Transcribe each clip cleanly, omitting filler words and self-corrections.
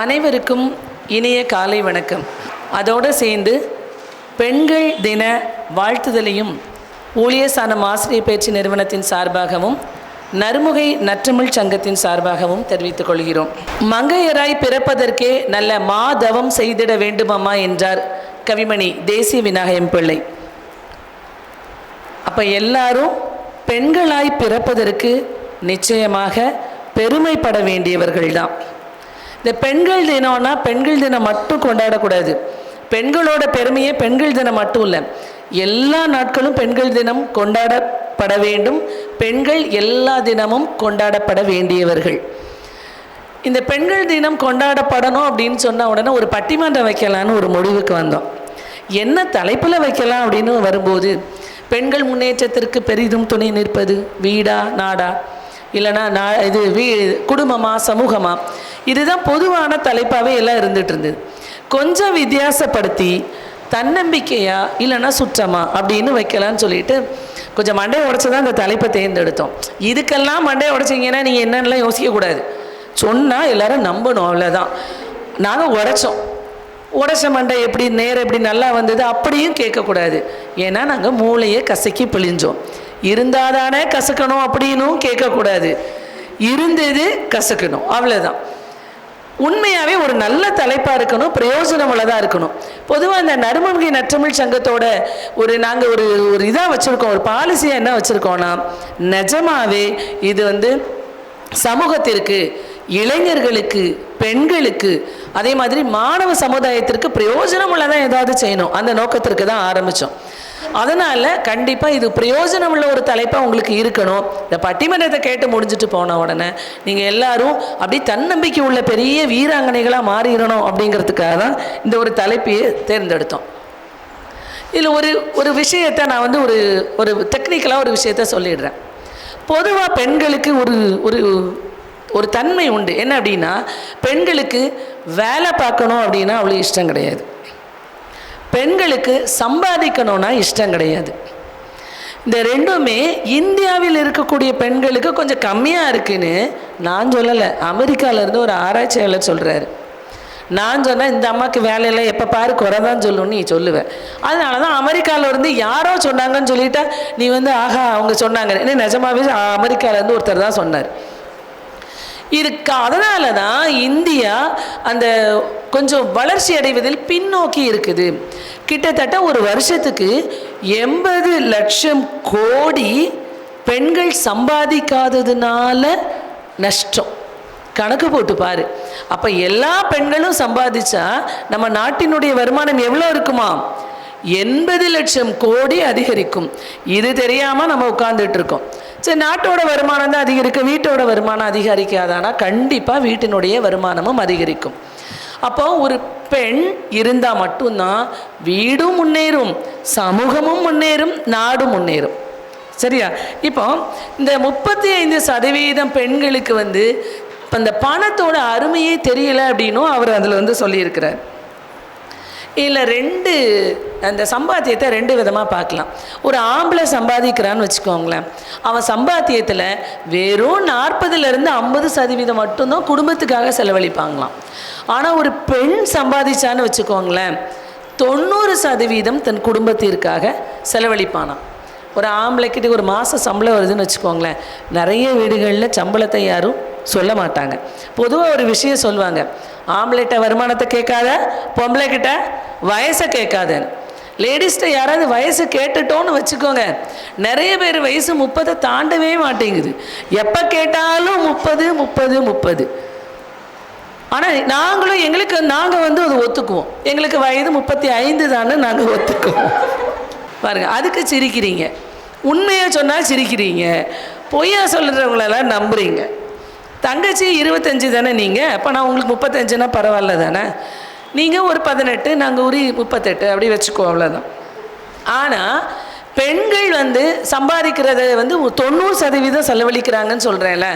அனைவருக்கும் இனிய காலை வணக்கம். அதோடு சேர்ந்து பெண்கள் தின வாழ்த்துதலையும் ஊழியசானம் ஆசிரியர் பயிற்சி நிறுவனத்தின் சார்பாகவும் நறுமுகை நற்றமிழ் சங்கத்தின் சார்பாகவும் தெரிவித்துக் கொள்கிறோம். மங்கையராய் பிறப்பதற்கே நல்ல மாதவம் செய்திட வேண்டுமம்மா என்றார் கவிமணி தேசிய விநாயகம் பிள்ளை. அப்போ எல்லாரும் பெண்களாய் பிறப்பதற்கு நிச்சயமாக பெருமைப்பட வேண்டியவர்கள்தான். இந்த பெண்கள் தினம்னா பெண்கள் தினம் மட்டும் கொண்டாடக்கூடாது. பெண்களோட பெருமையே பெண்கள் தினம் மட்டும் இல்லை, எல்லா நாட்களும் பெண்கள் தினம் கொண்டாடப்பட வேண்டும். பெண்கள் எல்லா தினமும் கொண்டாடப்பட வேண்டியவர்கள். இந்த பெண்கள் தினம் கொண்டாடப்படணும் அப்படின்னு சொன்ன உடனே ஒரு பட்டிமன்றம் வைக்கலான்னு ஒரு முடிவுக்கு வந்தோம். என்ன தலைப்பில் வைக்கலாம் அப்படின்னு வரும்போது, பெண்கள் முன்னேற்றத்திற்கு பெரிதும் துணை நிற்பது வீடா நாடா, இல்லைனா இது குடும்பமா சமூகமா, இதுதான் பொதுவான தலைப்பாகவே எல்லாம் இருந்துகிட்டு இருந்தது. கொஞ்சம் வித்தியாசப்படுத்தி தன்னம்பிக்கையா இல்லைன்னா சுற்றமா அப்படின்னு வைக்கலான்னு சொல்லிட்டு கொஞ்சம் மண்டையை உடச்சி தான் அந்த தலைப்பை தேர்ந்தெடுத்தோம். இதுக்கெல்லாம் மண்டையை உடைச்சிங்கன்னா நீங்கள் என்னென்னலாம் யோசிக்கக்கூடாது, சொன்னால் எல்லோரும் நம்பணும், அவ்வளோதான். நாங்கள் உடைச்ச மண்டை எப்படி நேரம் எப்படி நல்லா வந்தது அப்படியும் கேட்கக்கூடாது. ஏன்னா நாங்கள் மூளையை கசக்கி பிழிஞ்சோம். இருந்தால் தானே கசக்கணும் அப்படின்னும் கேட்கக்கூடாது, இருந்தது கசக்கணும், அவ்வளோதான். உண்மையாகவே ஒரு நல்ல தலைப்பாக இருக்கணும், பிரயோஜனமுள்ளதாக இருக்கணும். பொதுவாக இந்த நறுமுகை நற்றமிழ் சங்கத்தோட நாங்கள் ஒரு இதாக வச்சுருக்கோம், ஒரு பாலிசியாக என்ன வச்சுருக்கோன்னா, நிஜமாகவே இது சமூகத்திற்கு, இளைஞர்களுக்கு, பெண்களுக்கு, அதே மாதிரி மாணவ சமுதாயத்திற்கு பிரயோஜனமுள்ளதாக ஏதாவது செய்யணும், அந்த நோக்கத்திற்கு தான் ஆரம்பித்தோம். அதனால் கண்டிப்பாக இது பிரயோஜனமுள்ள ஒரு தலைப்பாக உங்களுக்கு இருக்கணும். இந்த பட்டிமன்றத்தை கேட்டு முடிஞ்சிட்டு போன உடனே நீங்கள் எல்லாரும் அப்படி தன்னம்பிக்கை உள்ள பெரிய வீராங்கனைகளாக மாறிடணும் அப்படிங்கிறதுக்காக தான் இந்த ஒரு தலைப்பையை தேர்ந்தெடுத்தோம். இதில் ஒரு விஷயத்தை நான் ஒரு டெக்னிக்கலாக ஒரு விஷயத்த சொல்லிடுறேன். பொதுவாக பெண்களுக்கு ஒரு தன்மை உண்டு. என்ன அப்படின்னா, பெண்களுக்கு வேலை பார்க்கணும் அப்படின்னா அவ்வளோ இஷ்டம் கிடையாது. பெண்களுக்கு சம்பாதிக்கணும்னா இஷ்டம் கிடையாது. இந்த ரெண்டுமே இந்தியாவில் இருக்கக்கூடிய பெண்களுக்கு கொஞ்சம் கம்மியாக இருக்குன்னு நான் சொல்லலை, அமெரிக்காவிலேருந்து ஒரு ஆராய்ச்சியாளர் சொல்கிறாரு. நான் சொன்னேன் இந்த அம்மாவுக்கு வேலையெல்லாம் எப்போ பாரு குறை தான் சொல்லணும்னு நீ சொல்லுவேன். அதனால தான் அமெரிக்காவிலேருந்து யாரோ சொன்னாங்கன்னு சொல்லிட்டா நீ ஆஹா அவங்க சொன்னாங்க, என்ன நிஜமாவே அமெரிக்காவிலேருந்து ஒருத்தர் தான் சொன்னார். அதனால தான் இந்தியா அந்த கொஞ்சம் வளர்ச்சி அடைவதில் பின்னோக்கி இருக்குது. கிட்டத்தட்ட ஒரு வருஷத்துக்கு 80 லட்சம் கோடி பெண்கள் சம்பாதிக்காததுனால நஷ்டம். கணக்கு போட்டு பாரு. அப்போ எல்லா பெண்களும் சம்பாதிச்சா நம்ம நாட்டினுடைய வருமானம் எவ்வளோ இருக்குமா? 80 லட்சம் கோடி அதிகரிக்கும். இது தெரியாமல் நம்ம உட்கார்ந்துட்டு இருக்கோம். சரி, நாட்டோட வருமானம் தான் அதிகரிக்கும், வீட்டோட வருமானம் அதிகரிக்காதானா? கண்டிப்பாக வீட்டினுடைய வருமானமும் அதிகரிக்கும். அப்போ ஒரு பெண் இருந்தால் மட்டும்தான் வீடும் முன்னேறும், சமூகமும் முன்னேறும், நாடும் முன்னேறும். சரியா? இப்போ இந்த 35% பெண்களுக்கு இப்போ இந்த பணத்தோட அருமையே தெரியலை அப்படின்னும் அவர் அதில் சொல்லியிருக்கிறார். இல்லை அந்த சம்பாத்தியத்தை 2 விதமாக பார்க்கலாம். ஒரு ஆம்பளை சம்பாதிக்கிறான்னு வச்சுக்கோங்களேன், அவன் சம்பாத்தியத்தில் வெறும் 40% 50% மட்டும்தான் குடும்பத்துக்காக செலவழிப்பாங்களாம். ஆனால் ஒரு பெண் சம்பாதிச்சான்னு வச்சுக்கோங்களேன், 90% தன் குடும்பத்திற்காக செலவழிப்பானாம். ஒரு ஆம்பளைக்கிட்ட ஒரு மாதம் சம்பளம் வருதுன்னு வச்சுக்கோங்களேன், நிறைய வீடுகளில் சம்பளத்தை யாரும் சொல்ல மாட்டாங்க. பொதுவாக ஒரு விஷயம் சொல்லுவாங்க, ஆம்பளைகிட்ட வருமானத்தை கேட்காத, பொம்பளைக்கிட்ட வயசை கேட்காதன்னு. லேடிஸ்கிட்ட யாராவது வயசு கேட்டுட்டோன்னு வச்சுக்கோங்க, நிறைய பேர் வயசு 30 தாண்டவே மாட்டேங்குது. எப்போ கேட்டாலும் 30. ஆனால் நாங்கள் அது ஒத்துக்குவோம். எங்களுக்கு வயது 35 தானே நாங்கள் ஒத்துக்குவோம். பாருங்க, அதுக்கு சிரிக்கிறீங்க. உண்மையாக சொன்னால் சிரிக்கிறீங்க, பொய்யா சொல்கிறவங்களெல்லாம் நம்புறீங்க. தங்கச்சி 25 தானே நீங்கள், அப்போ நான் உங்களுக்கு 35னா பரவாயில்ல தானே. நீங்கள் ஒரு 18, நாங்கள் ஒரு 38 அப்படி வச்சுக்கோ, அவ்வளோதான். ஆனால் பெண்கள் சம்பாதிக்கிறத 90% செலவழிக்கிறாங்கன்னு சொல்கிறேன்ல.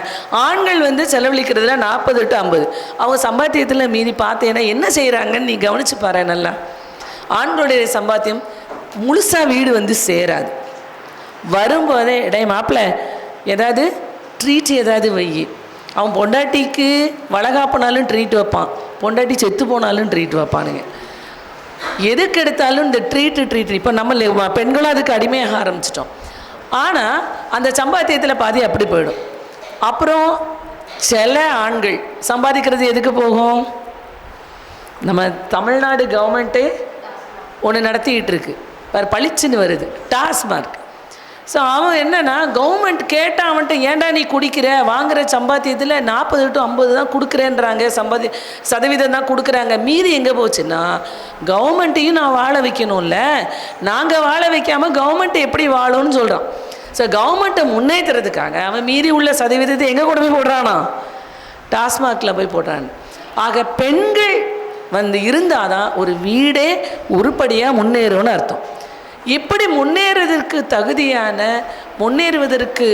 ஆண்கள் செலவழிக்கிறதுல 40 to 50. அவங்க சம்பாத்தியத்தில் மீறி பார்த்தேன்னா என்ன செய்கிறாங்கன்னு நீ கவனித்து பாரு. நல்லா ஆண்களுடைய சம்பாத்தியம் முழுசாக வீடு சேராது. வரும்போதே மாப்பிள்ளை ஏதாவது ட்ரீட் ஏதாவது வை, அவன் பொண்டாட்டிக்கு வளகாப்புனாலும் ட்ரீட் வைப்பான், பொண்டாட்டி செத்து போனாலும் ட்ரீட் வைப்பானுங்க. எதுக்கு எடுத்தாலும் இந்த ட்ரீட். இப்போ நம்ம பெண்களும் அதுக்கு அடிமையாக ஆரம்பிச்சிட்டோம். ஆனால் அந்த சம்பாத்தியத்தில் பாதி அப்படி போயிடும். அப்புறம் சில ஆண்கள் சம்பாதிக்கிறது எதுக்கு போகும்? நம்ம தமிழ்நாடு கவர்மெண்ட்டே ஒன்று நடத்திக்கிட்டு இருக்கு, வேறு பளிச்சுன்னு வருது, டாஸ்மார்க். ஸோ அவன் என்னென்னா, கவர்மெண்ட் கேட்டால் அவன்கிட்ட ஏன்டா நீ குடிக்கிற, வாங்குகிற சம்பாத்தியத்தில் 40 to 50 தான் கொடுக்குறேன்றாங்க, சதவீதம் தான் கொடுக்குறாங்க, மீதி எங்கே போச்சுன்னா கவர்மெண்ட்டையும் நான் வாழ வைக்கணும்ல, நாங்கள் வாழ வைக்காமல் கவர்மெண்ட் எப்படி வாழும்னு சொல்கிறான். ஸோ கவர்மெண்ட்டை முன்னேற்றுறதுக்காக அவன் மீறி உள்ள சதவீதத்தை எங்கே கொண்டு போய் போடுறானா? டாஸ்மாகில் போய் போடுறான். ஆக பெண்கள் இருந்தால் தான் ஒரு வீடே உருப்படியாக முன்னேறும்னு அர்த்தம். இப்படி முன்னேறுவதற்கு தகுதியான, முன்னேறுவதற்கு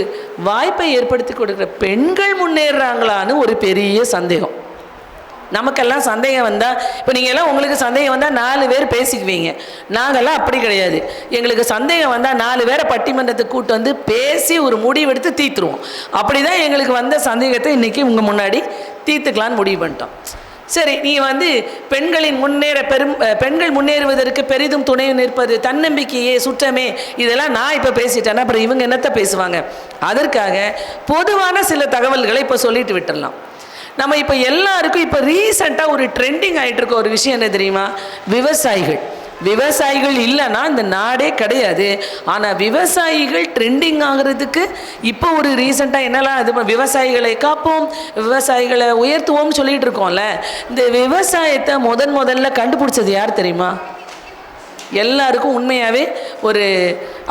வாய்ப்பை ஏற்படுத்தி கொடுக்குற பெண்கள் முன்னேறாங்களான்னு ஒரு பெரிய சந்தேகம். நமக்கெல்லாம் சந்தேகம் வந்தால், இப்போ நீங்கள் எல்லாம் உங்களுக்கு சந்தேகம் வந்தால் 4 பேர் பேசிக்குவீங்க. நாங்கள்லாம் அப்படி கிடையாது. எங்களுக்கு சந்தேகம் வந்தால் 4 பேரை பட்டிமன்றத்துக்கு கூட்டு வந்து பேசி ஒரு முடிவெடுத்து தீர்த்துருவோம். அப்படி தான் எங்களுக்கு வந்த சந்தேகத்தை இன்றைக்கி உங்கள் முன்னாடி தீர்த்துக்கலான்னு முடிவு பண்ணிட்டோம். சரி, நீ பெண்கள் முன்னேறுவதற்கு பெரிதும் துணை நிற்பது தன்னம்பிக்கையே சுற்றமே, இதெல்லாம் நான் இப்போ பேசிட்டேன்னா அப்புறம் இவங்க என்னத்தை பேசுவாங்க? அதற்காக பொதுவான சில தகவல்களை இப்போ சொல்லிட்டு விட்டுடலாம். நம்ம இப்போ எல்லாருக்கும் இப்போ ரீசெண்டாக ஒரு ட்ரெண்டிங் ஆகிட்டு இருக்க ஒரு விஷயம் என்ன தெரியுமா? விவசாயிகள் இல்லைன்னா இந்த நாடே கிடையாது. ஆனால் விவசாயிகள் ட்ரெண்டிங் ஆகிறதுக்கு இப்போ ஒரு ரீசெண்டாக என்னெல்லாம் இது விவசாயிகளை காப்போம், விவசாயிகளை உயர்த்துவோம்னு சொல்லிகிட்டு இருக்கோம்ல. இந்த விவசாயத்தை முதல்ல கண்டுபிடிச்சது யார் தெரியுமா? எல்லாருக்கும் உண்மையாகவே ஒரு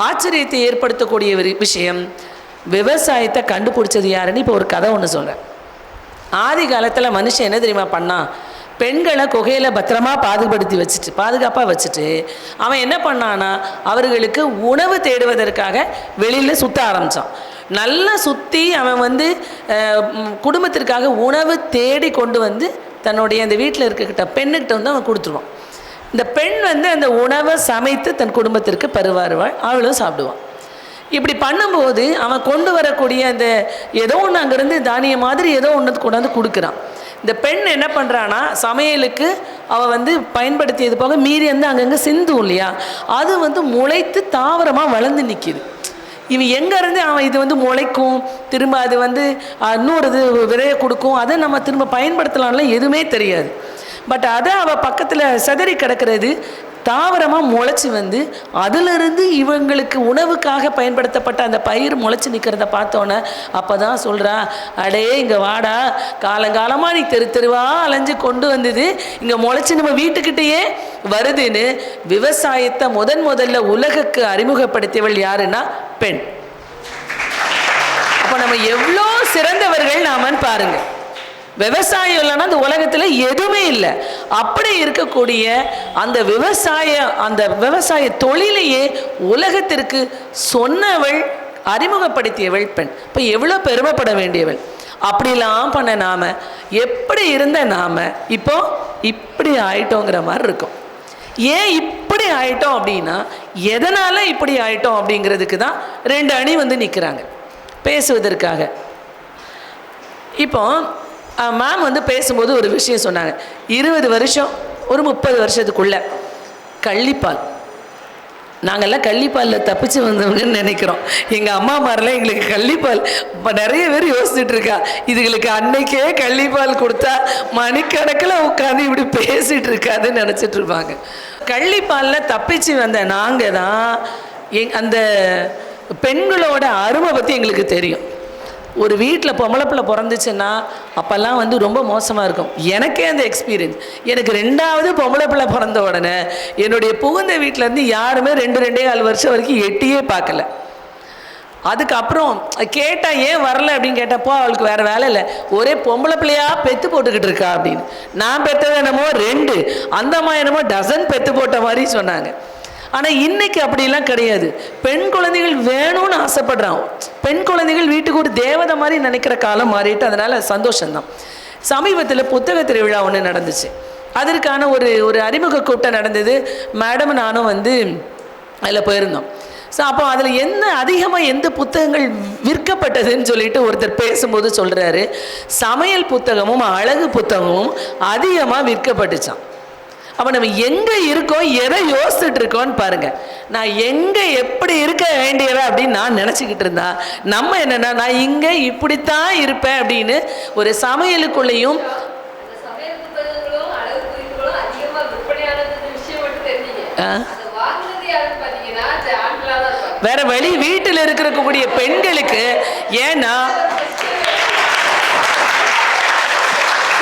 ஆச்சரியத்தை ஏற்படுத்தக்கூடிய ஒரு விஷயம். விவசாயத்தை கண்டுபிடிச்சது யாருன்னு இப்போ ஒரு கதை ஒன்று சொல்கிறேன். ஆதி காலத்தில் மனுஷன் என்ன தெரியுமா பண்ணான்? பெண்களை குகையில் பத்திரமா பாதுகாப்பாக வச்சுட்டு அவன் என்ன பண்ணான்னா, அவர்களுக்கு உணவு தேடுவதற்காக வெளியில் சுற்ற ஆரம்பித்தான். நல்லா சுற்றி அவன் குடும்பத்திற்காக உணவு தேடி கொண்டு வந்து தன்னுடைய அந்த வீட்டில் இருக்கிட்ட பெண்ணுக்கிட்ட வந்து அவன் கொடுத்துருவான். இந்த பெண் அந்த உணவை சமைத்து தன் குடும்பத்திற்கு பரிமாறுவாள், அவளும் சாப்பிடுவான். இப்படி பண்ணும்போது அவன் கொண்டு வரக்கூடிய அந்த ஏதோ ஒன்று அங்கேருந்து தானியம் மாதிரி ஏதோ ஒன்று கொண்டாந்து கொடுக்குறான். இந்த பெண் என்ன பண்ணுறான்னா, சமையலுக்கு அவள் பயன்படுத்தியது போக மீறி அங்கங்கே சிந்தும் இல்லையா, அது முளைத்து தாவரமாக வளர்ந்து நிற்கிது. இவன் எங்கேருந்து அவன் இது முளைக்கும், திரும்ப அது இன்னொரு இது விதையை கொடுக்கும், அதை நம்ம திரும்ப பயன்படுத்தலாம்லாம் எதுவுமே தெரியாது. பட் அதை அவள் பக்கத்தில் சிதறி கிடக்கிறது தாவரமாக முளைச்சி அதிலிருந்து இவங்களுக்கு உணவுக்காக பயன்படுத்தப்பட்ட அந்த பயிர் முளைச்சி நிற்கிறத பார்த்தோன்னே அப்போ தான் சொல்கிறா, அடே இங்கே வாடா, காலங்காலமாக நீ தெருவா அலைஞ்சு கொண்டு வந்தது இங்கே முளைச்சி நம்ம வீட்டுக்கிட்டேயே வருதுன்னு விவசாயத்தை முதல்ல உலகுக்கு அறிமுகப்படுத்தியவள் யாருன்னா பெண். அப்போ நம்ம எவ்வளோ சிறந்தவர்கள் நாமன்னு பாருங்கள். விவசாயம் இல்லைன்னா அந்த உலகத்தில் எதுவுமே இல்லை. அப்படி இருக்கக்கூடிய அந்த விவசாய தொழிலையே உலகத்திற்கு சொன்னவள், அறிமுகப்படுத்தியவள் பெண். இப்போ எவ்வளோ பெருமைப்பட வேண்டியவள். அப்படிலாம் பண்ண நாம் எப்படி இருந்த நாம் இப்போ இப்படி ஆயிட்டோங்கிற மாதிரி இருக்கும். ஏன் இப்படி ஆயிட்டோம் அப்படின்னா, எதனால் இப்படி ஆயிட்டோம் அப்படிங்கிறதுக்கு தான் 2 அணி நிற்கிறாங்க பேசுவதற்காக. இப்போ மேம் பேசும்போது ஒரு விஷயம் சொன்னாங்க. 20 வருஷம் ஒரு 30 வருஷத்துக்குள்ள கள்ளிப்பால், நாங்கள்லாம் கள்ளிப்பாலில் தப்பிச்சு வந்தவங்கன்னு நினைக்கிறோம். எங்கள் அம்மா மாதிரிலாம் எங்களுக்கு கள்ளிப்பால் இப்போ நிறைய பேர் யோசிச்சுட்டு இருக்கா, இதுகளுக்கு அன்னைக்கே கள்ளிப்பால் கொடுத்தா மணிக்கணக்கில் உட்காந்து இப்படி பேசிகிட்டு இருக்காதுன்னு நினச்சிட்டு இருப்பாங்க. கள்ளிப்பாலில் தப்பிச்சு வந்த நாங்கள் தான் அந்த பெண்களோட அருமை பற்றி எங்களுக்கு தெரியும். ஒரு வீட்டில் பொம்பளை பிள்ளை பிறந்துச்சுன்னா அப்போல்லாம் ரொம்ப மோசமாக இருக்கும். எனக்கே அந்த எக்ஸ்பீரியன்ஸ். எனக்கு 2வது பொம்பளை பிள்ளை பிறந்த உடனே என்னுடைய புகுந்த வீட்டிலேருந்து யாருமே 2-2.5 வருஷம் வரைக்கும் எட்டியே பார்க்கல. அதுக்கப்புறம் கேட்டால் ஏன் வரல அப்படின்னு கேட்டப்போ அவளுக்கு வேறு வேலை இல்லை, ஒரே பொம்பளை பிள்ளையாக பெற்று போட்டுக்கிட்டு இருக்கா அப்படின்னு. நான் பெற்றது என்னமோ 2, அந்த அம்மா என்னமோ டசன் பெற்று போட்ட மாதிரி சொன்னாங்க. ஆனால் இன்றைக்கி அப்படிலாம் கிடையாது. பெண் குழந்தைகள் வேணும்னு ஆசைப்படுறான். பெண் குழந்தைகள் வீட்டுக்கு ஒரு தேவதை மாதிரி நினைக்கிற காலம் மாறிட்டு, அதனால் சந்தோஷம்தான். சமீபத்தில் புத்தக திருவிழா ஒன்று நடந்துச்சு. அதற்கான ஒரு அறிமுக கூட்டம் நடந்தது. மேடம் நானும் அதில் போயிருந்தோம். ஸோ அப்போ அதில் என்ன அதிகமாக எந்த புத்தகங்கள் விற்கப்பட்டதுன்னு சொல்லிட்டு ஒருத்தர் பேசும்போது சொல்கிறாரு, சமையல் புத்தகமும் அழகு புத்தகமும் அதிகமாக விற்கப்பட்டுச்சான். அப்போ நம்ம எங்கே இருக்கோம், எதை யோசிச்சுட்டு இருக்கோன்னு பாருங்கள். நான் எங்கே எப்படி இருக்க வேண்டியவ அப்படின்னு நான் நினச்சிக்கிட்டு இருந்தா நம்ம என்னென்னா நான் இங்கே இப்படித்தான் இருப்பேன் அப்படின்னு ஒரு சமையலுக்குள்ளேயும் வேற வழி வீட்டில் இருக்கக்கூடிய பெண்களுக்கு. ஏன்னா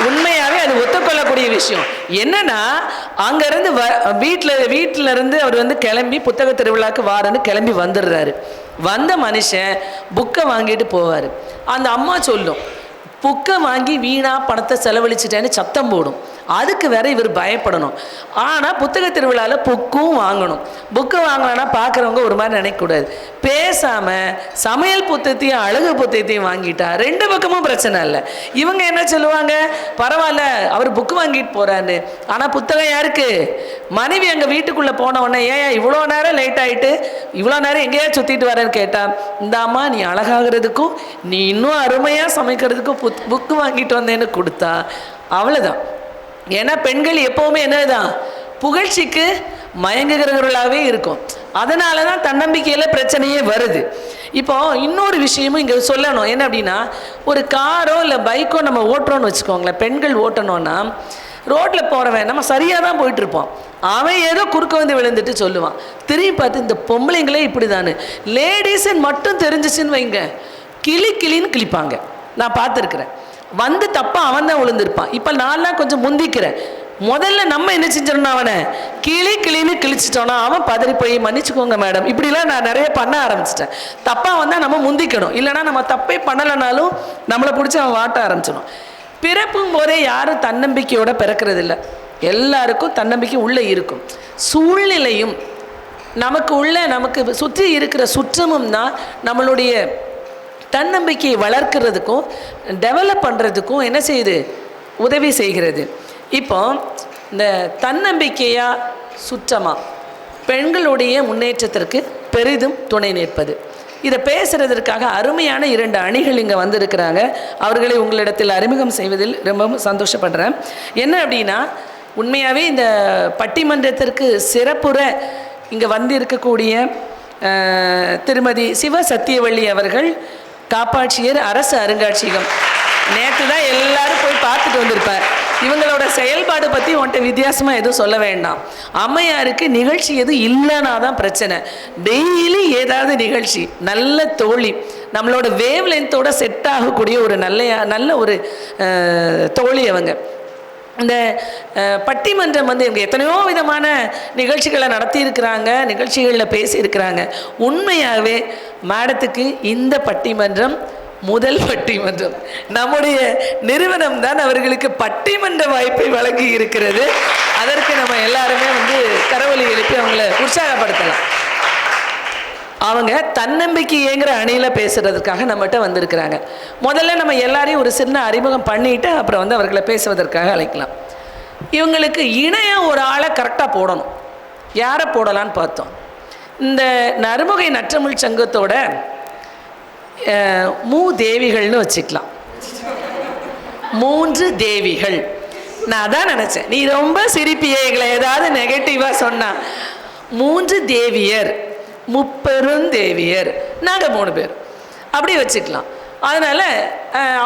உண்மையாகவே அது ஒத்துக்கொள்ளக்கூடிய விஷயம் என்னன்னா, அங்கேருந்து வீட்டில் இருந்து அவர் வந்து கிளம்பி புத்தக திருவிழாக்கு வாரன்னு கிளம்பி வந்துடுறாரு. வந்த மனுஷன் புக்கை வாங்கிட்டு போவார். அந்த அம்மா சொல்லும், புக்கை வாங்கி வீணாக பணத்தை செலவழிச்சிட்டேன்னு சத்தம் போடும். அதுக்கு வேற இவர் பயப்படணும். ஆனால் புத்தக திருவிழாவில் புக்கும் வாங்கணும். புக்கு வாங்கலான்னா பார்க்குறவங்க ஒரு மாதிரி நினைக்கக்கூடாது. பேசாமல் சமையல் புத்தகத்தையும் அழகு புத்தகத்தையும் வாங்கிட்டா ரெண்டு பக்கமும் பிரச்சனை இல்லை. இவங்க என்ன சொல்லுவாங்க, பரவாயில்ல அவர் புக்கு வாங்கிட்டு போகிறாரு. ஆனால் புத்தகம் யாருக்கு? மனைவி அங்கே வீட்டுக்குள்ளே போன உடனே, ஏன் இவ்வளோ நேரம் லேட் ஆகிட்டு இவ்வளோ நேரம் எங்கேயா சுற்றிட்டு வரேன்னு கேட்டால், இந்த அம்மா நீ அழகாகிறதுக்கும் நீ இன்னும் அருமையாக சமைக்கிறதுக்கும் புக்கு வாங்கிட்டு வந்தேன்னு கொடுத்தா அவ்வளோதான். ஏன்னா பெண்கள் எப்போவுமே என்னதான் புகழ்ச்சிக்கு மயங்குகிறவர்களாகவே இருக்கும். அதனால தான் தன்னம்பிக்கையில் பிரச்சனையே வருது. இப்போ இன்னொரு விஷயமும் இங்கே சொல்லணும். என்ன அப்படின்னா, ஒரு காரோ இல்லை பைக்கோ நம்ம ஓட்டுறோன்னு வச்சுக்கோங்களேன். பெண்கள் ஓட்டணும்னா ரோட்டில் போகிறவன் நம்ம சரியாக தான் போயிட்டுருப்போம். அவன் ஏதோ குறுக்க வந்து விழுந்துட்டு சொல்லுவான். திரும்பி பார்த்து இந்த பொம்பளைங்களே இப்படி தானு, லேடிஸுன்னு மட்டும் தெரிஞ்சிச்சுன்னு வைங்க, கிளின்னு கிளிப்பாங்க. நான் பார்த்துருக்குறேன். வந்து தப்பாக அவன் தான் விழுந்திருப்பான். இப்போ நான்லாம் கொஞ்சம் முந்திக்கிறேன். முதல்ல நம்ம என்ன செஞ்சிடணும், அவனை கிளின்னு கிழிச்சிட்டோன்னா அவன் பதறி போய் மன்னிச்சுக்கோங்க மேடம் இப்படிலாம் நான் நிறைய பண்ண ஆரம்பிச்சிட்டேன். தப்பாக வந்தால் நம்ம முந்திக்கணும். இல்லைனா நம்ம தப்பே பண்ணலைனாலும் நம்மளை பிடிச்சி அவன் வாட்ட ஆரம்பிச்சிடும். பிறப்பும் போதே யாரும் தன்னம்பிக்கையோடு பிறக்கிறதில்ல. எல்லாருக்கும் தன்னம்பிக்கை உள்ளே இருக்கும். சூழ்நிலையும் நமக்கு சுற்றி இருக்கிற சுற்றமும் தான் நம்மளுடைய தன்னம்பிக்கையை வளர்க்கிறதுக்கும் டெவலப் பண்ணுறதுக்கும் என்ன செய்யுது, உதவி செய்கிறது. இப்போ இந்த தன்னம்பிக்கையாக சுற்றமாக பெண்களுடைய முன்னேற்றத்திற்கு பெரிதும் துணை நிற்பது. இதை பேசுகிறதற்காக அருமையான 2 அணிகள் இங்கே வந்திருக்கிறாங்க. அவர்களை உங்களிடத்தில் அறிமுகம் செய்வதில் ரொம்பவும் சந்தோஷப்படுறேன். என்ன அப்படின்னா, உண்மையாகவே இந்த பட்டிமன்றத்திற்கு சிறப்புற இங்கே வந்து இருக்கக்கூடிய திருமதி சிவ சத்தியவள்ளி அவர்கள் காப்பாட்சியர் அரசு அருங்காட்சியகம். நேற்று தான் எல்லாரும் போய் பார்த்துட்டு வந்திருப்பார். இவங்களோட செயல்பாடு பற்றி உன்ட்ட வித்தியாசமாக எதுவும் சொல்ல வேண்டாம். அம்மையாருக்கு நிகழ்ச்சி எதுவும் இல்லைன்னா தான் பிரச்சனை. டெய்லி ஏதாவது நிகழ்ச்சி, நல்ல தோழி, நம்மளோட வேவ் லென்த்தோட செட் ஆகக்கூடிய ஒரு நல்ல ஒரு தோழி அவங்க. இந்த பட்டிமன்றம் வந்து இவங்க எத்தனையோ விதமான நிகழ்ச்சிகளை நடத்தியிருக்கிறாங்க, நிகழ்ச்சிகளில் பேசியிருக்கிறாங்க. உண்மையாகவே மேடத்துக்கு இந்த பட்டிமன்றம் முதல் பட்டிமன்றம். நம்முடைய நிறுவனம் தான் அவர்களுக்கு பட்டிமன்ற வாய்ப்பை வழங்கி இருக்கிறது. அதற்கு நம்ம எல்லாருமே வந்து கரவொலி எழுப்பி அவங்கள உற்சாகப்படுத்தலாம். அவங்க தன்னம்பிக்கைங்கிற அணியில் பேசுகிறதுக்காக நம்மகிட்ட வந்திருக்கிறாங்க. முதல்ல நம்ம எல்லாரையும் ஒரு சின்ன அறிமுகம் பண்ணிவிட்டு அப்புறம் வந்து அவர்களை பேசுவதற்காக அழைக்கலாம். இவங்களுக்கு இணையாக ஒரு ஆளை கரெக்டாக போடணும். யாரை போடலான்னு பார்த்தோம். இந்த நறுமுகை நற்றமிழ் சங்கத்தோட மூதேவிகள்னு வச்சுக்கலாம். 3 தேவிகள். நான் அதான் நினச்சேன், நீ ரொம்ப சிரிப்பியே எங்களை ஏதாவது நெகட்டிவாக சொன்னால். 3 தேவியர், முப்பெருந்தேவியர், நாங்கள் 3 பேர் அப்படி வச்சுக்கலாம். அதனால்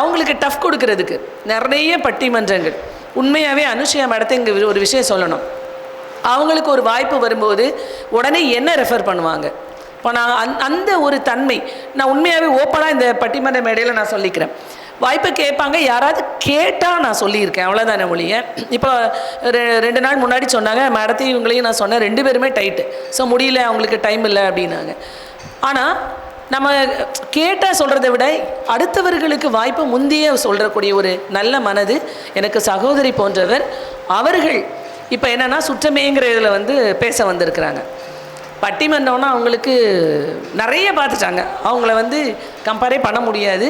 அவங்களுக்கு டஃப் கொடுக்கறதுக்கு நிறைய பட்டிமன்றங்கள். உண்மையாகவே அனுஷியா மேடத்தை இங்கே ஒரு விஷயம் சொல்லணும். அவங்களுக்கு ஒரு வாய்ப்பு வரும்போது உடனே என்ன ரெஃபர் பண்ணுவாங்க. இப்போ நான் அந்த ஒரு தன்மை நான் உண்மையாகவே ஓப்பனாக இந்த பட்டிமன்ற மேடையில் நான் சொல்லிக்கிறேன். வாய்ப்பு கேட்பாங்க, யாராவது கேட்டால் நான் சொல்லியிருக்கேன், அவ்வளோதானே ஒழிய. இப்போ 2 நாள் முன்னாடி சொன்னாங்க, மேடத்தையும் இவங்களையும் நான் சொன்னேன், 2 பேருமே டைட்டு, ஸோ முடியல, அவங்களுக்கு டைம் இல்லை அப்படின்னாங்க. ஆனால் நம்ம கேட்டால் சொல்கிறத விட அடுத்தவர்களுக்கு வாய்ப்பு முந்தைய சொல்கிறக்கூடிய ஒரு நல்ல மனது எனக்கு சகோதரி போன்றவர். அவர்கள் இப்போ என்னென்னா சுற்றமேங்கிற இதில் வந்து பேச வந்திருக்கிறாங்க. பட்டிமன்றம்னா அவங்களுக்கு நிறைய பார்த்துட்டாங்க, அவங்கள வந்து கம்பேரே பண்ண முடியாது.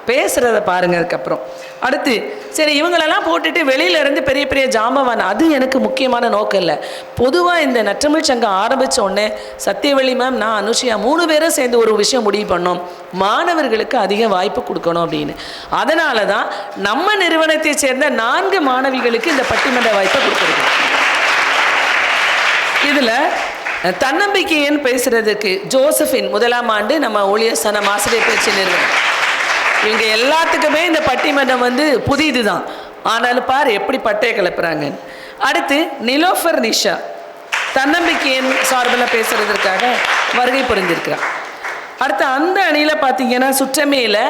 பேசுகிறத பாருங்கள். அதுக்கப்புறம் அடுத்து சரி இவங்களெல்லாம் போட்டுட்டு வெளியில இருந்து பெரிய பெரிய ஜாமவான், அது எனக்கு முக்கியமான நோக்கம் இல்லை. பொதுவாக இந்த நற்றமிழ் சங்கம் ஆரம்பித்த உடனே சத்தியவள்ளி மேம், நான் அனுஷியா 3 பேரும் சேர்ந்து ஒரு விஷயம் முடிவு பண்ணோம், மாணவர்களுக்கு அதிக வாய்ப்பு கொடுக்கணும் அப்படின்னு. அதனால தான் நம்ம நிறுவனத்தை சேர்ந்த 4 மாணவிகளுக்கு இந்த பட்டிமன்ற வாய்ப்பை கொடுத்துருக்கோம். இதில் தன்னம்பிக்கைன்னு பேசுகிறதுக்கு ஜோசஃபின் 1ஆம் ஆண்டு நம்ம ஊழியர் சனம் ஆசிரியர் பயிற்சி நிறுவனம், இவங்க எல்லாத்துக்குமே இந்த பட்டிமன்றம் புதிது தான். ஆனாலும் பார் எப்படி பட்டையை கிளப்புறாங்க. அடுத்து நிலோஃபர் நிஷா தன்னம்பிக்கையின் சார்பில் பேசுகிறதுக்காக வருகை புரிந்திருக்கிறான். அடுத்து அந்த அணியில் பார்த்தீங்கன்னா சுற்றமையில்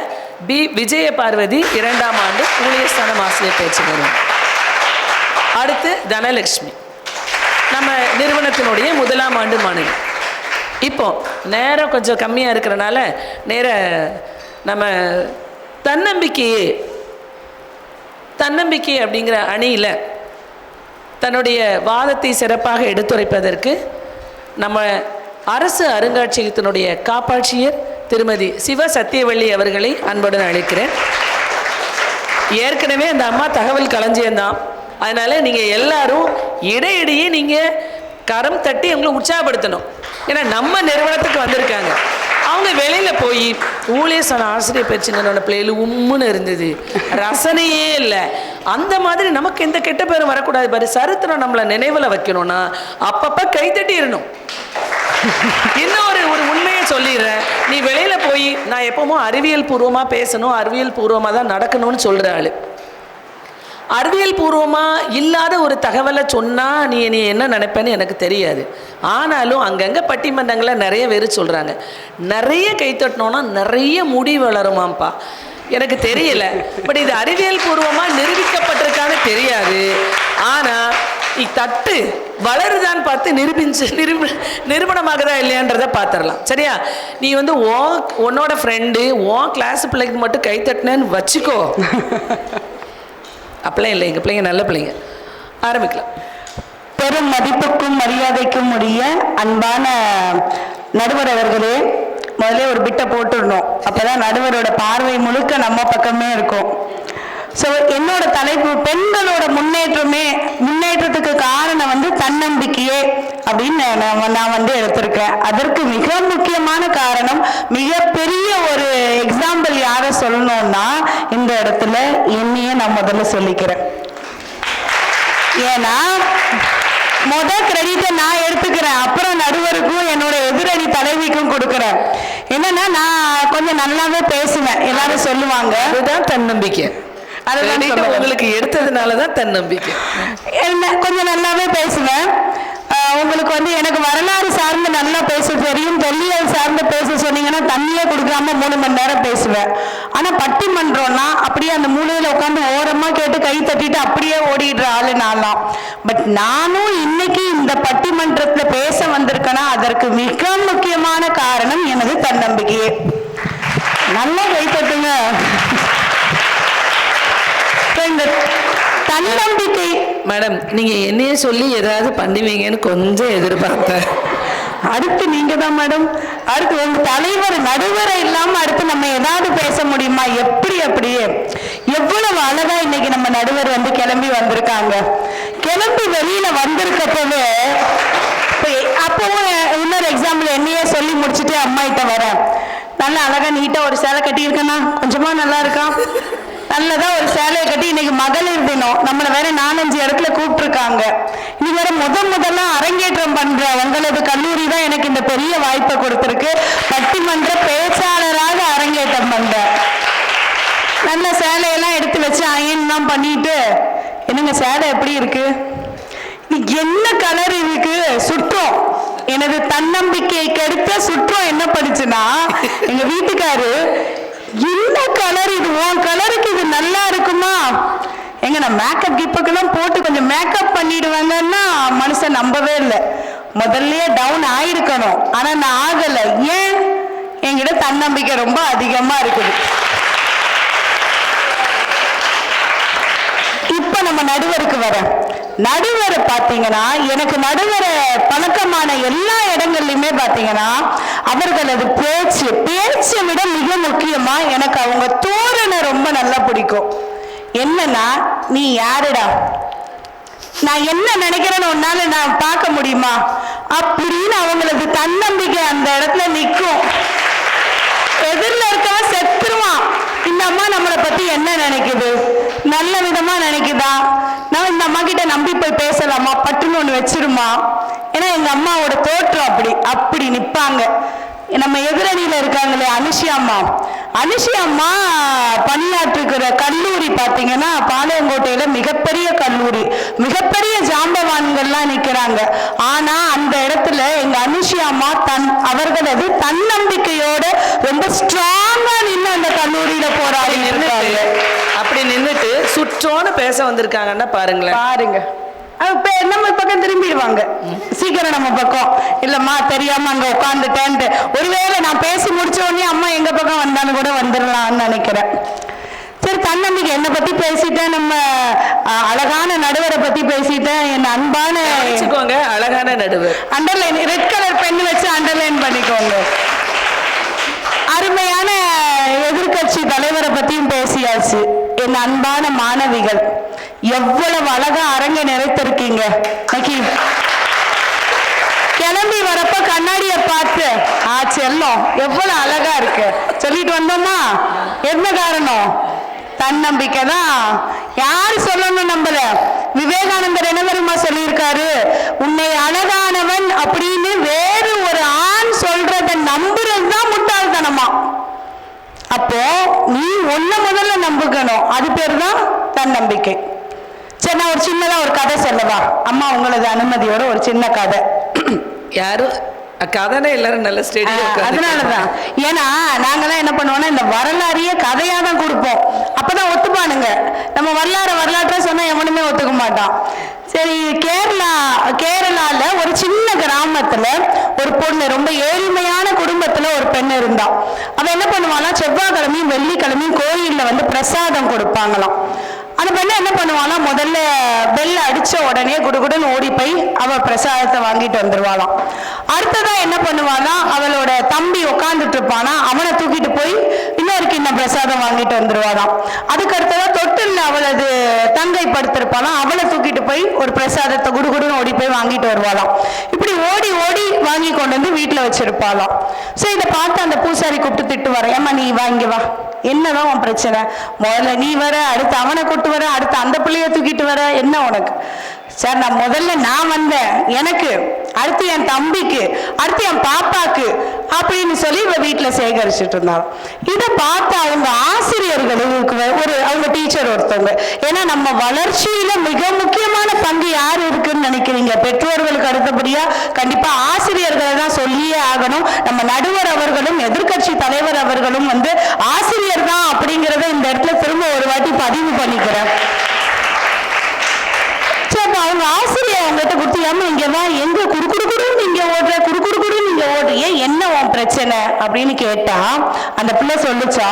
பி விஜய பார்வதி 2ஆம் ஆண்டு ஊழியர் சனம் ஆசிரியர் பயிற்சி நிறுவனம். அடுத்து தனலட்சுமி நம்ம நிறுவனத்தினுடைய 1ஆம் ஆண்டு மாணவி. இப்போ நேரம் கொஞ்சம் கம்மியாக இருக்கிறனால நம்ம தன்னம்பிக்கை அப்படிங்கிற அணியில் தன்னுடைய வாதத்தை சிறப்பாக எடுத்துரைப்பதற்கு நம்ம அரசு அருங்காட்சியகத்தினுடைய காப்பாட்சியர் திருமதி சிவ சத்தியவள்ளி அவர்களை அன்புடன் அழைக்கிறேன். ஏற்கனவே அந்த அம்மா தகவல் களஞ்சியம்தான், அதனால் நீங்கள் எல்லாரும் இடையிடையே நீங்கள் கரம் தட்டி அவங்களை உற்சாகப்படுத்தணும். ஏன்னா நம்ம நிறுவனத்துக்கு வந்திருக்காங்க, அவங்க வெளியில் போய் ஊழியர் சன ஆசிரியர் பயிற்சி நிறுவன பிள்ளைகள் உம்முன்னு இருந்தது, ரசனையே இல்லை, அந்த மாதிரி நமக்கு எந்த கெட்ட பேரும் வரக்கூடாது. பாரு, சரித்திரம் நம்மளை நினைவில் வைக்கணும்னா அப்பப்போ கைத்தட்டிடணும். இன்னும் ஒரு உண்மையை சொல்லிடுறேன், நீ வெளியில் போய் நான் எப்பவும் அறிவியல் பூர்வமாக பேசணும், அறிவியல் பூர்வமாக தான் நடக்கணும்னு சொல்கிற ஆள், அறிவியல் பூர்வமாக இல்லாத ஒரு தகவலை சொன்னால் நீ என்ன நினைப்பேன்னு எனக்கு தெரியாது. ஆனாலும் அங்கங்கே பட்டிமன்றங்களை நிறைய பேர் சொல்கிறாங்க, நிறைய கைத்தட்டினோன்னா நிறைய முடி வளருமாம்ப்பா. எனக்கு தெரியல, பட் இது அறிவியல் பூர்வமாக நிரூபிக்கப்பட்டிருக்கான்னு தெரியாது. ஆனால் தட்டு வளருதான்னு பார்த்து நிரூபணமாகதா இல்லையான்றதை பார்த்துடலாம். சரியா? நீ உன்னோட ஃப்ரெண்டு உன் கிளாஸ் பிள்ளைக்கு மட்டும் கைத்தட்டினேன்னு வச்சுக்கோ, அப்படிலாம் இல்லை, எங்கள் பிள்ளைங்க நல்ல பிள்ளைங்க. ஆரம்பிக்கலாம். பெரும் மதிப்புக்கும் மரியாதைக்கும் உரிய அன்பான நடுவர் அவர்களே, முதல்ல ஒரு பிட்டை போட்டுடணும், அப்போதான் நடுவரோட பார்வை முழுக்க நம்ம பக்கமே இருக்கும். ஸோ என்னோட தலைப்பு பெண்களோட முன்னேற்றத்துக்கு காரணம் தன்னம்பிக்கையே அப்படின்னு நான் எடுத்திருக்கேன். அதற்கு மிக முக்கியமான காரணம், மிகப்பெரிய ஒரு எக்ஸாம்பிள் யாரை சொல்லணும்னா இந்த இடத்துல என்னையே நான் முதல்ல சொல்லிக்கிறேன். ஏன்னா கிரெடிட்டை நான் எடுத்துக்கிறேன், அப்புறம் நடுவருக்கும் என்னோட எதிரணி தலைவிக்கும் கொடுக்குறேன். என்னன்னா நான் கொஞ்சம் நல்லாவே பேசுவேன், எல்லாரும் சொல்லுவாங்க, அதுதான் தன்னம்பிக்கை. உங்களுக்கு எடுத்ததுனாலதான் தன்னம்பிக்கை. கொஞ்சம் நல்லாவே பேசுவேன். உங்களுக்கு எனக்கு வரலாறு சார்ந்து நல்லா பேச தெரியும், தொல்லியல் சார்ந்து பேச சொன்னீங்கன்னா தண்ணியே கொடுக்காம 3 மணி நேரம் பேசுவேன். ஆனா பட்டிமன்றம்னா அப்படியே அந்த மூலையில உட்காந்து ஓரமா கேட்டு கை தட்டிட்டு அப்படியே ஓடிடுற ஆளு நான்லாம். பட் நானும் இன்னைக்கு இந்த பட்டிமன்றத்துல பேச வந்திருக்கேன்னா அதற்கு மிக முக்கியமான காரணம் எனது தன்னம்பிக்கையே. நல்லா கை தட்டுங்க. தன்னம்பிக்கை மேடம், நீங்க என்னையே சொல்லி ஏதாவது பண்ணுவீங்கன்னு கொஞ்சம் எதிர்பார்த்தேன். அடுத்து நீங்க தான் மேடம். அடுத்து உங்க தலைவர் நடுவரை இல்லாம அடுத்து நம்ம ஏதாவது பேச முடியுமா? அப்படியே எவ்வளவு அழகா இன்னைக்கு நம்ம நடுவர் கிளம்பி வந்திருக்காங்க. கிளம்பி வெளியில வந்திருக்கப்பவே அப்பவும் இன்னொரு எக்ஸாம்பிள் என்னையே சொல்லி முடிச்சுட்டு அம்மா கிட்ட வரேன், நல்லா அழகா நீட்டா ஒரு சேலை கட்டி இருக்கேன்னா கொஞ்சமா நல்லா இருக்கான், நல்லதா ஒரு சேலையை கட்டி இன்னைக்கு மகளிர் தினம் நம்மளை வேற 4-5 இடத்துல கூப்பிட்டுருக்காங்க. இன்னைக்கு வேற முதல்ல அரங்கேற்றம் பண்ற உங்களது கல்லூரி தான் எனக்கு இந்த பெரிய வாய்ப்பை கொடுத்துருக்கு. பட்டிமன்ற பேச்சாளராக அரங்கேற்றம் பண்ற நல்ல சேலையெல்லாம் எடுத்து வச்சு அயன் தான் பண்ணிட்டு, என்னங்க சேலை எப்படி இருக்கு, என்ன கலர் இருக்கு, சுற்றம் எனது தன்னம்பிக்கையை கெடுத்த சுற்றம் என்ன படிச்சுன்னா எங்க வீட்டுக்காரு, என்ன கலர் இது, உன் கலருக்கு இது நல்லா இருக்குமா, எங்க நான் மேக்கப் கிப்பக்கெல்லாம் போட்டு கொஞ்சம் மேக்கப் பண்ணிடுவாங்கன்னா மனுஷன் நம்பவே இல்லை. முதல்லயே டவுன் ஆயிருக்கணும், ஆனா நான் ஆகல. ஏன்? என்கிட்ட தன்னம்பிக்கை ரொம்ப அதிகமா இருக்குது. இப்ப நம்ம நடுவருக்கு வர நடுவரை பார்த்தீங்கன்னா, எனக்கு நடுவரை பழக்கமான எல்லா இடங்கள்லையுமே பார்த்தீங்கன்னா அவர்களது பேச்சை விட மிக முக்கியமா எனக்கு அவங்க தோரணை ரொம்ப நல்லா பிடிக்கும். என்னன்னா, நீ யாருடா, நான் என்ன நினைக்கிறேன்னு உன்னால நான் பார்க்க முடியுமா அப்படின்னு அவங்களது தன்னம்பிக்கை அந்த இடத்துல நிற்கும். எதிரில் இருக்கவன் செத்துருவான், இந்த அம்மா நம்மளை பத்தி என்ன நினைக்குது, நல்ல விதமா நினைக்குதா, நான் இந்த அம்மா கிட்ட நம்பி போய் பேசலாமா, பட்டுன்னு ஒண்ணு வச்சிருமா. ஏன்னா எங்க அம்மாவோட தோற்றம் அப்படி நிப்பாங்க. நம்ம எதிரணியில இருக்காங்களே அனுஷி அம்மா பணியாற்றுகிற கல்லூரி பார்த்தீங்கன்னா பாளையங்கோட்டையில மிகப்பெரிய கல்லூரி, மிகப்பெரிய ஜாம்பவான்கள்லாம் நிற்கிறாங்க. ஆனா அந்த இடத்துல எங்க அனுஷி அம்மா அவர்களது தன்னம்பிக்கையோட ரொம்ப ஸ்ட்ராங்கா நின்று அந்த கல்லூரியில போராடி இருக்காங்க. அப்படி நின்றுட்டு சுற்றோன்னு பேச வந்திருக்காங்கன்னா பாருங்க. நம்ம பக்கம் திரும்பிடுவாங்க சீக்கிரம், நம்ம பக்கம் இல்லம்மா தெரியாம அங்க உட்காந்துட்டேன்ட்டு. ஒருவேளை நான் பேசி முடிச்ச உடனே அம்மா எங்க பக்கம் வந்தாலும் கூட வந்துடலாம்னு நினைக்கிறேன். சரி, தன்னம்பிக்கை என்னை பத்தி பேசிட்டேன், நம்ம அழகான நடுவரை பத்தி பேசிட்டேன். என் அன்பான அழகான நடுவர் அண்டர்லைன், ரெட் கலர் பென் வச்சு அண்டர்லைன் பண்ணிக்கோங்க. அருமையான எதிர்கட்சி தலைவரை பத்தியும் பேசியாச்சு. என் அன்பான மாணவிகள், எவ்வளவு அழகா அரங்கை நிறைத்திருக்கீங்க. கிளம்பி வரப்ப கண்ணாடிய பார்த்து செல்லம் எவ்வளவு அழகா இருக்கு சொல்லிட்டு வந்தோமா. என்ன காரணம்? தன்னம்பிக்கை தான். யாரு சொல்லணும் நம்மள? விவேகானந்தர் என்ன தெரியுமா சொல்லியிருக்காரு? உன்னை அழகானவன் அப்படின்னு வேறு ஒரு ஆண் சொல்றத நம்புறது தான் முட்டாள்தனமா. அப்போ நீ ஒன்ன முதல்ல நம்புக்கணும், அது பேர் தான் தன்னம்பிக்கை. சரி, நான் ஒரு சின்னதா ஒரு கதை சொல்லவா? அம்மா உங்களது அனுமதியோட ஒரு சின்ன கதை. யாரும் கதைனே எல்லாரும் நல்ல ஸ்டேடியம். அதனாலதான், ஏன்னா நாங்கெல்லாம் என்ன பண்ணுவோம்னா இந்த வரலாறையே கதையா தான் கொடுப்போம். அப்பதான் ஒத்துப்பானுங்க. நம்ம வரலாற்றை சொன்னா எவனுமே ஒத்துக்க மாட்டான். சரி, கேரளால ஒரு சின்ன கிராமத்துல ஒரு பொண்ணு, ரொம்ப ஏழ்மையான குடும்பத்துல ஒரு பெண் இருந்தா. அவ என்ன பண்ணுவானா, செவ்வாய்க்கிழமையும் வெள்ளிக்கிழமையும் கோயில்ல பிரசாதம் கொடுப்பாங்களாம். அந்த பெண்ணை என்ன பண்ணுவானா, முதல்ல பெல் அடிச்ச உடனே குடுகுடுன்னு ஓடி போய் அவ பிரசாதத்தை வாங்கிட்டு வந்துருவாளாம். அடுத்ததா என்ன பண்ணுவானா, அவளோட தம்பி உட்காந்துட்டு இருப்பானா, அவனை தூக்கிட்டு போய் இன்னொரு கிண்ண பிரசாதம் வாங்கிட்டு வந்துருவாளாம். அதுக்கு அடுத்ததா தொட்டில் அவளது தங்கை படுத்திருப்பாளாம், அவளை தூக்கிட்டு போய் ஒரு பிரசாதத்தை குடுகுடுன்னு ஓடி போய் வாங்கிட்டு வருவாளாம். இப்படி ஓடி ஓடி வாங்கி கொண்டு வந்து வீட்டுல வச்சிருப்பாளாம். சோ இதை பார்த்து அந்த பூசாரி கூப்பிட்டு திட்டு வர, ஏமா நீ வாங்கி வா, என்னதான் உன் பிரச்சனை? முதல்ல நீ வர, அடுத்து அவனை கூட்டு வர, அடுத்து அந்த பிள்ளைய தூக்கிட்டு வர, என்ன உனக்கு? சார், நான் முதல்ல வந்தேன், எனக்கு அடுத்து என் தம்பிக்கு, அடுத்து என் பாப்பாக்கு அப்படின்னு சொல்லி இவ வீட்டுல சேகரிச்சுட்டு இருந்தாலும். இதை பார்த்து அவங்க ஆசிரியர்களுக்கு அவங்க டீச்சர் ஒருத்தவங்க, ஏன்னா நம்ம வளர்ச்சியில மிக முக்கியமான பங்கு யார் இருக்குன்னு நினைக்கிறீங்க? பெற்றோர்களுக்கு அடுத்தபடியா கண்டிப்பா ஆசிரியர்களை தான் சொல்லியே ஆகணும். நம்ம நடுவர் அவர்களும் எதிர்கட்சி தலைவர் அவர்களும் ஆசிரியர் தான் அப்படிங்கிறத இந்த இடத்துல திரும்ப ஒரு வாட்டி பதிவு பண்ணிக்கிறேன். அவங்க ஆசிரியர் அவங்ககிட்ட கொடுத்து, ஏமா இங்க வா, எங்க குடுக்குடுன்னு நீங்க ஓடுற, குடுக்குடுன்னு நீங்க ஓடுறிய, என்ன உன் பிரச்சனை அப்படின்னு கேட்டா அந்த பிள்ளை சொல்லுச்சா,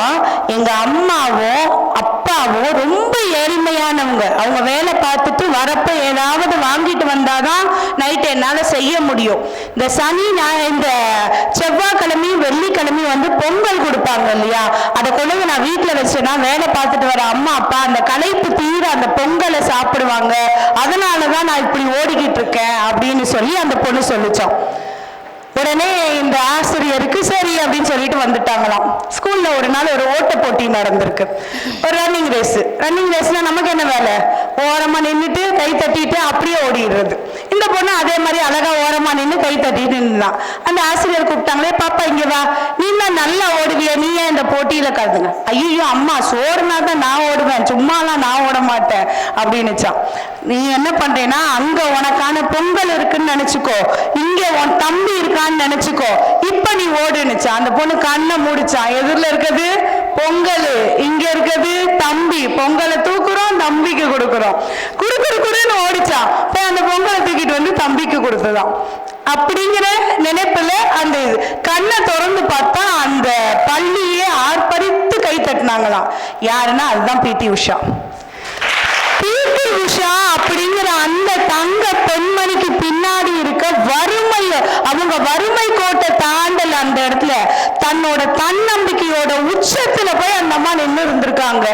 எங்க அம்மாவும் அப்பாவும் ரொம்ப ஏழ்மையானவங்க, அவங்க வேலை பார்த்துட்டு வரப்ப ஏதாவது வாங்கிட்டு வந்தாதான் நைட்டு என்னால செய்ய முடியும். இந்த இந்த செவ்வாய்க்கிழமையும் வெள்ளிக்கிழமையும் பொங்கல் கொடுப்பாங்க இல்லையா, அதை கொண்டு நான் வீட்டுல வச்சேன்னா வேலை பார்த்துட்டு வர அம்மா அப்பா அந்த களைப்பு தீர அந்த பொங்கலை சாப்பிடுவாங்க, அதனாலதான் நான் இப்படி ஓடிக்கிட்டு இருக்கேன் அப்படின்னு சொல்லி அந்த பொண்ணு சொல்லிச்சோம். உடனே இந்த ஆசிரியருக்கு சரி அப்படின்னு சொல்லிட்டு வந்துட்டாங்களாம். ஸ்கூல்ல ஒரு நாள் ஒரு ஓட்ட போட்டி நடந்திருக்கு, ஒரு ரன்னிங் ரேஸ்னா நமக்கு என்ன வேலை? ஓரமா நின்றுட்டு கை தட்டிட்டு அப்படியே ஓடிடுறது. இந்த பொண்ணு அதே மாதிரி அழகா ஓரமா நின்று கை தட்டிட்டு நின்றுதான். அந்த ஆசிரியர் கூப்பிட்டாங்களே, பாப்பா இங்க வா, நீ தான் நல்லா ஓடுவிய, நீ ஏன் இந்த போட்டியில கலந்துங்க? ஐயோ அம்மா, சோறுனா தான் நான் ஓடுவேன், சும்மாலாம் நான் ஓட மாட்டேன் அப்படின்னுச்சான். நீ என்ன பண்றேன்னா, அங்க உனக்கான பொங்கல் இருக்குன்னு நினைச்சுக்கோ, இங்க உன் தம்பி இருக்கான்னு நினைச்சுக்கோ, இப்ப நீ ஓடுனுச்சா. அந்த பொண்ணு கண்ணை மூடிச்சான். எதிரில இருக்கிறது பொங்கல், இங்க இருக்கிறது தம்பி. பொங்கலை தூக்குறோம், தம்பிக்கு கொடுக்குறோம், குடுக்குறன்னு ஓடிச்சான். போய் அந்த பொங்கலை தூக்கிட்டு தம்பிக்கு கொடுத்ததான். அப்படிங்கிற நினைப்புல அந்த கண்ணை திறந்து பார்த்தா அந்த பள்ளியே ஆர்ப்பரித்து கை தட்டினாங்களாம். யாருன்னா அதுதான் பிடி உஷா. பிடி உஷா அப்படிங்கிற அந்த அவங்க வறுமை கோட்டை தாண்டல, அந்த இடத்துல தன்னோட தன்னம்பிக்கையோட உச்சத்துல போய் அந்த அம்மா நின்று இருந்திருக்காங்க.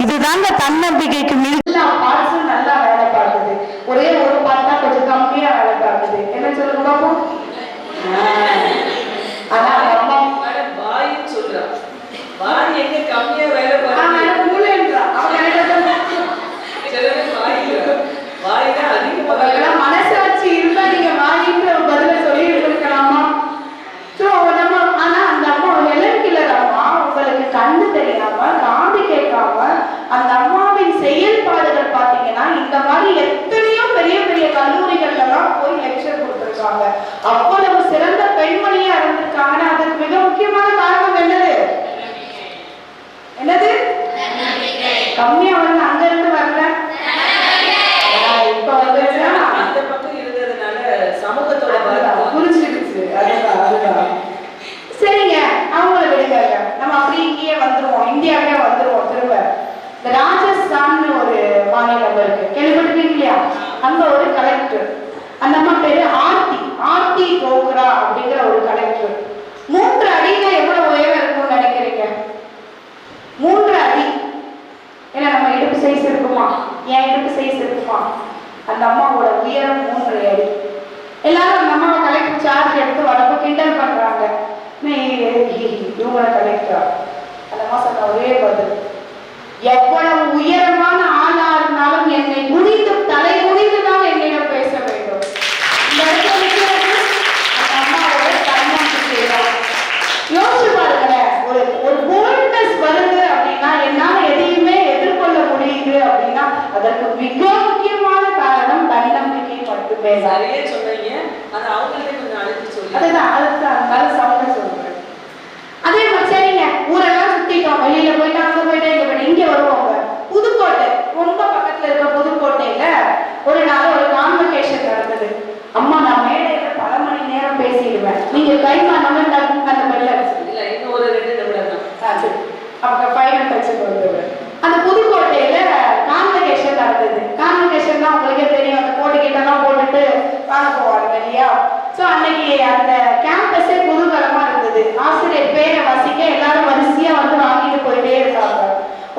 இதுதாங்க தன்னம்பிக்கைக்கு நல்லா வேலை பார்க்குது. ஒரே ஒரு பார்த்தா கொஞ்சம் கம்மியா வேலை பார்க்குது. என்ன சொல்லுங்க பாப்போம். ஆனா அம்மா சொல்றான் வாய் எங்க கம்மியா வேலை பார்க்குது மூளைன்றா. வாய்தான் அதிகமாக மனசாட்சி இருந்தா நீங்க வாயின்ற பதில சொல்லி இருக்கலாமா? ஆனா அந்த அம்மா ஹெலன் கில்லர் அம்மா உங்களுக்கு கண்ணு தெரியாம காது கேட்காம அந்த அம்மாவின் செயல்பாடுகள் பாத்தீங்கன்னா இந்த மாதிரி எத்தனையோ பெரிய பெரிய கல்லூரிகள்ல எல்லாம் போய் லெக்சர் கொடுத்திருக்காங்க. அவ்வளவு சிறந்த பெண்மணியா இருந்திருக்காங்கன்னா அதுக்கு மிக முக்கியமான காரணம் என்னது? கம்மியா வந்து அங்க இருந்து வரல, இப்ப வந்து அந்த பக்கம் இருந்ததுனால சமூகத்தோட புரிஞ்சிருச்சு. அதுதான். சரிங்க, அவங்கள விடுங்க, நம்ம அப்படி இங்கேயே வந்துருவோம், இந்தியாவே வந்துருவோம். திரும்ப இந்த ராஜஸ்தான் ஒரு மாநிலம் இருக்கு, கேள்விப்பட்டிருக்கீங்க இல்லையா? அங்க ஒரு கலெக்டர், அந்த அம்மா பேரு ஆர்த்தி டோக்ரா அப்படிங்கிற ஒரு கலெக்டர். 3 அடினா எவ்வளவு உயரம் இருக்கும்னு நினைக்கிறீங்க? 3 அடி. ஏன்னா நம்ம இடுப்பு சைஸ் இருக்குமா? என் இடுப்பு சைஸ் இருக்குமா? அந்த அம்மாவோட உயரம் 3 அடி. எல்லாரும் அந்த அம்மாவை கலெக்டர் சார்ஜ் எடுத்து வரப்ப கிண்டல் பண்றாங்க. இவங்கள கலெக்டர் அந்த அம்மா சொன்ன ஒரே பதில், எவ்வளவு உயரமான ஆளா இருந்தாலும் என்னை குனிந்து தலை குனிந்துதான் என்னிடம் பேச வேண்டும். இந்த இடத்துல அந்த அம்மாவோட தன்னம்பிக்கை தான். யோசிச்சு பாருங்களேன், ஒரு போல்ட்னஸ் வருது அப்படின்னா, என்னால எதையுமே எதிர்கொள்ள முடியுது அப்படின்னா அதற்கு மிக முக்கியமான காரணம் தன்னம்பிக்கை மட்டுமே. சரியா சொன்னீங்க. அது அவங்களே கொஞ்சம் அழைத்து சொல்லி அதுதான் அதனால சவுண்ட் சொல்றேன். அதே மாதிரி சரிங்க, ஊரெல்லாம் சுத்திட்டோம், வெளியில போயிட்டு அங்க போயிட்டு இங்க வருவாங்க. புதுக்கோட்டை ரொம்ப பக்கத்துல இருக்க புதுக்கோட்டையில ஒரு நாள் ஒரு கான்வெகேஷன் நடந்தது. அம்மா நான் மேடையில பல மணி நேரம் பேசிடுவேன், நீங்க கைமானவங்க அந்த மெல்ல இல்ல இன்னும் ஒரு 2 நிமிடம் தான் அவங்க ஃபைனல் டச்சுக்கு வந்துடுவேன். அந்த புதுக்கோட்டையில கான்வெகேஷன் நடந்தது. கான்வெகேஷன் தான் உங்களுக்கே தெரியும், அந்த கோட்டு கிட்டலாம் போட்டுட்டு வாங்க போவாங்க இல்லையா? ஸோ அன்னைக்கு அந்த கேம்பஸே குதூகலமா இருந்தது. ஆசிரியர் பேரை வசிக்க எல்லாரும் வரிசையா வந்து வாங்கிட்டு போயிட்டே இருக்காங்க.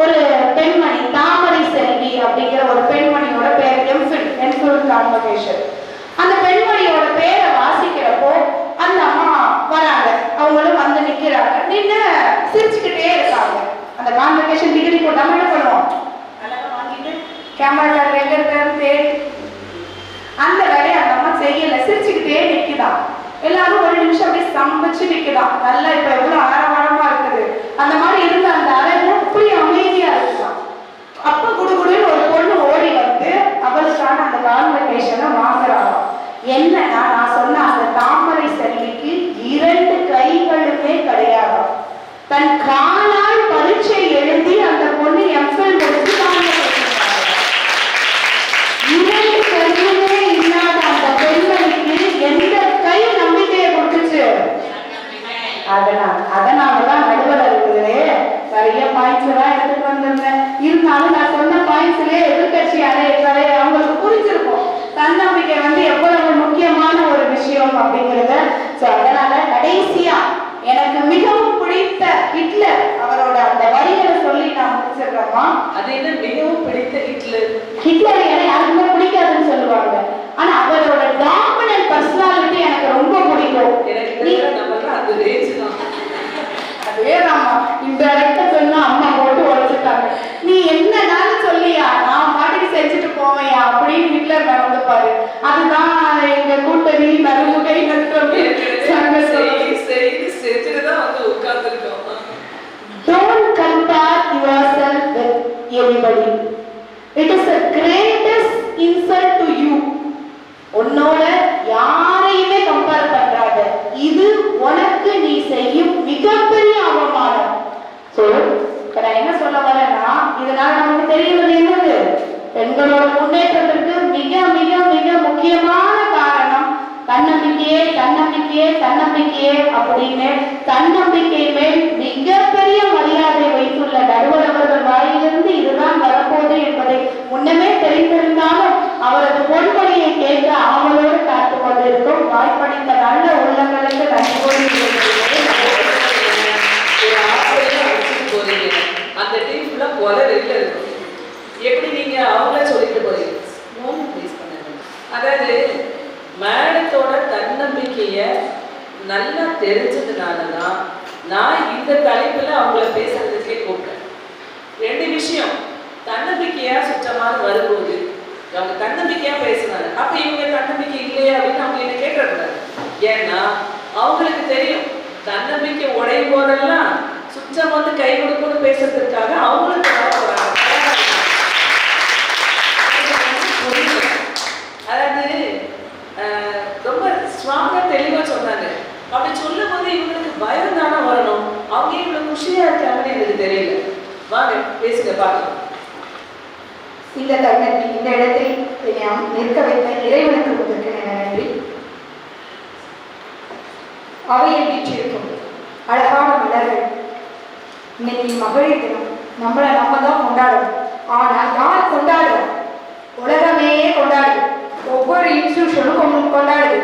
ஒரு பெண்மணி தாமரை செல்வி அப்படிங்கிற ஒரு பெண்மணியோட பேர் எம்ஃபில் கான்வெகேஷன். அந்த பெண்மணியோட பேரை வாசிக்கிறப்போ அந்த அம்மா வராங்க, அவங்களும் வந்து நிக்கிறாங்க, நின்று சிரிச்சுக்கிட்டே இருக்காங்க. அந்த கான்வெகேஷன் டிகிரி போட்டு நம்ம என்ன பண்ணுவோம், நல்லா வாங்கிட்டு கேமரா எங்க இருக்காரு தேடி அந்த வேலையை அந்த அம்மா செய்யல, சிரிச்சுக்கிட்டே நிக்குதான். எல்லாரும் ஒரு நிமிஷம் அப்படியே சம்பிச்சு நிக்குதான். நல்லா இப்ப எவ்வளவு ஆரவாரமா இருக்குது, அந்த மாதிரி இருந்த அந்த அறையில அப்படி அமைதியா இருக்குதான். அப்ப குடுகுடுன்னு ஒரு பொண்ணு ஓடி வந்து அவளுக்கான அந்த கான்வெகேஷனை வாங்குறாங்க. என்னன்னா நான் சொன்ன அந்த தாமரை செல்விக்கு 2 கைகளுமே கிடையாது. தன் காலால் பரீட்சை எழுதி அந்த பொண்ணு எம்ஃபில் முடிச்சு இல்லாத அந்த பெண்மணிக்கு எந்த கை நம்பிக்கையை கொடுத்துச்சு? அதனாலதான் நடுவர் இருக்குது நிறைய பாயிண்ட்ஸ் எல்லாம் எடுத்துட்டு வந்திருந்தேன். இருந்தாலும் நான் சொன்ன பாயிண்ட்ஸ்லயே எதிர்கட்சி அவங்களுக்கு புரிஞ்சிருக்கும் தன்னம்பிக்கை வந்து எவ்வளவு முக்கியமான ஒரு விஷயம் அப்படிங்கிறத. சோ அதனால கடைசியா எனக்கு மிகவும் பிடித்த ஹிட்லர் அவரோட அந்த வரிகளை சொல்லி நான் முடிச்சிடுறேமா. அது என்ன மிகவும் பிடித்த ஹிட்லர் எனக்கு யாருக்குமே பிடிக்காதுன்னு சொல்லுவாங்க, ஆனா அவரோட டாமினன்ட் பர்சனாலிட்டி எனக்கு ரொம்ப பிடிக்கும். அதே ராமா இன்டைரக்டா சொன்னா அம்மா போட்டு உடைச்சிட்டாங்க. நீ என்னன்னாலும் சொல்லியா, நான் பாட்டுக்கு செஞ்சுட்டு போவையா அப்படின்னு ஹிட்லர் நடந்துப்பாரு. அதுதான் எங்க கூட்டணி நறுமுகை Don't compare yourself with anybody. It is the greatest insult to you. உன்னோட யாரையுமே கம்பேர் பண்றாத, இது உனக்கு நீ செய்யும் மிகப்பெரிய அவமானம். சோ நான் என்ன சொல்ல வரேன்னா, இதனால நமக்கு தெரியுது என்னது, பெண்களோட முன்னேற்றத்திற்கு மிக மிக மிக முக்கியமான காரணம் தன்னம்பிக்கையே தன்னம்பிக்கையே தன்னம்பிக்கையே அப்படின்னு தன்னம்பிக்கை மேல் மிகப்பெரிய மரியாதை வைத்துள்ள நடுவர் அவர்கள் வாயிலிருந்து இதுதான் வரப்போகுது என்பதை முன்னமே தெரிந்திருந்தாலும் அவரது பொன்மொழியை கேட்க ஆவலோடு காத்துக் கொண்டிருக்கும் வாய்ப்பளித்த நல்ல உள்ளங்களுக்கு நன்றி கூறி அந்த டீம் ஃபுல்லா கொலை வெளில இருக்கும். எப்படி நீங்க அவங்கள சொல்லிட்டு போறீங்க? ப்ளீஸ் பண்ணுங்க. அதாவது மேடத்தோட தன்னம்பிக்கைய நல்லா தெரிஞ்சதுனால தான் நான் இந்த தலைப்புல அவங்கள பேசுறதுக்கே கூப்பிட்டேன். 2 விஷயம். தன்னம்பிக்கையா சுற்றமாக வரும்போது அவங்க தன்னம்பிக்கையா பேசுனாங்க. அப்ப இவங்க தன்னம்பிக்கை இல்லையா அப்படின்னு அவங்க என்ன கேட்கக்கூடாது. ஏன்னா அவங்களுக்கு தெரியும் தன்னம்பிக்கை உடையும் போதெல்லாம் சுற்றம் வந்து கை கொடுக்கணும்னு பேசுறதுக்காக அவங்களுக்கு அதாவது ரொம்ப ஸ்ட்ராங்கா தெளிவா சொன்னாங்க. அப்படி சொல்லும் போது இவங்களுக்கு பயம் தானே வரணும். அவங்க இவ்வளவு குஷியா இருக்காங்கன்னு எனக்கு தெரியல. வாங்க பேசுங்க பார்க்கலாம். இந்த தருணத்தில் இந்த இடத்தில் நிற்க வைத்த இறைவனுக்கு முதற்கு நன்றி. அவையில் வீற்றிருக்கும் அழகான மலர்கள், இன்னைக்கு மகளிர் தினம், நம்ம தான் கொண்டாடுறோம். ஆனால் யார் கொண்டாடுறோம்? உலகமே கொண்டாடுது. ஒவ்வொரு இன்ஸ்டிடியூஷனும் கொண்டாடுது.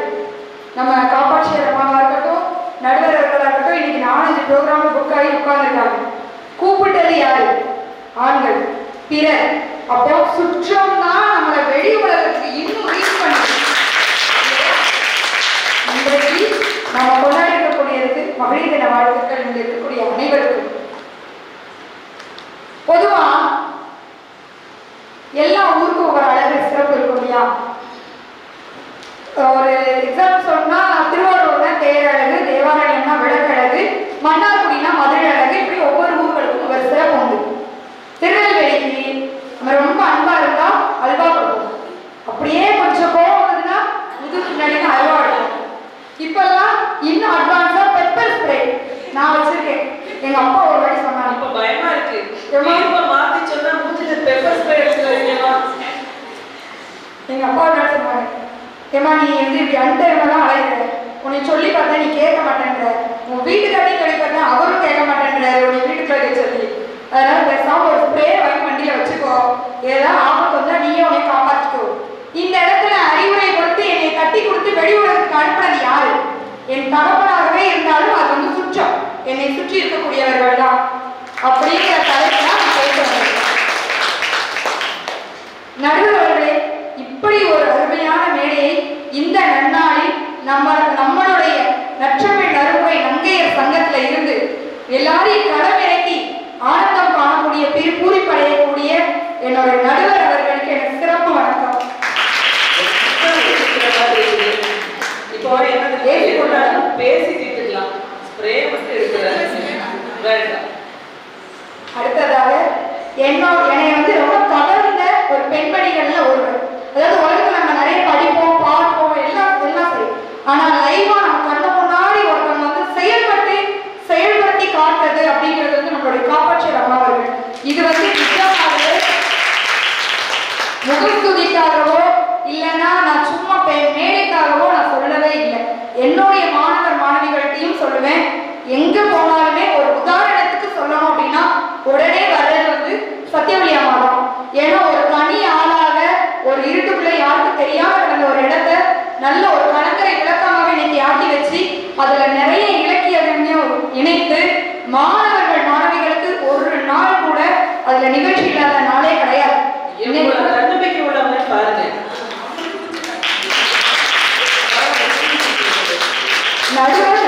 நம்ம காப்பாட்சியர் அம்மாவாக இருக்கட்டும், நடுவர்களாக இருக்கட்டும், இன்னைக்கு 4-5 ப்ரோக்ராம் புக் ஆகி உட்கார்ந்துருக்காங்க. கூப்பிட்டது யாரு? ஆண்கள், பிறர். அப்போ சுற்றம் தான் நம்மளை வெளி உலகத்துக்கு இன்னும் ரீச் பண்ணுது. இன்றைக்கு நம்ம கொண்டாடி இருக்கக்கூடியதுக்கு மகளிர் தின வாழ்த்துக்கள் இங்க இருக்கக்கூடிய அனைவருக்கும். பொதுவா எல்லா ஊருக்கும் ஒரு அழகு சிறப்பு இருக்கும் இல்லையா? ஒரு எக்ஸாம்பிள் சொன்னா திருவாரூர்னா தேரழகு, தேவாலயம்னா விளக்கழகு, மன்னார்குடினா மதுரை அழகு, இப்படி ஒவ்வொரு ஊர்களுக்கும் ஒரு சிறப்பு உண்டு. திருநெல்வேலிக்கு நம்ம ரொம்ப அன்பா இருந்தா அல்வா கொடுப்போம். அப்படியே கொஞ்சம் கோவம் வந்ததுன்னா முதுகு பின்னாடினா அல்வா எடுப்போம். இப்பெல்லாம் இன்னும் அட்வான்ஸா பெப்பர் ஸ்ப்ரே நான் வச்சிருக்கேன். எங்க அப்பா ஒரு வாட்டி சொன்னாங்க. இப்ப பயமா இருக்கு. மாத்தி சொன்னா மூஞ்சில பெப்பர் ஸ்ப்ரே எடுத்துறீங்களா? எங்க அப்பா என்ன சொன்னாங்க, ஏமா நீ வந்து இப்படி அன்டைமெல்லாம் அலையிற, உன்னை சொல்லி பார்த்தா நீ கேட்க மாட்டேன்ற, உன் வீட்டுக்காட்டி சொல்லி பார்த்தா அவரும் கேட்க மாட்டேன்றாரு உன்னை வீட்டுக்குள்ள சொல்லி, அதனால பேசாம ஒரு ஸ்ப்ரே வாங்கி வண்டியில வச்சுக்கோ, ஏதாவது ஆபத்து வந்தா நீயே உன்னை காப்பாற்றிக்கோ. இந்த இடத்துல அறிவுரை கொடுத்து என்னை கட்டி கொடுத்து வெளி உலகத்துக்கு அனுப்புனது யாரு? என் தகப்பனாகவே இருந்தாலும் அது வந்து சுற்றம், என்னை சுற்றி இருக்கக்கூடியவர்கள் தான். அப்படிங்கிற தலைப்பு தான் நான் பேசுறேன். நடுவர்களே, இப்படி ஒரு அருமையான மேடையை இந்த நன்னாளில் நம்மளுடைய நற்றமிழ் நறுமுறை நங்கையர் சங்கத்துல இருந்து எல்லாரையும் களமிறக்கி ஆனந்தம் காணக்கூடிய பூரிப்படையக்கூடிய என்னோட நடுவர் அவர்களுக்கு எனக்கு சிறப்பு வணக்கம். இப்போ என்ன பேசி தீர்த்துக்கலாம், ஸ்ப்ரே மட்டும் எடுக்கிறாங்க. அடுத்ததாக என்னை வந்து ரொம்ப கவர்ந்த ஒரு பெண்மணிகள்ல ஒருவர். அதாவது உலகத்துல நம்ம நிறைய படிப்போம், பார்ப்போம், எல்லாம் சரி. ஆனா லைவா நம்ம கண்ண முன்னாடி ஒருத்தவங்க வந்து செயல்படுத்தி காட்டுறது அப்படிங்கிறது வந்து நம்மளுடைய காப்பாட்சியர் அம்மா அவர்கள். இது வந்து நிஜமாகவே முகஸ்துதிக்காகவோ இல்லைன்னா நான் சும்மா மேடைக்காகவோ நான் சொல்லவே இல்லை. என்னுடைய மாணவர் மாணவிகள்கிட்டையும் சொல்லுவேன், எங்க போனாலுமே ஒரு உதாரணத்துக்கு சொல்லணும் அப்படின்னா உடனே வர்றது வந்து சத்தியவழி அம்மா தான். ஏன்னா ஒரு தனி ஆளாக ஒரு இருட்டுக்குள்ள யாருக்கும் தெரியாம கிடந்த ஒரு இடத்த நல்ல ஒரு கலங்கரை விளக்கமாக இன்னைக்கு ஆட்டி வச்சு அதுல நிறைய இலக்கியங்களையும் இணைத்து மாணவர்கள் மாணவிகளுக்கு ஒரு நாள் கூட அதுல நிகழ்ச்சி இல்லாத நாளே கிடையாது. நம்பிக்கை உள்ளவங்க பாருங்க. நடுவர்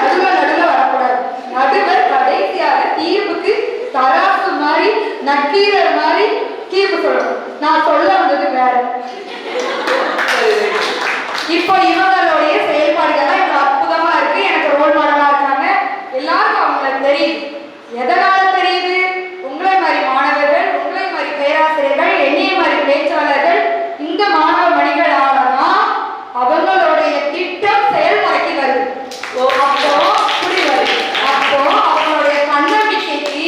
வரக்கூடாது. நடுவர் கடைசியாக தீர்ப்புக்கு தராசு மாதிரி நக்கீரர் மாதிரி தீர்ப்பு சொல்லணும். நான் சொல்ல வந்தது வேற. இப்போ இவங்களுடைய செயல்பாடுகள் இவ்வளவு அற்புதமா இருக்கு. எனக்கு ரோல் மாடலா இருக்காங்க. எல்லாருக்கும் அவங்களுக்கு தெரியுது. எதனால தெரியுது? உங்களை மாதிரி மாணவர்கள், உங்களை மாதிரி பேராசிரியர்கள், என்னைய மாதிரி பேச்சாளர்கள், இந்த மாணவ மணிகளாலதான் அவங்களுடைய திட்டம் செயல்முறைக்கு வருது. அப்போ அவங்களுடைய தன்னம்பிக்கைக்கு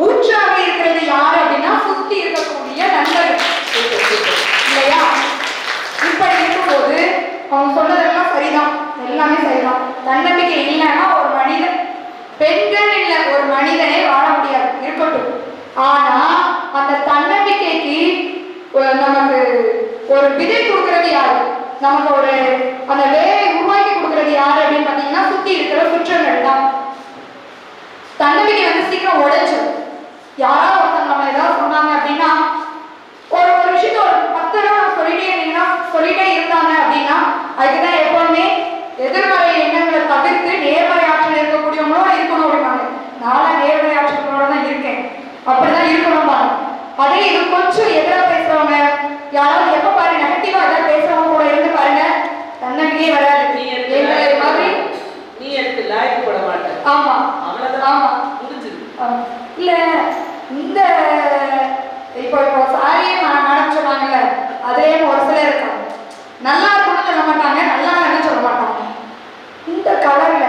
ஊற்றாக இருக்கிறது யாரு அப்படின்னா சுத்தி இருக்கக்கூடிய நண்பர்கள் இல்லையா? இப்படி இருக்கும்போது அவங்க சொன்னதெல்லாம் சரிதான், எல்லாமே சரிதான். தன்னம்பிக்கை இல்லைன்னா ஒரு மனிதன், பெண்கள் இல்லை, ஒரு மனிதனே வாழ முடியாது, இருக்கட்டும். ஆனா அந்த தன்னம்பிக்கைக்கு நமக்கு ஒரு விதை கொடுக்கறது யாரு? நமக்கு ஒரு அந்த வேலை உருவாக்கி சுத்தி இருக்கிற குற்றங்கள் தான். தன்னம்பிக்கை வந்து சீக்கிரம் உடைச்சிடும். யாராவது ஒருத்தங்க நம்ம ஏதாவது சொன்னாங்க அப்படின்னா ஒரு ஒரு விஷயத்த ஒரு 10 தடவை சொல்லிட்டே இருந்தாங்க அப்படின்னா அதுக்குதான் எப்பவுமே எதிர்மறை எண்ணங்களை தவிர்த்து நேர்மறை ஆற்றல் இருக்கக்கூடியவங்களோட இருக்கணும் அப்படின்னாங்க. நானும் நேர்மறை ஆற்றலோட தான் இருக்கேன், அப்படிதான் இருக்கணும் தான். அதே இது கொஞ்சம் எதிராக பேசுறவங்க யாராவது எப்ப பாரு நெகட்டிவா ஏதாவது பேசுறவங்க கூட இருந்து பாருங்க, தன்னம்பிக்கையே வராது. மாதிரி நீ எடுத்து லாய்க்கு போட மாட்டேன். ஆமா ஆமா முடிஞ்சது. இல்ல இந்த இப்போ சாரியே மேடம் சொன்னாங்கல்ல, அதுலயே ஒரு சிலர் இருக்காங்க நல்லா இருக்கும்னு சொல்ல மாட்டாங்க, நல்லா இல்லைன்னு சொல்ல மாட்டாங்க. இந்த கலர்ல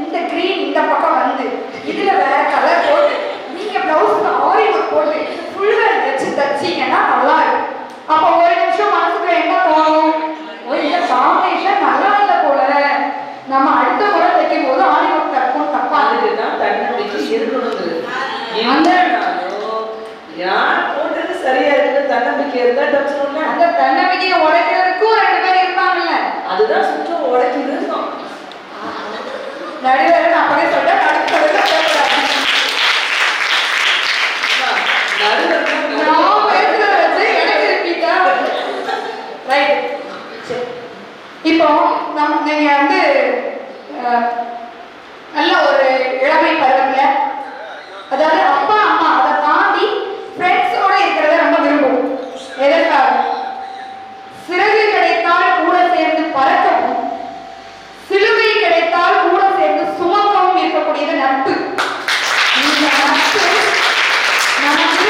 இந்த கிரீன் இந்த பக்கம் வந்து இதுல வேற கலர் போட்டு நீங்க பிளவுஸ்க்கு ஆரி ஒர்க் போட்டு ஃபுல்வேர் வச்சு தச்சீங்கன்னா நல்லா இருக்கும். அப்போ ஒரு நிமிஷம் மனசுக்குள்ள என்ன தோணும், இந்த காம்பினேஷன் நல்லா இல்லை போல, நம்ம அடுத்த முறை தைக்கும் போது ஆரி ஒர்க் தப்போம் தப்பா. அதுதான் தன்னம்பிக்கை இருக்கணுங்கிறது. யார் போட்டது சரியா இருக்கு, தன்னம்பிக்கை இருந்தா தச்சுக்கணும்ல. அந்த தன்னம்பிக்கையை உடைக்கிறதுக்கும் 2 பேர் இருப்பாங்கல்ல, அதுதான் சுற்றம் உடைக்குது. நடுவர் அப்படியே சொல்ல நடுவர் இப்போ நீங்க வந்து நல்ல ஒரு இளமை பருவத்துல, அதாவது அப்பா அம்மா அதை தாண்டி ஃப்ரெண்ட்ஸோட இருக்கிறத ரொம்ப விரும்புவோம். எதற்காக? சிறகு கிடைத்தால் கூட சேர்ந்து பறக்கவும், சிலுவை கிடைத்தால் கூட சேர்ந்து சுமக்கவும் இருக்கக்கூடியது நட்பு. இந்த நட்பு நமக்கு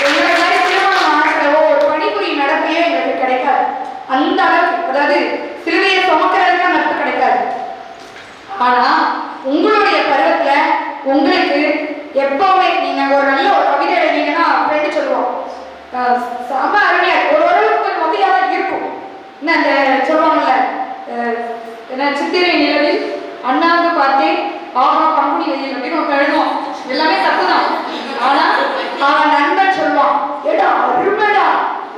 எங்களை மாதிரி திருமணம் ஆனவோ ஒரு பணிபுரியும் நடப்பையோ எங்களுக்கு கிடைக்காது. அந்த அளவுக்கு, அதாவது சிலுவையை சுமக்கிறதுக்கு நட்பு கிடைக்காது. ஆனா உங்களுடைய பருவத்துல உங்களுக்கு எப்பவுமே நீங்க ஒரு நல்ல ஒரு கவிதை எழுதிங்கன்னா ஃப்ரெண்டு சொல்லுவோம் செம்ம அருமையா ஒரு ஓரளவுக்கு மொக்கையா தான் இருக்கும். என்ன அந்த சொல்லுவாங்கல்ல, என்ன சித்திரை நிலவில் அண்ணாந்து பார்த்தேன் ஆஹா பங்குனி வெயில் அப்படின்னு நம்ம எழுதுவோம். எல்லாமே தப்புதான். ஆனா அவன் நண்பன் சொல்லுவான், ஏடா அருமைடா,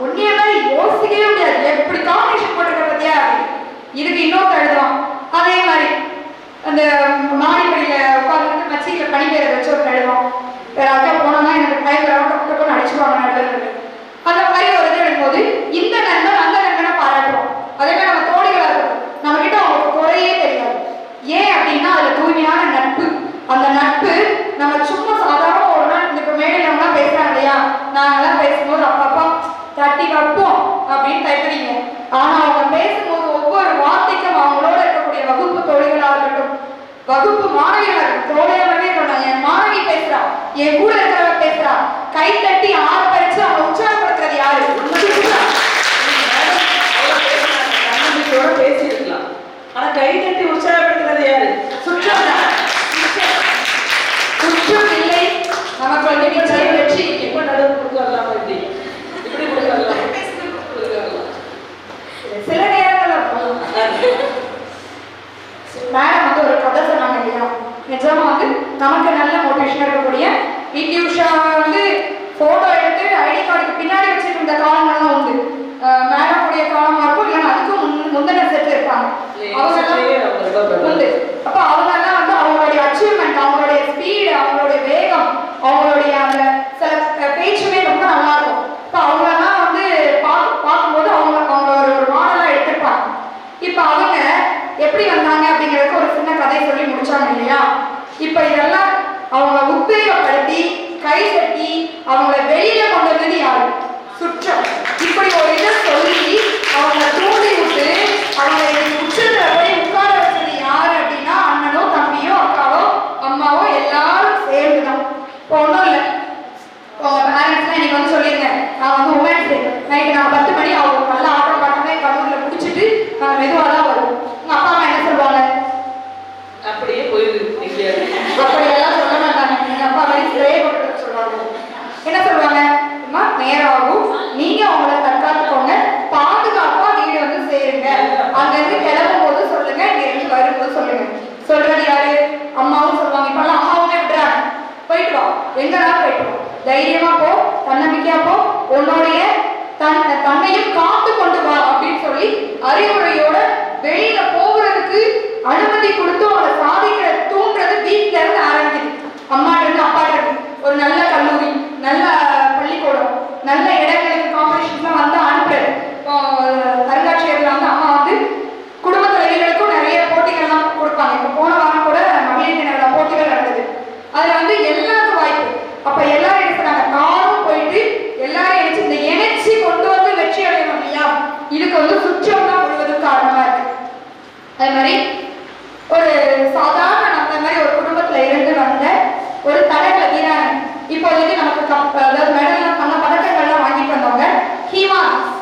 உன்னைய மாதிரி யோசிக்கவே முடியாது, எப்படி காம்பினேஷன் போட்டுக்க பத்தியா. இதுக்கு இன்னொரு எழுதுவான். அதே மாதிரி அந்த மாடிப்படியில உட்கார்ந்து மச்சியில பனி பெயரை வச்சு ஒரு எழுதுவோம். வேற அக்கா போனோம்னா எனக்கு கையில் ரவுண்ட் அடிச்சுடுவாங்க நண்பர்கள். அந்த மாதிரி ஒரு இது எழுதும்போது இந்த நண்பன் அந்த நண்பனை பாராட்டுவோம். அதே மாதிரி நம்ம தோழிகளா இருக்கும், நம்ம கிட்ட அவங்களுக்கு குறையே தெரியாது. ஏன் அப்படின்னா அதுல தூய்மையான நட்பு. அந்த நட்பு நம்ம சும்மா சாதாரண ஒரு நாள் இந்த மேடையில பேசுறாங்க இல்லையா, நாங்கெல்லாம் பேசும்போது அப்பப்பா தட்டி வைப்போம் அப்படின்னு தைப்பறீங்க. ஆனா அவங்க பேசும்போது ஒவ்வொரு வார்த்தைக்கும் அவங்களோட இருக்கக்கூடிய வகுப்பு தோழிகளா இருக்கட்டும், வகுப்பு மாணவிகளா இருக்கட்டும், தோழியாவே இருக்கட்டும், என் மாணவி பேசுறா, என் கூட இருக்கிறவ பேசுறா, கை தட்டி ஆர்ப்பரிச்சு அவங்க உற்சாகப்படுத்துறது யாரு? தன்னம்பிக்கையோட பேசியிருக்கலாம், ஆனா கை தட்டி உற்சாகப்படுத்துறது யாரு? சுற்றம் குற்றம் இல்லை நமக்கு வெற்றி. எப்ப நடுவு கொடுக்கலாமா? இப்படி இப்படி கொடுக்கலாம். சில நேரங்கள்ல மேடம் வந்து ஒரு கதை சொன்னாங்க இல்லையா, நிஜமா வந்து நமக்கு நல்ல மோட்டிவேஷன் இருக்கக்கூடிய பிடி உஷா வந்து போட்டோ எடுத்து ஐடி கார்டுக்கு பின்னாடி வச்சுட்டு இருந்த காலங்கள்லாம் உண்டு. மேடமுடைய காலமா இருக்கும், இல்லைன்னா அதுக்கும் முந்தின செட் இருப்பாங்க அவங்க உண்டு. அப்ப அவங்க எல்லாம் வந்து அவங்களுடைய அச்சீவ்மெண்ட், அவங்களுடைய ஸ்பீடு, அவங்களுடைய வேகம், அவங்களுடைய அந்த சில பேச்சுமே ரொம்ப நல்லா இருக்கும். இப்ப அவங்க எல்லாம் வந்து பார்க்கும்போது அவங்க ஒரு மாடலா எடுத்திருப்பாங்க. இப்ப அவங்க எப்படி வந்தாங்க அப்படிங்கிறதுக்கு ஒரு சின்ன கதை சொல்லி முடிச்சாங்க இல்லையா. இப்ப இதெல்லாம் அவங்க உத்வேகப்படுத்தி கை தட்டி அவங்கள வெளியில கொண்டு வந்தது யாரு? சுற்றம். இப்படி ஒரு இதை சொல்லி அவங்க தூண்டி விட்டு அவங்க உச்சத்துல போய் உட்கார வச்சது யாரு அப்படின்னா அண்ணனோ தம்பியோ அக்காவோ அம்மாவோ எல்லாரும் சேர்ந்துதான். இப்போ ஒன்றும் இல்லை, உங்க பேரண்ட்ஸ்லாம் இன்னைக்கு வந்து சொல்லிருங்க, நான் வந்து உமன்ஸ் டே நைட்டு நான் 10 மணி அவங்க நல்ல ஆட்டம் பாட்டமே கல்லூரியில் முடிச்சுட்டு நாங்கள் மெதுவாக தான் வருவோம். உங்க அப்பா அம்மா என்ன சொல்லுவாங்க? அப்படியே போயிருக்கு. அப்படியெல்லாம் சொல்ல மாட்டாங்க. எங்க அப்பா மாதிரி ஸ்ப்ரே போட்டு சொல்லுவாங்க. என்ன சொல்லுவாங்க? அம்மா நேராகும், நீங்க அவங்கள தற்காத்துக்கோங்க, பாதுகாப்பா வீடு வந்து சேருங்க, அங்கிருந்து கிளம்பும் போது சொல்லுங்க, இங்க இருந்து வரும்போது சொல்லுங்க. சொல்றது யாரு? அம்மாவும் சொல்லுவாங்க. இப்பெல்லாம் அம்மாவுமே விடுறாங்க, போயிட்டு வா, எங்கனாலும் போயிட்டு வா, தைரியமா போ, தன்னம்பிக்கையா போ, உன்னுடைய தன்னையும் காத்து கொண்டு வா அப்படின்னு சொல்லி அறிவுரையோட வெளியில போகிறதுக்கு அனுமதி கொடுத்து அவங்களை சாதி அது மாதிரி ஒரு சாதாரண நம்மள மாதிரி ஒரு குடும்பத்துல இருந்து வந்த ஒரு தடகள வீராங்கனை, இப்போதைக்கு நமக்கு அதாவது மெடல் பண்ண பதக்கங்கள்லாம் வாங்கிட்டு வந்தவங்க ஹீமா தாஸ்,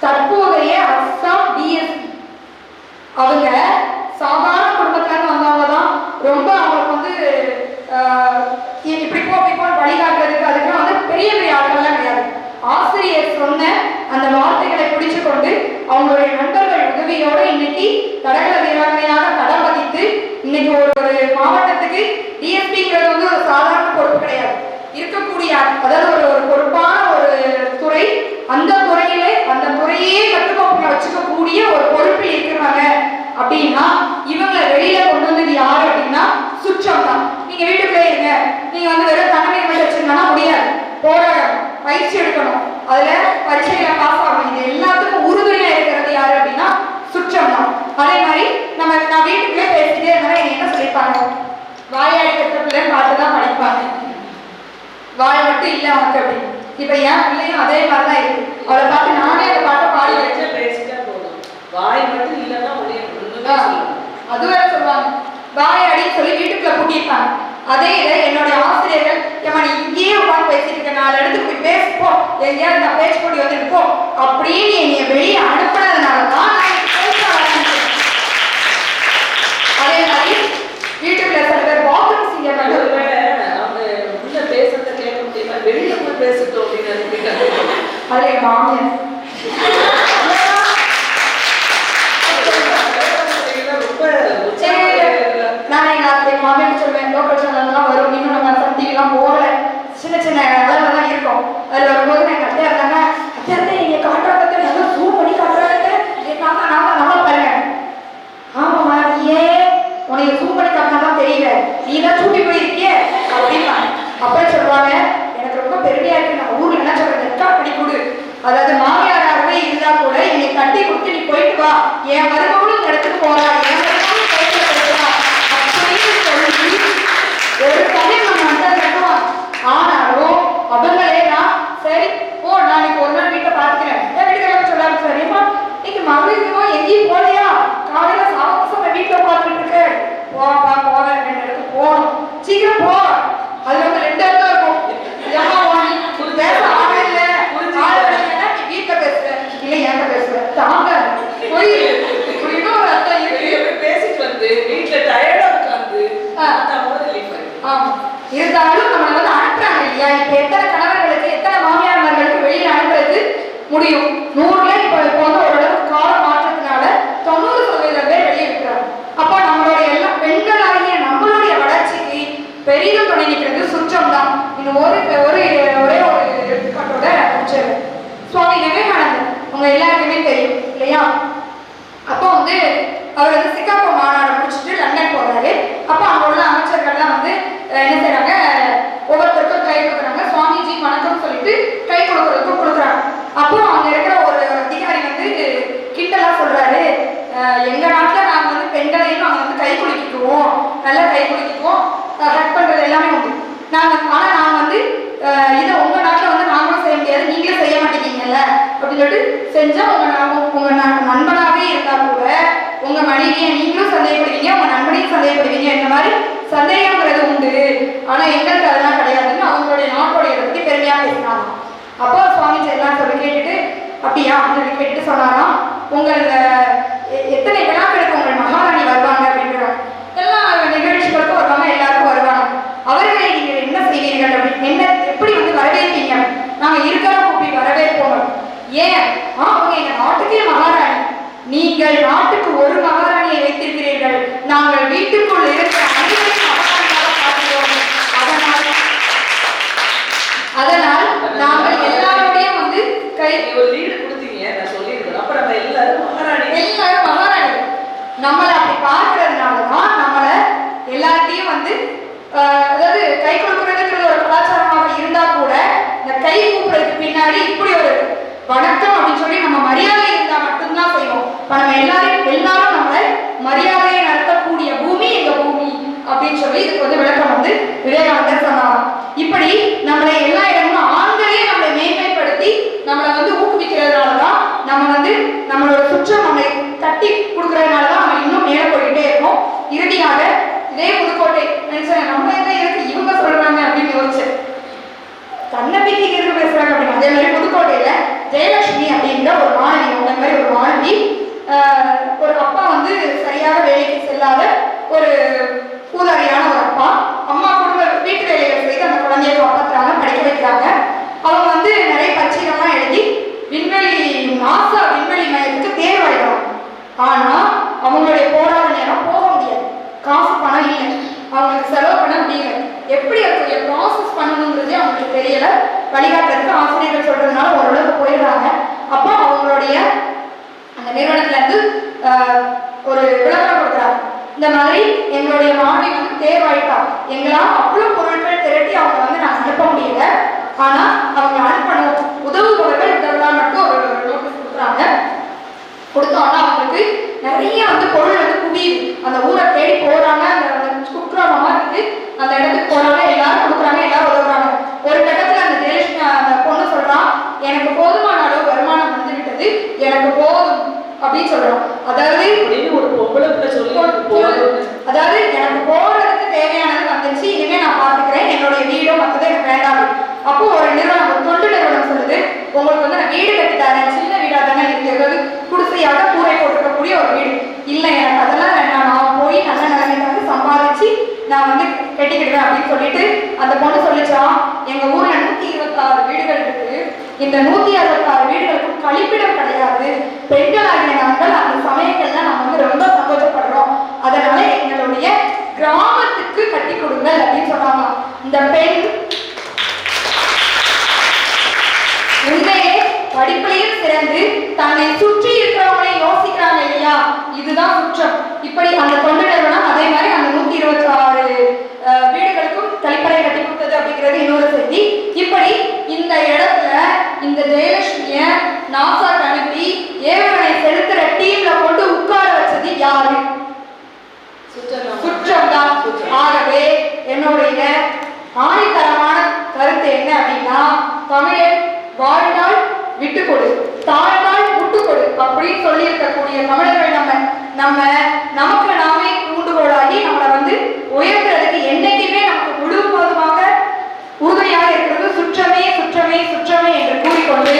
தற்போதைய அஸ்ஸாம் டிஎஸ்பி. அவங்க சாதாரண குடும்பத்துல இருந்து வந்தவங்க தான். ரொம்ப அவங்களுக்கு வந்து இப்படி போன்னு வழிகாட்டுறதுக்கு அதுக்கெல்லாம் வந்து பெரிய பெரிய ஆட்கள்லாம் கிடையாது. ஆசிரியர் சொன்ன அந்த வார்த்தைகளை பிடிச்சு கொண்டு அவங்களுடைய நண்பர்கள் உதவியோடு இன்னைக்கு தடகள வீராங்கனையாக தடம் பதித்து இன்னைக்கு ஒரு மாவட்டத்துக்கு டிஎஸ்பிங்கிறது வந்து ஒரு சாதாரண பொறுப்பு கிடையாது. இருக்கக்கூடிய அதாவது ஒரு பொறுப்பான ஒரு துறை, அந்த துறையே கட்டுக்கோப்புல வச்சுக்கக்கூடிய ஒரு பொறுப்பு இருக்கிறாங்க அப்படின்னா இவங்களை வெளியில கொண்டு வந்தது யாரு அப்படின்னா சுற்றம் தான். நீங்க வீட்டுக்குள்ளே இருங்க, நீங்க வந்து வெறும் தனிமை மட்டும் வச்சிருந்தா முடியாது, போராடணும், பயிற்சி எடுக்கணும், அதுல பரீட்சையில பாஸ் ஆகணும். இது எல்லாத்துக்கும் உறுதுணையா இருக்கிறது யாரு அப்படின்னா சுற்றம் தான். அதே மாதிரி நான் வீட்டுக்குள்ளே பேசிட்டே இருந்தாலும் என்ன சொல்லியிருப்பாங்க, வாயாடி பெற்ற பிள்ளைன்னு பார்த்துதான் படிப்பாங்க, வாய் மட்டும் இல்லை அவனுக்கு அப்படின்னு. இப்ப என் பிள்ளையும் அதே மாதிரிதான் இருக்கு. அவளை பார்த்து நானே அந்த பாட்டை பாடி வச்சு பேசிட்டா போதும், வாய் மட்டும் இல்லைன்னா அது வேற சொல்லுவாங்க, வாயாடின்னு சொல்லி வீட்டுக்குள்ள பூட்டியிருப்பாங்க. அதே இதை என்னுடைய ஆசிரியர்கள் ஏமா நீ இங்கேயே உட்காந்து பேசிட்டு இருக்க, 4 இடத்துக்கு போய் பேசிப்போ, எங்கேயாவது நான் பேச்சு போட்டி வந்துருப்போ அப்படின்னு என்னைய வெளியே அனுப்புனதுனாலதான் அதே மாதிரி வீட்டுக்குள்ள சில பேர் பாத்ரூம் சீங்க உள்ள பேசுறத கேட்க முடியுமா, வெளியில போய் பேசட்டும் அப்படின்னு அதே மாமியார் நான் எங்க மாமியார் சொல்லுவேன், லோக்கல் சேனல்லாம் வரும், இன்னும் நம்ம சன் டிவிலாம் போகல, சின்ன சின்ன அளவுலாம் இருக்கும். அதுல வரும்போது எங்க அத்தையா இருந்தாங்க, அத்தை நீங்க காட்டுறாங்க நல்லா ஜூம் பண்ணி காட்டுறாங்க, நம்ம பாருங்க. ஆமாம்மா ஏன் உனக்கு ஜூம் பண்ணி காட்டினாதான் தெரியல, நீ தான் சூட்டி போயிருக்கிய அப்படின்னா அப்புறம் சொல்லுவாங்க, எனக்கு ரொம்ப பெருமையா இருக்கு, நான் ஊர்ல என்ன சொல்றது ரெக்கார்ட் பண்ணி கொடு, அதாவது மாமியாராகவே இருந்தா கூட என்னை கட்டி கொடுத்து நீ போயிட்டு வா, என் மருமகளும் இந்த இடத்துக்கு போறா, என் மருமகளும் போயிட்டு போயிடுவா அப்படின்னு சொல்லி ஒரு கதை நம்ம வந்து கட்டுவாங்க. ஆனாலும் அவங்களே தான் சரி போ, நான் இன்னைக்கு ஒரு நாள் வீட்டை பார்த்துக்கிறேன், வீட்டுக்கு சொல்லாம சரிம்மா இன்னைக்கு மகளிருமோ எங்கேயும் போலையா, காலையில சாப்பிட்டு வீட்டுல உட்காந்துட்டு இருக்கு, போவா போவேன் 2 இடத்துக்கு போகணும், சீக்கிரம் போ, அது வந்து 2 இடத்துல இருக்கும், பேச ஆகல இல்ல நீ வீட்டுல பேசுற இல்ல ஏன் பேசுற தாங்க போய் இன்னும் ஒரு அர்த்தம் இருக்கு, பேசிட்டு வந்து வீட்டுல டயர்டா உட்காந்து இருந்தாலும் நம்மளை வந்து அனுப்புறாங்க இல்லையா. இப்ப எத்தனை கணவர்களுக்கு எத்தனை மாமியார்களுக்கு வெளியில அனுப்புறது முடியும், 100ல இப்ப வந்து ஓரளவுக்கு கால மாற்றத்தினால 90% பேர் வெளியே இருக்கிறாங்க. அப்போ நம்மளுடைய எல்லாம் பெண்களாகிய நம்மளுடைய வளர்ச்சிக்கு பெரிதும் துணை நிற்கிறது சுற்றம் தான். இன்னும் ஒரே ஒரு எடுத்துக்காட்டோட முடிச்சிருவேன். சுவாமி விவேகானந்தர் உங்க எல்லாருக்குமே தெரியும் இல்லையா. அப்போ வந்து அவர் வந்து சிகாகோ மாநாடு முடிச்சுட்டு லண்டன் போறாரு. அப்போ அங்க உள்ள அமைச்சர்கள்லாம் வந்து என்ன செய்யறாங்க, ஒவ்வொருத்தருக்கும் கை கொடுக்குறாங்க, சுவாமிஜி வணக்கம் சொல்லிட்டு கை கொடுக்குறாங்க. அப்போ அங்க இருக்கிற ஒரு அதிகாரி வந்து கிண்டலா சொல்றாரு, எங்க நாட்டுல நாங்க வந்து பெண்களையும் நாங்க வந்து கை குலுக்கிக்குவோம், நல்லா கை குலுக்கிக்குவோம், ஹக் பண்றது எல்லாமே உண்டு ஆனா நாங்க வந்து இதை உங்க நாட்டுல வந்து நாங்களும் செய்ய முடியாது, நீங்களே செய்ய மாட்டேங்கீங்கல்ல அப்படின்னு சொல்லிட்டு செஞ்சா உங்க நண்பனாவே இருந்தா கூட உங்க மனைவியை நீங்களும் சந்தேகப்படுவீங்க, உங்க நண்பனையும் சந்தேகப்படுவீங்க, இந்த மாதிரி சந்தேகங்கிறது உண்டு, ஆனா எங்களுக்கு அதெல்லாம் கிடையாதுன்னு அவங்களுடைய நாட்டோடைய பத்தி பெருமையா பேசினாங்க. அப்போ சுவாமிஜி எல்லாம் சொல்லி கேட்டுட்டு அப்படியா அப்படின்னு கேட்டுட்டு சொன்னாராம், உங்கள் எத்தனை விழாக்களுக்கு உங்கள் மகாராணி வருவாங்க அப்படின்றாங்க. எல்லா நிகழ்ச்சிகளுக்கும் வருவாங்க, எல்லாருக்கும் வருவாங்க, அவர்களை நீங்கள் என்ன செய்வீர்கள் அப்படின்னு என்ன எப்படி வந்து வரவேற்பீங்க, நாங்க இருக்கிறோம் கூப்பி வரவேற்போம். ஏன் அவங்க எங்க நாட்டுக்கே மகாராணி, நீங்கள் நாட்டுக்கு ஒரு மகாராணியை வைத்திருக்கிறீர்கள், நாங்கள் வீட்டுக்குள் இருக்கிற அனைவரையும் மகாராணியாக பார்க்கிறோம், அதனால் நாங்கள் எல்லாரோடையும் வந்து கை ஒரு லீடு கொடுத்தீங்க, நான் சொல்லியிருக்கேன். அப்ப நம்ம எல்லாரும் மகாராணி நம்மளை அப்படி பார்க்கறதுனாலதான் நம்மளை எல்லார்ட்டையும் வந்து அதாவது கை கொடுக்கறதுங்கிறது ஒரு கலாச்சாரமாக இருந்தா கூட இந்த கை கூப்பிடுறதுக்கு பின்னாடி இப்படி ஒரு வணக்கம் அப்படின்னு சொல்லி நம்ம மரியாதை இருந்தா மட்டும்தான் செய்வோம். நம்ம எல்லாரும் நம்மளை மரியாதையை நடத்தக்கூடிய பூமி எங்க பூமி அப்படின்னு சொல்லி இதுக்கு வந்து விளக்கம் வந்து விவேகானந்தர் சொன்னாங்க. இப்படி நம்மளை எல்லா இடங்களும் ஆண்களே நம்மளை மேன்மைப்படுத்தி நம்மளை வந்து ஊக்குவிக்கிறதுனாலதான் நம்ம வந்து நம்மளோட சுற்றம் நம்மளை தட்டி கொடுக்கறதுனாலதான் நம்ம இன்னும் ஒரு அப்பா வந்து சரியாக வேலைக்கு செல்லாத ஒரு பூதாரியான ஒரு அப்பா. அம்மா குடும்ப வீட்டு வேலைகள் செய்து அந்த குழந்தையை காப்பாற்றுறாங்க, படிக்க வைக்கிறாங்க. அவங்க வந்து நிறைய பரீட்சைகள்லாம் எழுதி விண்வெளி நாசா விண்வெளி மையத்துக்கு தேர்வாயிடும். ஆனா அவங்களுடைய போராட நேரம் போக முடியாது, காசு பணம் இல்லை, அவங்களுக்கு செலவு பண்ண முடியல. எப்படி அதோடைய ப்ராசஸ் பண்ணணுங்கிறதே அவங்களுக்கு தெரியல. வழிகாட்டுறதுக்கு ஆசிரியர்கள் சொல்றதுனால ஓரளவுக்கு போயிடுறாங்க. அப்போ அவங்களுடைய அந்த நிறுவனத்துல இருந்து ஒரு விளம்பரம் கொடுக்குறாங்க. இந்த மாதிரி எங்களுடைய மாணவி வந்து தேர்வாயிட்டா, எங்களால் அவ்வளவு பொருட்கள் திரட்டி அவங்க வந்து நாங்கள் அனுப்ப முடியல, ஆனா அவங்க அனுப்பணும், உதவுபவர்கள் உதவலாம் மட்டும் ஒரு நோட்டீஸ் கொடுக்குறாங்க. கொடுத்தோம்னா அவங்களுக்கு நிறைய வந்து பொருள் வந்து குவியுது. அந்த ஊரை தேடி போறாங்க, அந்த குக்கிராமமா இருக்கு, அந்த இடத்துக்கு போறாங்க, எல்லாரும் கொடுக்குறாங்க, எல்லாரும் உதவுறாங்க. ஒரு கட்டத்துல அந்த ஜெயலட்சுமி அந்த பொண்ணு சொல்றான், எனக்கு போதுமான அளவு வருமானம் வந்து விட்டது, எனக்கு போதும் அப்படின்னு சொல்றோம். அதாவது ஒரு பொம்பளை சொல்லி அதாவது எனக்கு போறதுக்கு தேவையானது வந்துச்சு, இனிமே நான் பாத்துக்கிறேன், என்னுடைய வீடோ மற்றது எனக்கு வேண்டாம். அப்போ ஒரு நிறுவனம், ஒரு தொண்டு நிறுவனம் சொல்லுது, உங்களுக்கு வந்து நான் வீடு கட்டி தரேன், சின்ன வீடா தானே இருக்கு, அதாவது குடிசையாக கூரை போட்டுக்கக்கூடிய ஒரு வீடு. இல்லை எனக்கு அதெல்லாம் வேண்டாம், நான் போய் நல்ல நிலைமைக்கு வந்து சம்பாதிச்சு நான் வந்து கட்டிக்கிடுவேன் அப்படின்னு சொல்லிட்டு அந்த பொண்ணு சொல்லிச்சான், எங்க ஊர்ல 126 வீடுகள் இருக்கு, இந்த 126 வீடுகளுக்கும் கழிப்பிடம் கிடையாது, பெண்களாகிய நாங்கள் அந்த சமயங்கள்ல நம்ம வந்து ரொம்ப சந்தோஷப்படுறோம், அதனால எங்களுடைய கிராமத்துக்கு கட்டி கொடுங்க அப்படின்னு சொன்னாங்க. இந்த பெண் உண்மையே படிப்பிலையும் சிறந்து தன்னை சுற்றி இருக்கிறவங்களை யோசிக்கிறாங்க இல்லையா, இதுதான் குற்றம். இப்படி அந்த தொண்டு நிறுவனம் அதே மாதிரி அந்த 126 வீடுகளுக்கும் கழிப்பறை கட்டி கொடுத்தது அப்படிங்கிறது இன்னொரு செய்தி. இப்படி இந்த இடத்துல இந்த ஜெயலட்சுமிய நாசா அனுப்பி ஏவுகணை செலுத்துற டீம்ல கொண்டு உட்கார வச்சது யாரு? குற்றம் தான். ஆகவே என்னுடைய ஆணித்தரமான கருத்து என்ன அப்படின்னா, தமிழன் வாழ்நாள் விட்டு கொடு, தாழ்நாள் விட்டு கொடு அப்படின்னு சொல்லி இருக்கக்கூடிய தமிழர்கள் நமக்கு நாமே தூண்டுகோலாகி நம்மளை வந்து உயர்த்துறதுக்கு என்னைக்குமே நமக்கு முழுவதுமாக உறுதுணையாக இருக்கிறது சுற்றமே சுற்றமே சுற்றமே என்று கூறிக்கொண்டு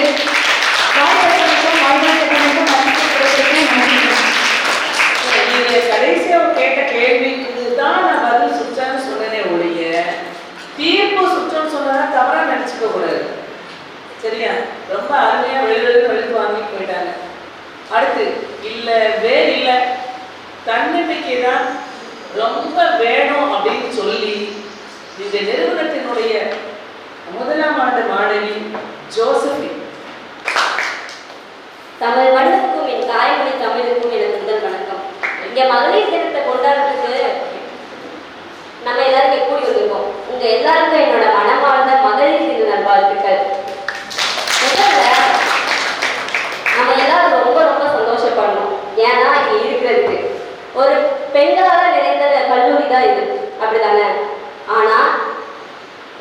கடைசியா கேட்ட கேள்விக்கு தான் நான் பதில் சுற்றம்னு சொன்னேனே ஒழிய தீர்ப்பு சுற்றம் சொன்னதா தவறா நினைச்சுக்க கூடாது. சரியா? ரொம்ப அருமையா வெளுத்து வாங்கிட்டு போயிட்டாங்க. அடுத்து இல்ல வேறு இல்ல தன்னம்பிக்கை தான் ரொம்ப வேணும் அப்படின்னு சொல்லி இந்த நிறுவனத்தினுடைய 1ஆம் ஆண்டு மாணவி ஜோசபி. தமிழ் மண்ணுக்கும் என் தாய்மொழி தமிழுக்கும் எனக்கு முதல் வணக்கம். இங்க மகளிர் தினத்தை கொண்டாடுறதுக்கு நம்ம எல்லாரும் கூடி வந்திருக்கோம். உங்க எல்லாருக்கும் என்னோட மனமார்ந்த மகளிர் தின நல்வாழ்த்துக்கள். முதல்ல நம்ம எல்லாரும் ரொம்ப ரொம்ப சந்தோஷப்படணும். ஏன்னா இங்க இருக்கிறதுக்கு ஒரு பெண்களால் நிறைந்த கல்லூரி தான் இது, அப்படிதானே? ஆனா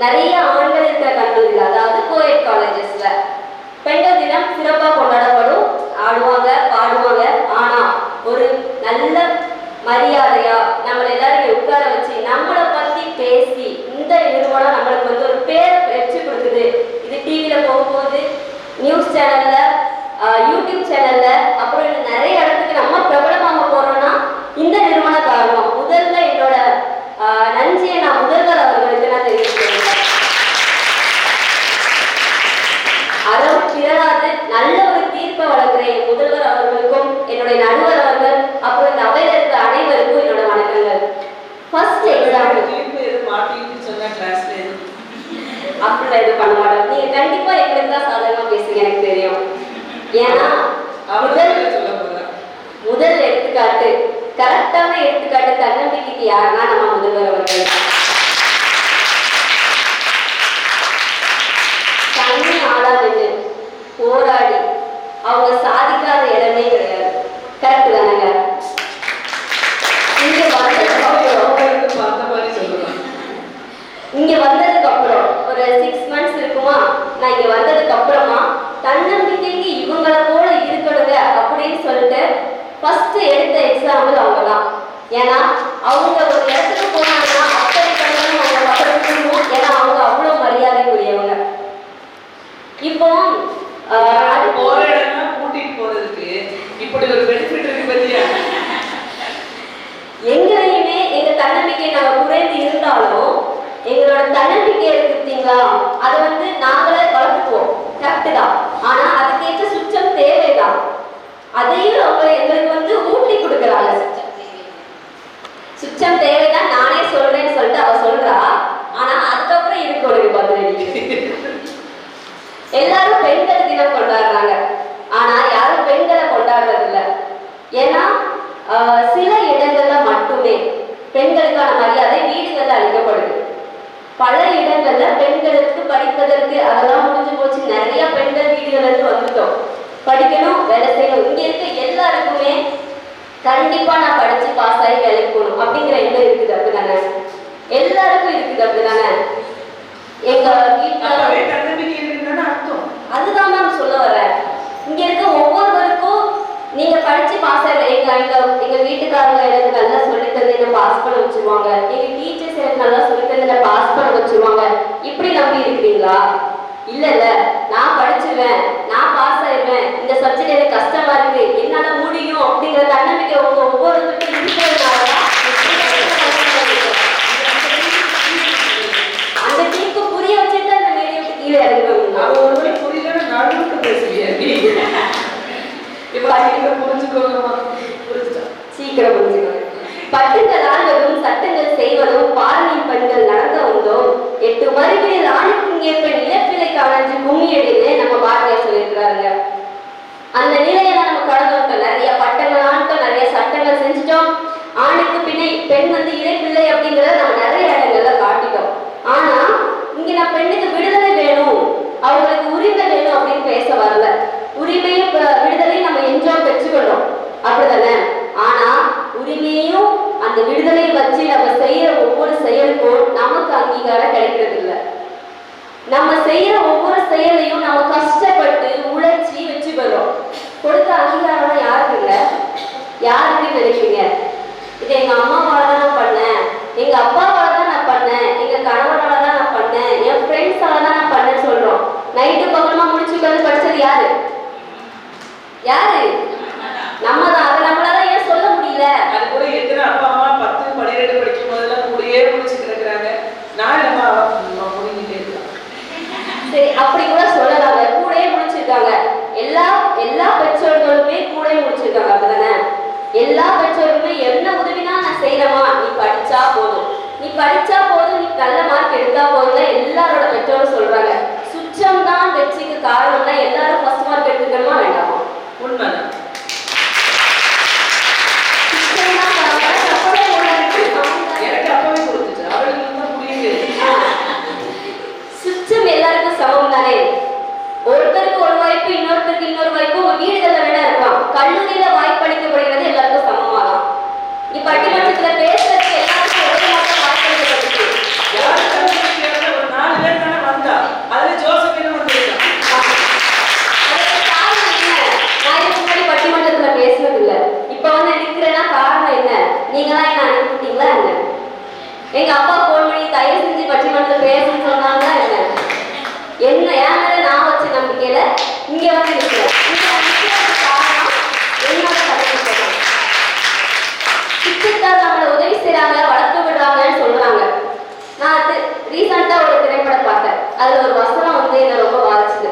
நிறைய ஆண்கள் இருக்கிற கல்லூரியில், அதாவது கோஎட் காலேஜஸ்ல பெண்கள் தினம் சிறப்பாக கொண்டாடப்படும், ஆடுவாங்க பாடுவாங்க. ஆனா ஒரு நல்ல மரியாதையா நம்மளை எல்லாரும் உட்கார வச்சு நம்மளை பத்தி பேசி இந்த நிறுவனம் நம்மளுக்கு வந்து ஒரு பேரை வச்சு கொடுக்குது. இது டிவியில போகும்போது, நியூஸ் சேனல்ல, யூடியூப் சேனல்ல, அப்புறம் இன்னும் நிறைய இடத்துக்கு நம்ம பிரபலமாக போறோம்னா இந்த நிறுவன காரணம். முதல்ல என்னோட நன்றியை நான் முதல்வர் அவர்களுக்கு நான் தெரிவிக்கிறேன். அறம் பிறராது நல்ல ஒரு தீர்ப்பை வழங்குறேன் முதல்வர் அவர்களுக்கும், என்னுடைய நடுவர் அவர்கள், அப்புறம் இந்த அவையில் இருக்கிற அனைவருக்கும் என்னோட வணக்கங்கள். ஃபர்ஸ்ட் எக்ஸாம்பிள் அப்படிலாம் இது பண்ண மாட்டோம். நீங்க கண்டிப்பா எங்களுக்கு தான் சாதகமா பேசுங்க, எனக்கு தெரியும். ஏன்னா முதல் எடுத்துக்காட்டு, கரெக்டான எடுத்துக்காட்டு தன்னம்பிக்கைக்கு யாருன்னா நம்ம முதல்வர் அவர்கள். தனி ஆளா நின்று போராடி அவங்க சாதிக்காத இடமே கிடையாது. கரெக்ட் தானங்க? இங்க வந்ததுக்கு அப்புறம் ஒரு 6 months இருக்குமா, நான் இங்க வந்ததுக்கு அப்புறமா தன்னம்பிக்கைக்கு இவங்களை போல இருக்கணுங்க அப்படின்னு சொல்லிட்டு ஃபர்ஸ்ட் எடுத்த எக்ஸாம்பிள் அவங்க தான். ஏன்னா அவங்க ஒரு இடத்துக்கு போனாங்கன்னா அப்படி பண்ணணும் அவங்க பக்கத்துக்கும், ஏன்னா அவங்க அவ்வளோ மரியாதைக்குரியவங்க. இப்போ போற இடம்லாம் கூட்டிட்டு போறதுக்கு இப்படி ஒரு பெனிஃபிட் எங்களையுமே எங்க தன்னம்பிக்கை நாங்க குறைந்து இருந்தாலும் எங்களோட தன்னம்பிக்கை இருக்குங்களா அதை வந்து நாங்களே வளர்த்துக்குவோம், கரெக்டு தான். ஆனா அதுக்கேற்ற சுற்றம் தேவைதான். அதையும் அவங்க எங்களுக்கு வந்து ஊட்டி கொடுக்குறாங்க. சுற்றம் தேவைதான் நானே சொல்றேன்னு சொல்லிட்டு அவ சொல்றா. ஆனா அதுக்கப்புறம் இருக்கு ஒரு பதிலடி. எல்லாரும் பெண்கள் தினம் கொண்டாடுறாங்க, ஆனா யாரும் பெண்களை கொண்டாடுறது இல்லை. ஏன்னா சில இடங்கள்ல மட்டுமே பெண்களுக்கான மரியாதை வீடுகள்ல அளிக்கப்படுது. பல இடங்கள்ல பெண்களுக்கு படிப்பதற்கு அதெல்லாம் முடிஞ்சு போச்சு. நிறைய பெண்கள் வீடுகள்ல இருந்து வந்துட்டோம். படிக்கணும், வேலை செய்யணும். இங்க இருக்க எல்லாருக்குமே கண்டிப்பா நான் படிச்சு பாஸ் ஆகி வேலைக்கு போகணும் அப்படிங்கிற எண்ணம் இருக்குது, அப்படிதானே? எல்லாருக்கும் இருக்குது, அப்படிதானே? எங்க வீட்டுல அதுதான் மேம் சொல்ல வரேன். இங்க இருக்க ஒவ்வொருவருக்கும் நீங்க படிச்சு பாஸ் ஆகல. எங்க வீட்டுக்காரங்க எனக்கு நல்லா சொல்லி தந்து என்ன பாஸ் பண்ண வச்சிருவாங்க, எங்க டீச்சர்ஸ் எனக்கு நல்லா சொல்லி தந்து என்ன பாஸ் பண்ண வச்சிருவாங்க, இப்படி நம்பி இருக்கிறீங்களா? இல்ல இல்ல, நான் படிச்சிருவேன், நான் பாஸ் ஆயிடுவேன், இந்த சப்ஜெக்ட் எனக்கு கஷ்டமா இருக்கு, என்னால முடியும் அப்படிங்கிற தன்னம்பிக்கை உங்க ஒவ்வொருத்தருக்கும் இருக்கிறதுனாலதான் அந்த டீமுக்கு புரிய வச்சுட்டு அந்த மீடியம் கீழே இறங்குவாங்க. சீக்கிரம் புரிஞ்சுக்கோங்க. பட்டுங்கள் ஆள்வதும் சட்டங்கள் செய்வதும் பாரணியின் பெண்கள் நடந்த வந்தோம் 8 மறுபடியில் ஆணுக்கும் ஏற்ப நிலப்பிலை காணஞ்சு கும்மியடின்னு நம்ம பாரதியார் சொல்லியிருக்கிறாருங்க. அந்த நிலையெல்லாம் நம்ம கடந்துட்டோம். நிறைய பட்டங்கள் ஆண்கள் நிறைய சட்டங்கள் செஞ்சுட்டோம். ஆணுக்கு பின்ன பெண் வந்து இடைப்பிள்ளை அப்படிங்கிறத நம்ம நிறைய இடங்கள்ல காட்டிட்டோம். ஆனா இங்க நான் பெண்ணுக்கு விடுதலை வேணும், அவங்களுக்கு உரிமை வேணும் அப்படின்னு பேச வரல. உரிமையும் விடுதலையும் நம்ம என்ஜாய் பெற்றுக்கணும், அப்படிதானே? ஆனா உரிமையும் அந்த விடுதலையை வச்சு நம்ம செய்யற ஒவ்வொரு செயலுக்கும் நமக்கு அங்கீகாரம் கிடைக்கிறது இல்லை. நம்ம செய்யற ஒவ்வொரு செயலையும் நம்ம கஷ்டப்பட்டு உழைச்சி வச்சு வர்றோம். கொடுத்த அங்கீகாரம் யாருக்கு இல்லை? யாருக்கு நினைக்கிறீங்க? இது எங்க அம்மாவால தான் நான் பண்ணேன், எங்க அப்பாவால தான் நான் பண்ணேன், எங்க கணவரால தான் நான் பண்ணேன், என் ஃப்ரெண்ட்ஸால தான் நான் பண்ணேன்னு சொல்றோம். நைட்டு பகலமா முடிச்சு உட்காந்து படிச்சது யாரு? யாரு? நம்ம தான். அதை நம்மளால ஏன் சொல்ல முடியல? அது கூட எத்தனை அப்பா அம்மா 10, 12 படிக்கும் போதெல்லாம் கூடயே முடிச்சுட்டு இருக்கிறாங்க. நான் நம்ம முடிஞ்சுட்டே இருக்கலாம். சரி, அப்படி கூட சொல்லலாங்க. கூடயே முடிச்சிருக்காங்க. எல்லா பெற்றோர்களுமே கூடயே முடிச்சிருக்காங்க, அப்படிதானே? எல்லா பெற்றோருமே என்ன உதவினா நான் செய்யறமா, நீ படிச்சா போதும், நீ படிச்சா போதும், நீ நல்ல மார்க் எடுத்தா போதும் எல்லாரோட பெற்றோரும் சொல்றாங்க. சுற்றம் தான் வெற்றிக்கு காரணம்னா எல்லாரும் ஃபர்ஸ்ட் மார்க் எடுத்துக்கணுமா வேண்டாமா? உண்மைதான். சுற்றம் எல்லாருக்கும் சமம் தானே? ஒருத்தருக்கு ஒரு வாய்ப்பு, இன்னொருத்தருக்கு இன்னொரு வாய்ப்பு உங்க வீடுகள்ல வேணா இருக்கலாம். கல்லூரியில வாய்ப்பளிக்கப்படுகிறது எல்லாருக்கும் சமமா தான். இங்க பட்டிமன்றத்துல பேசுறதுக்கு எல்லாருக்கும் ஒரே மாதிரி வாய்ப்பளிக்கப்பட்டிருக்கு. ஒரு 4 பேர் தானே வந்தா, அதுல ஜோசபின் வந்துருக்கான். காரணம் என்ன? நான் இதுக்கு முன்னாடி பட்டிமன்றத்துல பேசுனது இல்ல, இப்ப வந்து நிக்கிறேன்னா காரணம் என்ன? நீங்களாம் என்ன அனுப்பிட்டீங்களா என்ன? எங்க அப்பா போன் பண்ணி தயவு செஞ்சு பட்டிமன்றத்துல பேசுன்னு சொன்னாங்களா என்ன? என்ன என் மேல நான் வச்ச நம்பிக்கையில இங்க வந்து நிற்கிறேன். காரணம் என்னோட தன்னம்பிக்கை தான். சித்தத்தால் நம்மளை உதவி செய்யறாங்க, வளர்த்து விடுறாங்கன்னு சொல்றாங்க. நான் அது ரீசெண்டா ஒரு திரைப்படம் பார்த்தேன். அதுல ஒரு வசனம் வந்து என்ன ரொம்ப பாதிச்சுது.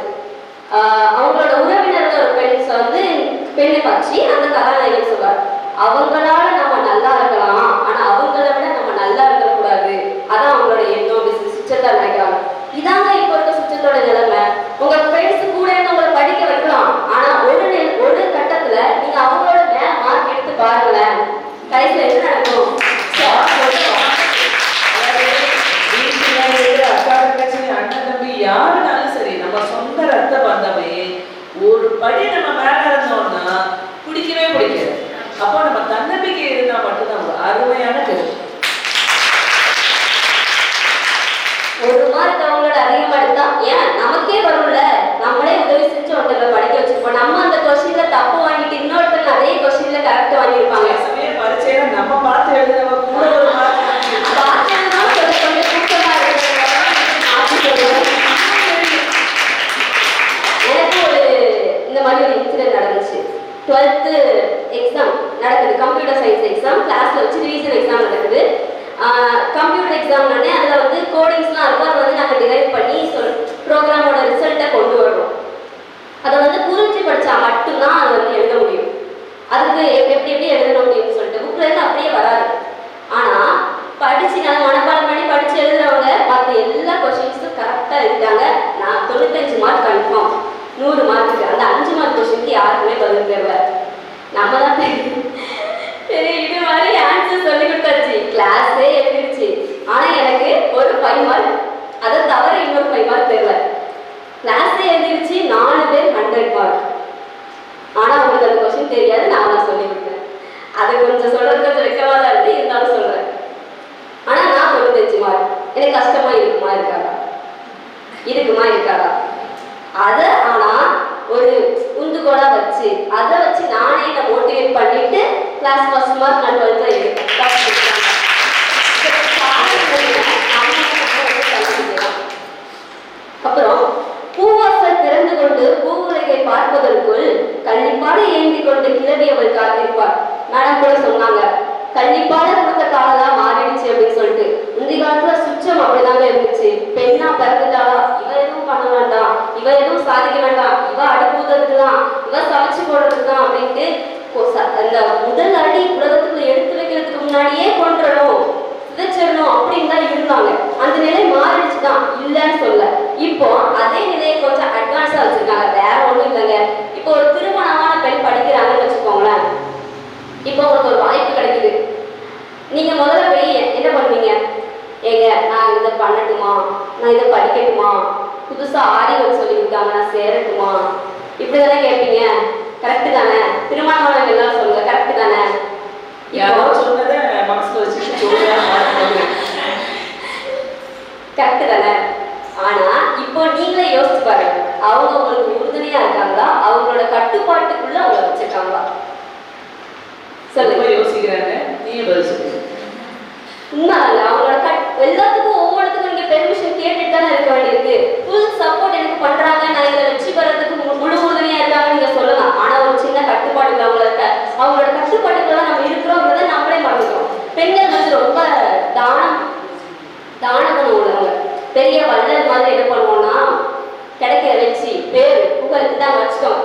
அவங்களோட உறவினர்கள் ஒரு பெண்ணை பற்றி அந்த கதாநாயகன் சொல்றார், அவங்களால நம்ம நல்லா இருக்கலாம், ஆனா அவங்கள விட நம்ம நல்லா இருக்கக்கூடாது, அதான் அவங்களோட எண்ணம், சுற்றத்தை நினைக்கிறாங்க. இதாங்க இப்போ இருக்க சுற்றத்தோட நிலைமை. உங்க ஃப்ரெண்ட்ஸ் கூட இருந்து உங்களை படிக்க வைக்கலாம், ஆனா ஒரு கட்டத்துல நீங்க அவங்களோட மேல மார்க் எடுத்து பாருங்களேன், கடைசியில என்ன நடக்கும்? அக்கா தங்கச்சி அண்ணன் தம்பி யாருனாலும் சரி, நம்ம சொந்த ரத்த பந்தமே ஒரு படி நம்ம மேல இருந்தோம்னா பிடிக்கவே பிடிக்காது. அப்போ நம்ம தன்னம்பிக்கை இருந்தா மட்டும்தான் ஒரு அருமையான கருத்து. ஒரு மார்க் அவங்களோட அதிகமா எடுத்தா ஏன் நமக்கே வரும்ல, நம்மளே உதவி செஞ்சு ஒருத்தரை படிக்க வச்சிருப்போம். நம்ம அந்த கொஸ்டின்ல தப்பு வாங்கிட்டு இன்னொருத்தர் அதே கொஸ்டின்ல கரெக்ட் வாங்கியிருப்பாங்க. பரீட்சையில நம்ம பார்த்து எழுதுறவங்க கூட ஒரு மார்க் எனக்கு ஒரு இந்த மாதிரி ஒரு இன்சிடென்ட் நடந்துச்சு. 12th எக்ஸாம் எக்ஸாம்னே அதில் வந்து கோடிங்ஸ்லாம் இருக்கும். அதை வந்து நாங்கள் டிரைவ் பண்ணி ப்ரோக்ராமோட ரிசல்ட்டை கொண்டு வரோம். அதை வந்து புரிஞ்சு படித்தா மட்டும்தான் அதை வந்து எழுத முடியும். அதுக்கு எப்படி எப்படி எழுதணும் அப்படின்னு சொல்லிட்டு புக்கில் இருந்து அப்படியே வராது. ஆனால் படித்து நான் மனப்பாடம் பண்ணி படித்து எழுதுறவங்க மற்ற எல்லா கொஷின்ஸும் கரெக்டாக எழுதிட்டாங்க. நான் 95 மார்க் கன்ஃபார்ம், 100 மார்க்குக்கு. அந்த 5 மார்க் கொஷினுக்கு யாருக்குமே பதில் தெரியல. நம்ம தான் சரி இது மாதிரி ஆன்சர் சொல்லி கொடுத்தாச்சு, கிளாஸே எழுதிடுச்சு. ஆனால் எனக்கு ஒரு 5 மார்க், அதை தவிர இன்னொரு 5 மார்க் தெரியல. கிளாஸே எழுதிடுச்சு, 4 பேர் 100 மார்க். ஆனால் அவங்களுக்கு அந்த கொஸ்டின் தெரியாது, நான் சொல்லி கொடுத்தேன். அது கொஞ்சம் சொல்கிறது கொஞ்சம் வெக்கமாக தான் இருக்குது, இருந்தாலும் சொல்கிறேன். ஆனால் நான் 95 மார்க். எனக்கு கஷ்டமாக இருக்குமா இருக்காதா அதை ஆனால் ஒரு உந்துகோலாக வச்சு அதை வச்சு நானே என்னை மோட்டிவேட் பண்ணிட்டு கிளாஸ் ஃபர்ஸ்ட் மார்க் நான் 12th எடுத்தேன். அப்புறம் பூவாசல் திறந்து கொண்டு பூவுலகை பார்ப்பதற்குள் கள்ளிப்பாட ஏந்தி கொண்டு கிளவி அவள் காத்திருப்பார். மேடம் கூட சொன்னாங்க, கள்ளிப்பாட கொடுத்த காலதான் மாறிடுச்சு அப்படின்னு சொல்லிட்டு. முந்தைய காலத்துல சுற்றம் அப்படிதாங்க இருந்துச்சு. பெண்ணா பிறந்துட்டாளா, இவ எதுவும் பண்ண வேண்டாம், இவ எதுவும் சாதிக்க வேண்டாம், இவ அடுப்புறதுக்கு தான், இவ சமைச்சு போடுறதுக்கு தான் அப்படின்ட்டு அந்த முதல் அடி உலகத்துக்குள்ள எடுத்து வைக்கிறதுக்கு முன்னாடியே கொன்றணும், சிதைச்சிடணும் அப்படின்னு தான் இருந்தாங்க. அந்த நிலை மாறிடுச்சுதான், இல்லைன்னு சொல்ல. இப்போ அதே நிலையை கொஞ்சம் அட்வான்ஸா வச்சிருக்காங்க. வேற ஒண்ணும் இல்லைங்க. இப்போ ஒரு திருமணமான பெண் படிக்கிறாங்கன்னு வச்சுக்கோங்களேன். இப்போ உங்களுக்கு ஒரு வாய்ப்பு கிடைக்குது. நீங்க முதல்ல போய் என்ன பண்ணுவீங்க? ஏங்க நான் இதை பண்ணட்டுமா, நான் இதை படிக்கட்டுமா, புதுசா ஆரி ஒர்க் சொல்லி கொடுத்தாங்க நான் சேரட்டுமா, இப்படிதானே கேட்பீங்க. கரெக்டு தானே? திருமணமான எல்லாரும் சொல்லுங்க, கரெக்டு தானே? கரெக்டு தானே? ஆனா இப்போ நீங்களே யோசிச்சு பாருங்க, அவங்க உங்களுக்கு உறுதுணையா இருக்காங்களா, அவங்களோட கட்டுப்பாட்டுக்குள்ள அவங்க வச்சிருக்காங்களா? சொல்லுங்க. யோசிக்கிறாங்க, நீங்க பதில் சொல்லுங்க. உண்மைதாங்க. அவங்களோட எல்லாத்துக்கும் ஒவ்வொருத்துக்கும் நீங்க பெர்மிஷன் கேட்டுட்டு தானே இருக்க வேண்டியிருக்கு. ஃபுல் சப்போர்ட் எனக்கு பண்றாங்க, நான் இதை வெற்றி பெறதுக்கு முழு உறுதுணையா இருக்காங்க நீங்க சொல்லலாம். ஆனா ஒரு சின்ன கட்டுப்பாட்டுல அவங்களோட கட்டுப்பாட்டுக்குள்ள நம்ம இருக்கிறோங்கிறத நம்மளே மறந்துக்கிறோம். பெண்கள் வந்து ரொம்ப தானகுணம் உள்ளவங்க. பெரிய வள்ளல் மாதிரி என்ன பண்ணுவோம்னா, கிடைக்கிற வச்சு பேர் புகழ் இந்தாங்க வச்சுக்கோங்க,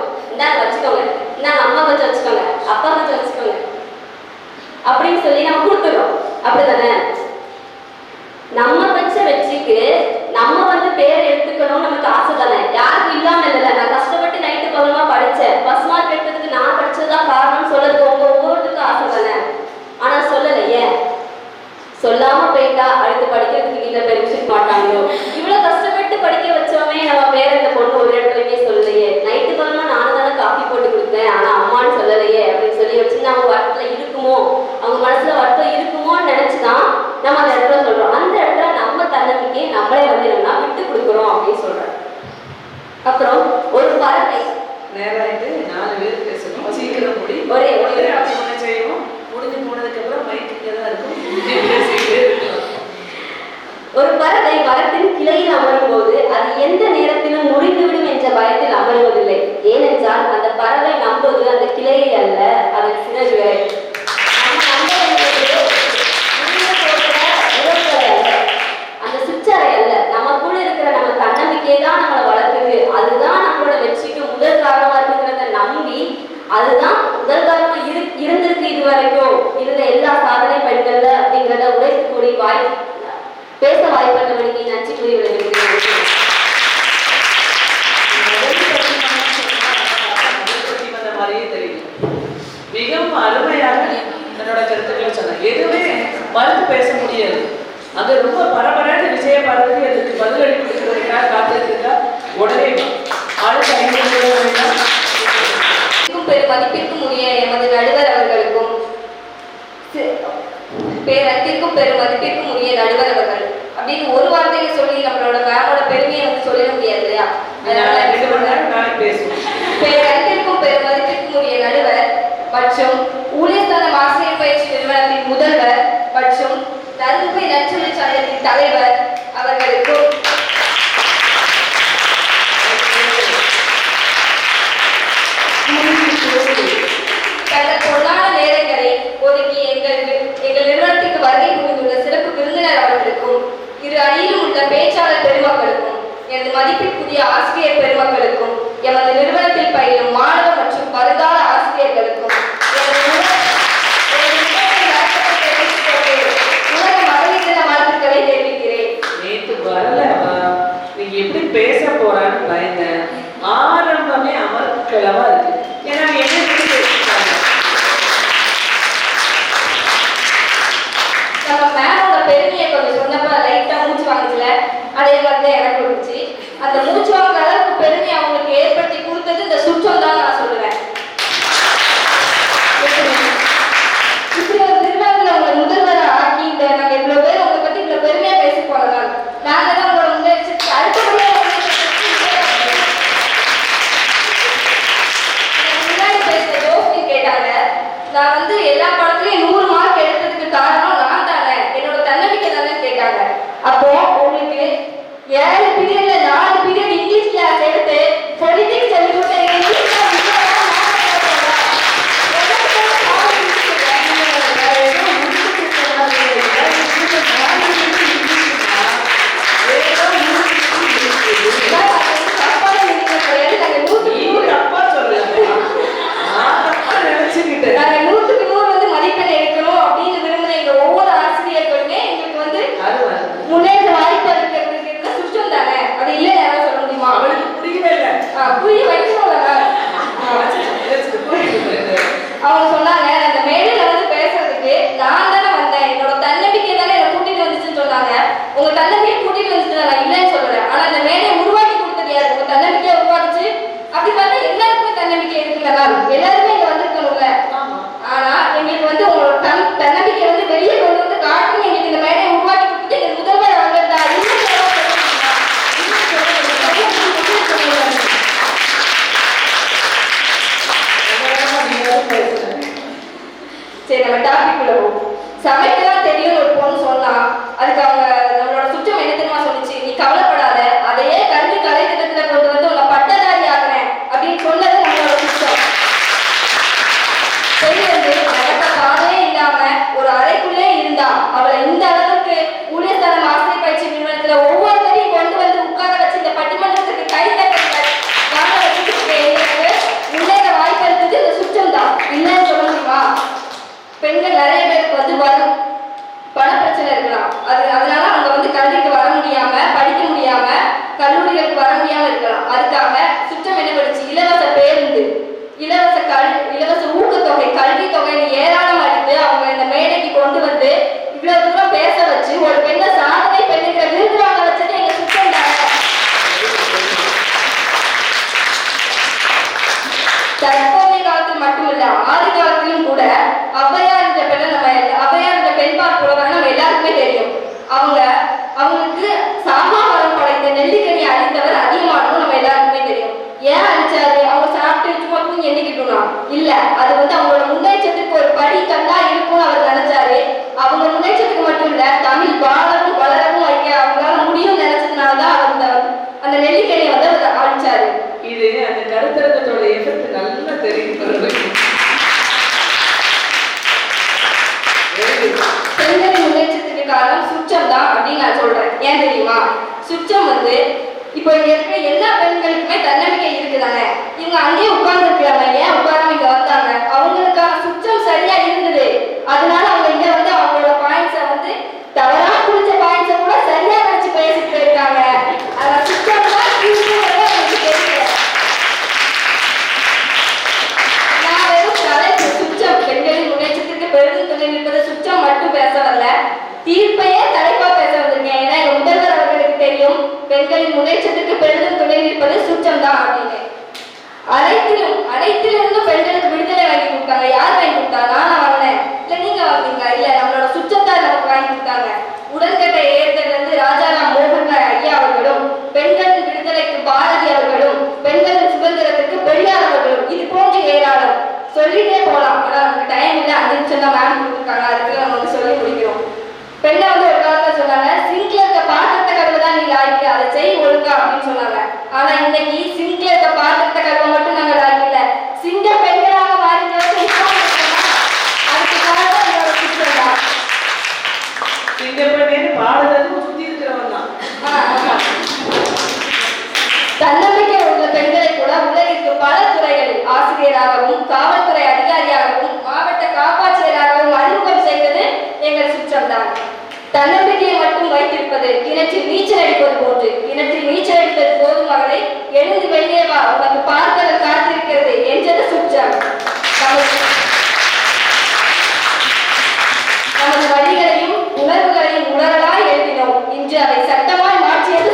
இந்தாங்க அம்மா கொஞ்சம் வச்சுக்கோங்க, அப்பா கொஞ்சம் வச்சுக்கோங்க அப்படின்னு சொல்லி நம்ம கொடுத்துறோம். அப்படிதானே? நம்ம வச்ச வெற்றிக்கு நம்ம வந்து பேர் எடுத்துக்கணும் நமக்கு ஆசை தானே. யாருக்கும் இல்லாம இல்லைல்ல. நான் கஷ்டப்பட்டு நைட்டு பகலமா படிச்சேன், ஃபர்ஸ்ட் மார்க் எடுத்ததுக்கு நான் படிச்சதுதான் காரணம்னு சொல்றது ஒவ்வொருத்துக்கும் ஆசை தானே. ஆனா சொல்லலையே. சொல்லாம போயிட்டா அடுத்து படிக்கிறதுக்கு வீட்டில் பெர்மிஷன் மாட்டாங்களோ. இவ்வளவு கஷ்டப்பட்டு படிக்க வச்சோமே நம்ம பேர் இந்த பொண்ணு ஒரு இடத்துலயுமே சொல்லலையே. நைட்டு பகலமா நானும் தானே காஃபி போட்டு கொடுத்தேன், ஆனா அம்மான்னு சொல்லலையே அப்படின்னு சொல்லி வச்சுன்னா அவங்க வருத்தத்துல இருக்குமோ, அவங்க மனசுல வருத்தம் இருக்குமோன்னு நினைச்சுதான் நம்ம அந்த இடத்துல சொல்றோம். அந்த இடத்துல நம்ம தன்னம்பிக்கையை நம்மளே வந்து என்னன்னா விட்டு கொடுக்குறோம் அப்படின்னு சொல்றோம். அப்புறம் ஒரு பறவை நேராயிட்டு 4 பேர் பேசணும், சீக்கிரம் முடி. ஒரே ஒன்று செய்வோம். முடிஞ்சு போனதுக்கு அப்புறம் மைக் இங்கே தான் இருக்கும். ஒரு பறவை மரத்தின் கிளையில் அமரும் போது அது எந்த நேரத்திலும் முடிந்துவிடும் என்ற பயத்தில் அமருவதில்லை. ஏனென்றால் அந்த பறவை நம்புவது அந்த கிளையை அல்ல, அதன் சிறகுகளை. அந்த சுற்றறை அல்ல, நமக்குள்ள இருக்கிற நம்ம தன்னம்பிக்கையை தான் நம்மளை வளர்க்குது. அதுதான் நம்மளோட வெற்றிக்கு முதல் காரணமா இருக்குங்கிறத நம்பி, அதுதான் முதல் காரணமா இருந்திருக்கு இது வரைக்கும் இருந்த எல்லா சாதனை பெண்கள்ல அப்படிங்கிறத உரைக்கக்கூடிய பேச வாய்ப்பற்றவனுக்கு நன்றி கூறி விடுகிறேன். மிகவும் அருமையாக என்னோட கருத்துக்களை சொன்னேன். எதுவுமே மறுத்து பேச முடியாது. அது ரொம்ப பரபரன்னு விஜய பாரதி அதுக்கு பதிலடி கொடுக்கிறதுக்காக காத்திருக்கா. உடனே ஆளுக்கு 5 பெரும் மதிப்பிற்கும் உரிய எமது நடுவர் அவர்களுக்கும் பேரத்திற்கும் பெரும் மதிப்பிற்கும் உரிய நடுவர் அவர்கள் அப்படின்னு ஒரு வார்த்தையில சொல்லி நம்மளோட மேமோட பெருமையை வந்து சொல்லிட முடியாது இல்லையா? அதனால பேரத்திற்கும் பெரும் மதிப்பிற்கும் உரிய நடுவர் மற்றும் ஊழியர்தன ஆசிரியர் பயிற்சி நிறுவனத்தின் முதல்வர் மற்றும் தருமபுரி நற்செயல் சங்கத்தின் தலைவர் அவர்களுக்கும் தங்கள் பொன்னான நேரங்களை ஒதுக்கி எங்கள் நிறுவனத்திற்கு வருகை புரிந்துள்ள சிறப்பு விருந்தினர் அவர்களுக்கும் அதே மாதிரி தான் எனக்கு இருந்துச்சு. அந்த மூச்சு வாங்குற அளவுக்கு பெருமை அவங்களுக்கு ஏற்படுத்தி கொடுத்தது இந்த சுற்றம் தான் நான் சொல்லுவேன். இப்படி ஒரு நிறுவனத்தில் உங்களை முதல்வரை ஆக்கி இந்த நாங்கள் இவ்வளோ பேர் உங்களை பற்றி இவ்வளோ பெருமையாக பேசி போனதால் நாங்கள் தான் உங்களோட முன்னெச்சரிக்கை அடுத்தபடியாக முன்னாடி பேசுகிற ஜோஸ்பின் கேட்டாங்க, நான் வந்து எல்லா படத்துலையும் 100 மார்க் எடுத்ததுக்கு காரணம் நான் தானே, என்னோட தன்னம்பிக்கை தானே கேட்டாங்க. அப்போ உங்களுக்கு 7 பீரியட்ல 4 பீரியட் இங்கிலீஷ் கிளாஸ் எடுத்து பொலிட்டிக்ஸ் சொல்லி கொடுத்த நாங்கள் 100க்கு 100 வந்து மதிப்பெண் எடுக்கணும் அப்படின்னு விரும்புகிற எங்க ஒவ்வொரு ஆசிரியர்களுமே எங்களுக்கு வந்து முன்னேற்ற வாய்ப்பு இருக்கிறது சுற்றம் தானே. அது இல்லை யாராவது சொல்ல முடியுமா? அவளுக்கு புரியவே இல்லை. புரிய வைக்கணும்ல. அவங்க சொன்னாங்க, அந்த மேடையில வந்து பேசுறதுக்கு நான் தானே வந்தேன், என்னோட தன்னம்பிக்கை தானே என்னை கூட்டிட்டு வந்துச்சுன்னு சொன்னாங்க. உங்க தன்னம்பிக்கை கூட்டிட்டு வந்துச்சு நான் இல்லைன்னு சொல்லல. ஆனா அந்த மேடையை உருவாக்கி கொடுத்தது யாரு? உங்க தன்னம்பிக்கையை உருவாக்குச்சு. அப்படி பார்த்தா எல்லாருக்குமே தன்னம்பிக்கை இருக்குல்லா, எல்லாருமே இங்க வந்திருக்கணும்ல. ஆனா எங்களுக்கு வந்து உங்களோட தன்னம்பிக்கை வந்து வெளியே கொண்டு வந்து காட்டணும். எங்களுக்கு இந்த மேடையை உருவாக்கி கொடுத்து எங்க முதல்வர் அவர்கள் தான். சரி, நம்ம டாபிக் உள்ள போவோம். சமைக்கலாம் தெரியும்னு ஒரு பொண்ணு சொன்னா அதுக்கு அவங்க நம்மளோட சுற்றம் என்ன தெரியுமா சொல்லிச்சு? நீ கவலைப்படாத, அதையே கல்வி கலை திட்டத்துல கொண்டு வந்து உன்னை பட்டதாரி ஆக்குறேன் அப்படின்னு சொன்னது நம்மளோட சுற்றம். பெண் வந்து நடக்க பாதையே இல்லாம ஒரு அறைக்குள்ளே இருந்தா அவளை இந்த அளவுக்கு ஊழியர்தனம் ஆசிரியர் பயிற்சி நிறுவனத்துல ஒவ்வொருத்தரையும் கொண்டு வந்து உட்கார வச்சு இந்த பட்டிமன்றத்துக்கு கை தட்டங்கள் வாங்க வச்சுட்டு எங்களுக்கு முன்னேற வாய்ப்பு இருக்குது இந்த சுற்றம் தான். இல்லைன்னு சொல்ல முடியுமா? பெண்கள் நிறைய பேருக்கு வந்து வரும் பண பிரச்சனை இருக்கலாம். அதனால அவங்க வந்து கல்விக்கு வர முடியாம, படிக்க முடியாம, கல்லூரிகளுக்கு வர முடியாம இருக்கலாம். அதுக்காக சுற்றம் என்ன பண்ணுச்சு? இலவச பேருந்து, இலவச ஊக்கத்தொகை, கல்வி தொகைன்னு ஏராளம் அளித்து அவங்க இந்த மேடைக்கு கொண்டு வந்து இவ்வளவு தூரம் பேச வச்சு ஒரு பெண்ணை சாதனை பெண்ணுங்கிற விருது வாங்க வச்சது எங்க சுற்றம் தானே. தற்போதைய காலத்தில் மட்டுமில்ல, ஆதி காலத்திலும் கூட ஔவையார் என்ற பெண்ணை ஔவையார் என்ற பெண்பார் புலவரை நம்ம எல்லாருக்குமே தெரியும். அவங்களுக்கு சாகாவரம் படைத்த நெல்லிக்கனி அழித்தவர் அதிகமானதும் நம்ம எல்லாருக்குமே தெரியும். ஏன் அழிச்சாரு? அவங்க சாப்பிட்டு சும்மா தூங்கி எண்ணிக்கிட்டோம்னா இல்ல, அது வந்து அவங்களோட முன்னேற்றத்துக்கு ஒரு படி கல்லா இருக்கும்னு அவர் நினைச்சாரு. அவங்க முன்னேற்றத்துக்கு மட்டும் இல்ல, தமிழ் வாழவும் வளரவும் வைக்க அவங்களால முடியும் நினைச்சதுனாலதான் அவர் அந்த நெல்லிக்கனியை வந்து அவர் அழிச்சாரு. இது அந்த கருத்தரங்கத்தோட எஃபெக்ட் நல்லா தெரியும். பெண்களின் முன்னேற்றத்துக்கு காரணம் சுற்றம் தான் அப்படின்னு நான் சொல்றேன். ஏன் தெரியுமா? சுற்றம் வந்து இப்போ இங்க இருக்கிற எல்லா பெண்களுக்குமே தன்னம்பிக்கை இருக்குதானே. இவங்க அங்கேயே உட்கார்ந்து இருக்கிறாங்க, ஏன் உட்காராம இங்க வந்தாங்க? அவங்களுக்கான சுற்றம் சரியா இருந்தது. அதனால அவங்க இங்க வந்து அவங்களோட பாயிண்ட்ஸை வந்து தவறா குடிச்ச பாயிண்ட்ஸை கூட சரியா நினைச்சு பேசிட்டு போயிருக்காங்க. அதனால சுற்றம் தான் எனக்கு தெரியல. நான் வெறும் தலைப்பு சுற்றம் பெண்களின் முன்னேற்றத்துக்கு பெரிதும் துணை நிற்பது சுற்றம் மட்டும் பேச வரல, தீர்ப்பையே தலைப்பா பேச வந்திருக்கேன். ஏன்னா எங்க முதல்வர் அவர்களுக்கு தெரியும் பெண்களின் முன்னேற்றத்துக்கு பெரிதும் துணை நிற்பது சுற்றம் தான் அப்படின்னு. அனைத்திலிருந்தும் பெண்களுக்கு விடுதலை வாங்கி கொடுத்தாங்க. யார் வாங்கி கொடுத்தா? நானா வாங்கினேன்? இல்ல நீங்க வாங்கினீங்களா? இல்ல, நம்மளோட சுற்றத்தார் நமக்கு வாங்கி கொடுத்தாங்க. உடன்கட்டை ஏற்றல் இருந்து ராஜாராம் மோகன்ராய் ஐயா அவர்களும், பெண்களின் விடுதலைக்கு பாரதி அவர்களும், பெண்களின் சுதந்திரத்துக்கு பெரியார் அவர்களும், இது போன்ற ஏராளம் சொல்லிட்டே போகலாம். ஆனா நமக்கு டைம் இல்லை, 5 நிமிஷம் தான் மேம் கொடுத்துருக்காங்க, அதுக்கு நம்ம வந்து சொல்லி முடிக்கிறோம். பெண்ணை வந்து ஒரு காலத்துல சொன்னாங்க, சிங்க்ல இருக்க பாத்திரத்தை கழுவதான் நீ லாய்க்கு, அதை செய் ஒழுங்கா அப்படின்னு சொன்னாங்க. ஆனா இன்னைக்கு சிங்க்ல இருக்க பாத்திரத்தை கழுவ மட்டும் நாங்க லாய்க்கு இல்ல, சிங்க பெண்களாக மாறி அதுக்கு காரணம் என்னோட சுற்றம் தான். சிங்க பெண்ணு பாடுறதும் சுத்தி இருக்கிறவன் தான். தன்னம்பிக்கை உள்ள பெண்களை கூட உலகிற்கு பல துறைகளில் ஆசிரியராகவும், காவல்துறை அதிகாரியாகவும், மாவட்ட காப்பாட்சியராகவும் அறிமுகம் செய்தது எங்கள் சுற்றம் தான். தன்னம்பிக்கையை மட்டும் வைத்திருப்பது கிணற்றில் நீச்சல் அடிப்பது போன்று. கிணற்றில் நீச்சல் அடிப்பது போதும் மகளை, எழுந்து வெளியே வா, உனக்கு பார்க்கல் காத்திருக்கிறது என்றது சுற்றம். நமது வழிகளையும் உணர்வுகளையும் உணரலாய் எழுதினோம். இன்று அதை சட்டமாய் மாற்றியது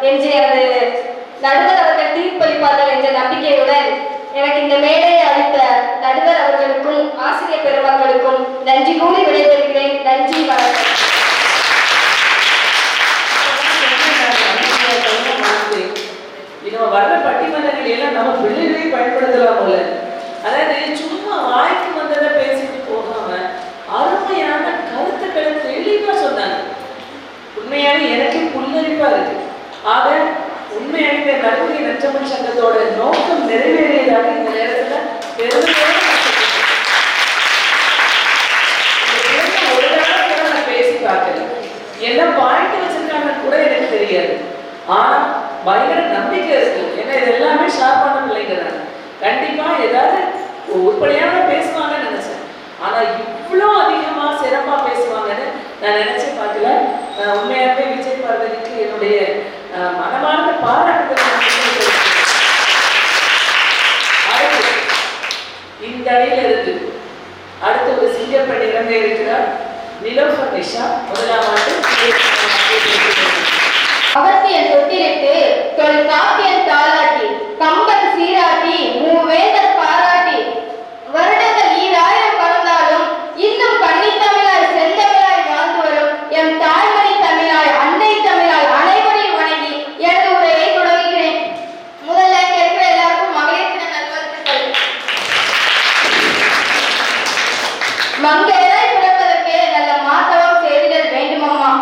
என்று எனது நடுவர் அவர்கள் தீர்ப்பளிப்பார்கள் என்ற நம்பிக்கையுடன் எனக்கு இந்த மேடையை அளித்த நடுவர் அவர்களுக்கும் ஆசிரியர் பெருமக்களுக்கும் நன்றி கூறி விடைபெறுகிறேன். நன்றி, வணக்கம். நம்ம வர்ற பட்டிமன்றங்கள் எல்லாம் நம்ம பிள்ளைகளையும் பயன்படுத்தலாம் போல. அதாவது சும்மா வாய்க்கு வந்ததை பேசிட்டு போகாம அருமையான கருத்துக்களை தெளிவா சொன்னாங்க. உண்மையாவே எனக்கு புல்லரிப்பா இருக்கு. ஆக உண்மையாக இந்த நடுவரை நச்சமணி சங்கத்தோட நோக்கம் நிறைவேறியதாக இந்த நேரத்துல ஒரு தடவை கூட நான் பேசி பார்க்கல. என்ன பாயிண்ட் வச்சிருக்காங்கன்னு கூட எனக்கு தெரியாது. ஆனா பயங்கர நம்பிக்கை இருக்கு. ஏன்னா இது எல்லாமே ஷேர் பண்ண பிள்ளைங்க தான். கண்டிப்பா ஏதாவது உருப்படியான பேசுவாங்கன்னு நினைச்சேன். ஆனா இவ்வளோ அதிகமா சிறப்பா பேசுவாங்கன்னு நான் நினைச்சே பார்க்கல. உண்மையாகவே விஜய் பார்வதிக்கு என்னுடைய மனமார்ந்த பாராட்டுதல். இந்த அணியில இருக்கு அடுத்து ஒரு சிங்கப்பெண் இறங்க இருக்கிறார். நிலோஃபர் நிஷா முதலாம் ஆண்டு அவசியம் தொட்டிலிட்டு தொல்காப்பியன் தாளாட்டி கம்பன் சீராட்டி மூவேந்தர் பாராட்டி வருடங்கள் 2000 கடந்தாலும் இன்னும் கன்னித்தமிழாய் செந்தமிழாய் வாழ்ந்து வரும் எம் தாய்மொழி தமிழாய் அன்னை தமிழாய் அனைவரையும் வணங்கி எனது உரையை தொடங்குகிறேன். முதல்ல இங்க இருக்கிற எல்லாருக்கும் மகளிர் தின நல்வாழ்த்துக்கள். மங்கையராய் பிறப்பதற்கு நல்ல மாத்தவம் செய்திடல் வேண்டுமம்மா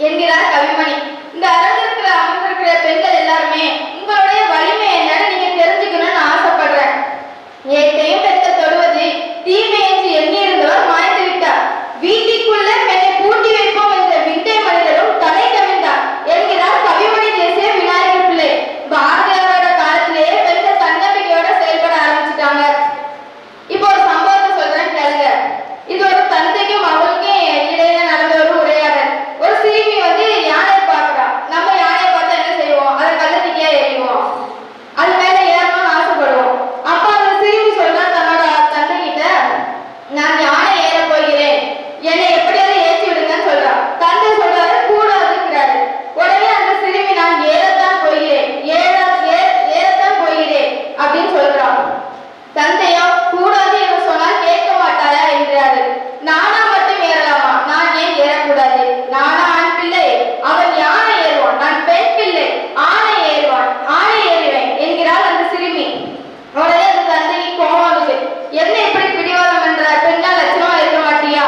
என்கிறார் கவிமணி. இந்த அரங்கத்துல அமர்ந்திருக்கிற பெண்கள் எல்லாருமே உங்களுடைய வலிமை என்னன்னு நீங்க தெரிஞ்சுக்கணும்னு ஆசைப்படுறேன். ஏத்தையும் பெற்ற தொடுவது தீமை என்று எண்ணியிருந்தவர் மாய்ந்து விட்டார். வீட்டிற்குள்ள பெண்ணை பூட்டி வைப்போம் என்ற விட்டை மனிதரும் தலை கவிழ்ந்தார் என்கிறார் கவிமணி தேசிய விநாயகர் பிள்ளை. பாரதியாரோட காலத்திலேயே பெண்கள் தன்னம்பிக்கையோட செயல்பட ஆரம்பிச்சுட்டாங்க. இப்போ ஒரு சம்பவத்தை சொல்றேன் கேளுங்க. இது ஒரு தந்தைக்கும் அவளுக்கும் இடையில நடந்த ஒரு உரையாடல். ஒரு சிறுமி யானையை பார்க்கிறா. நம்ம யானையை பார்த்தா என்ன செய்வோம்? அதை கள்ளத்திக்கே எறிவோம். அது மேல ஏறணும்னு ஆசைப்படுவோம். அப்ப அந்த சிறுமி சொல்றா தன்னோட தந்தை கிட்ட, நான் யானை ஏற போகிறேன், என்னை எப்படியாவது ஏற்றி விடுங்கன்னு சொல்றா. தந்தை சொல்றாரு கூடாதுங்கிறாரு. உடனே அந்த சிறுமி நான் ஏறத்தான் போகிறேன் ஏறத்தான் போகிறேன் அப்படின்னு சொல்றா. தந்தையோ கூடாது என்று சொன்னால் கேட்க மாட்டாரா என்கிறாரு. நானா மட்டும் ஏறலாமா? நான் ஏன் ஏறக்கூடாது? நானா ஆண் பிள்ளை, அவன் யானை ஏறுவான், நான் பெண் பிள்ளை, ஆணை ஏறுவேன் என்கிறாள் அந்த சிறுமி. உடனே அந்த தந்தைக்கு கோபம் வந்துச்சு. என்ன இப்படி பிடிவாதம் என்ற பெண்ணா லட்சணமா இருக்க மாட்டியா?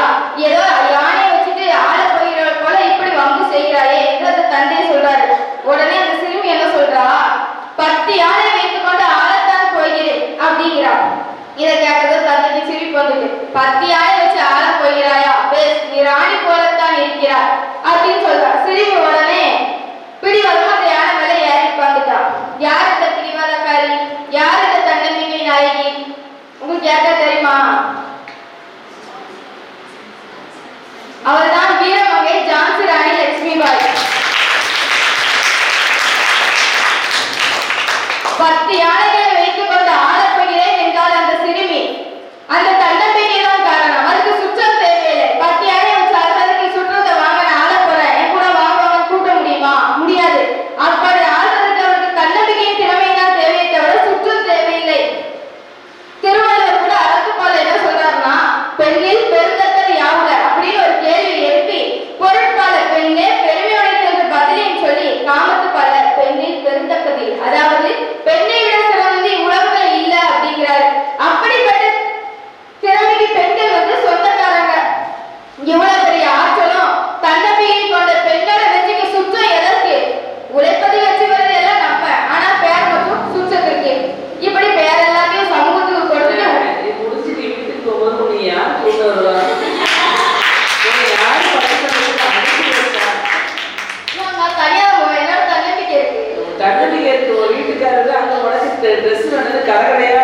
ஏதோ யானையை வச்சுட்டு ஆள போகிறவள் போல இப்படி வம்பு செய்கிறாயே என்று அந்த தந்தை சொல்றாரு. உடனே அந்த சிறுமி என்ன சொல்றா? 10 யானை வைத்துக் கொண்டு ஆளத்தான் போகிறேன் அப்படிங்கிறா. இதை கேட்டது தந்தைக்கு சிரிப்பு வந்துட்டு. 10 யானை வச்சு ஆள போகிறாயா? பேஸ், நீ ராணி போலத்தான் இருக்கிறார் அப்படின்னு சொல்றா. சிரிப்பு உடனே பிடிவாதமா அந்த யானை மேல ஏறி உட்காந்துட்டா. யார் இந்த பிடிவாதக்காரி? யார் இந்த தன்னம்பிக்கை நாயகி? உங்களுக்கு கேட்டா தெரியுமா? அவர்தான் வீரமங்கை ஜான்சி ராணி லட்சுமிபாய். 10 யானைகளை வைத்துக் கொண்டு ஆளப் போகிறேன் என்றால் அந்த சிறுமி. அந்த தன்னம்பிக்கை தான் காரணம். அதுக்கு சுற்றம் தேவையில்லை. 10 யானை வச்சு அதுக்கு சுற்றத்தை வாங்க நான் ஆள போறேன், என் கூட வாங்க கூட்ட முடியுமா? முடியாது. அப்படி ஆள்றதுக்கு அவருக்கு தன்னம்பிக்கையின் திறமை தான் தேவையை தவிர சுற்றம் தேவையில்லை. திருவள்ளுவர் கூட அறத்துப்பால் என்ன சொல்றாருன்னா, பெண்ணில் பெருந்தக்கது யாவுல அப்படின்னு ஒரு கேள்வி எழுப்பி பொருட்பாளர் பெண்ணே பெருமை உடைத்த பதிலையும் சொல்லி காமத்து பாலர் பெண்ணில் பெருந்தக்கது, அதாவது பெண்ணை விட சிறந்தது உலகத்துல இல்ல அப்படிங்கிறாரு. அப்படிப்பட்ட திறமைக்கு பெண்கள் சொந்தக்காரங்க. இவ்வளவு பெரிய ஆற்றலும் தன்னம்பிக்கை கொண்ட பெண்ணோட வெற்றிக்கு சுற்றம் எதற்கு? உழைப்பது வெற்றி வருது எல்லாம் நம்ம, ஆனா பேர் மட்டும் சுற்றத்திற்கு. இப்படி பேர் எல்லாத்தையும் சமூகத்துக்கு கொடுத்து முடிச்சு நீ வீட்டுக்கு போகும்போது நீ யார் கூட்ட வருவா? யாரு நான் தனியா என்னோட தன்னம்பிக்கை இருக்கு. தன்னம்பிக்கை இருக்கு. ஒரு வீட்டுக்காரரு அங்க உடச்சு ட்ரெஸ் வந்து கரகடையா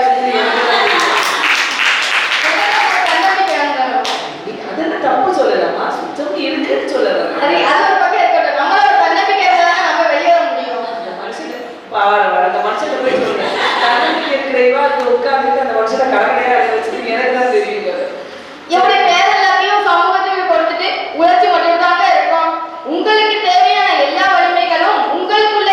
அதெல்லாம் தப்பு சொல்லலாமா? சுத்தம் இருக்குன்னு சொல்லலாம். அது ஒரு பக்கம் இருக்கட்டும். நம்மளோட தன்னம்பிக்கை இருந்தாதான் நம்ம வெளியே வர முடியும். அந்த மனுஷன் வர அந்த மனுஷன் போய் சொல்றேன், தன்னம்பிக்கை இருக்கிறவா உட்கார்ந்துட்டு அந்த மனுஷனை கரகடையா வச்சுட்டு எனக்கு தான் தெரியுங்க. எப்படி பேர் எல்லாத்தையும் சமூகத்துக்கு கொடுத்துட்டு உழைச்சி மட்டும் தாங்க இருக்கும். உங்களுக்கு தேவையான எல்லா வலிமைகளும் உங்களுக்குள்ள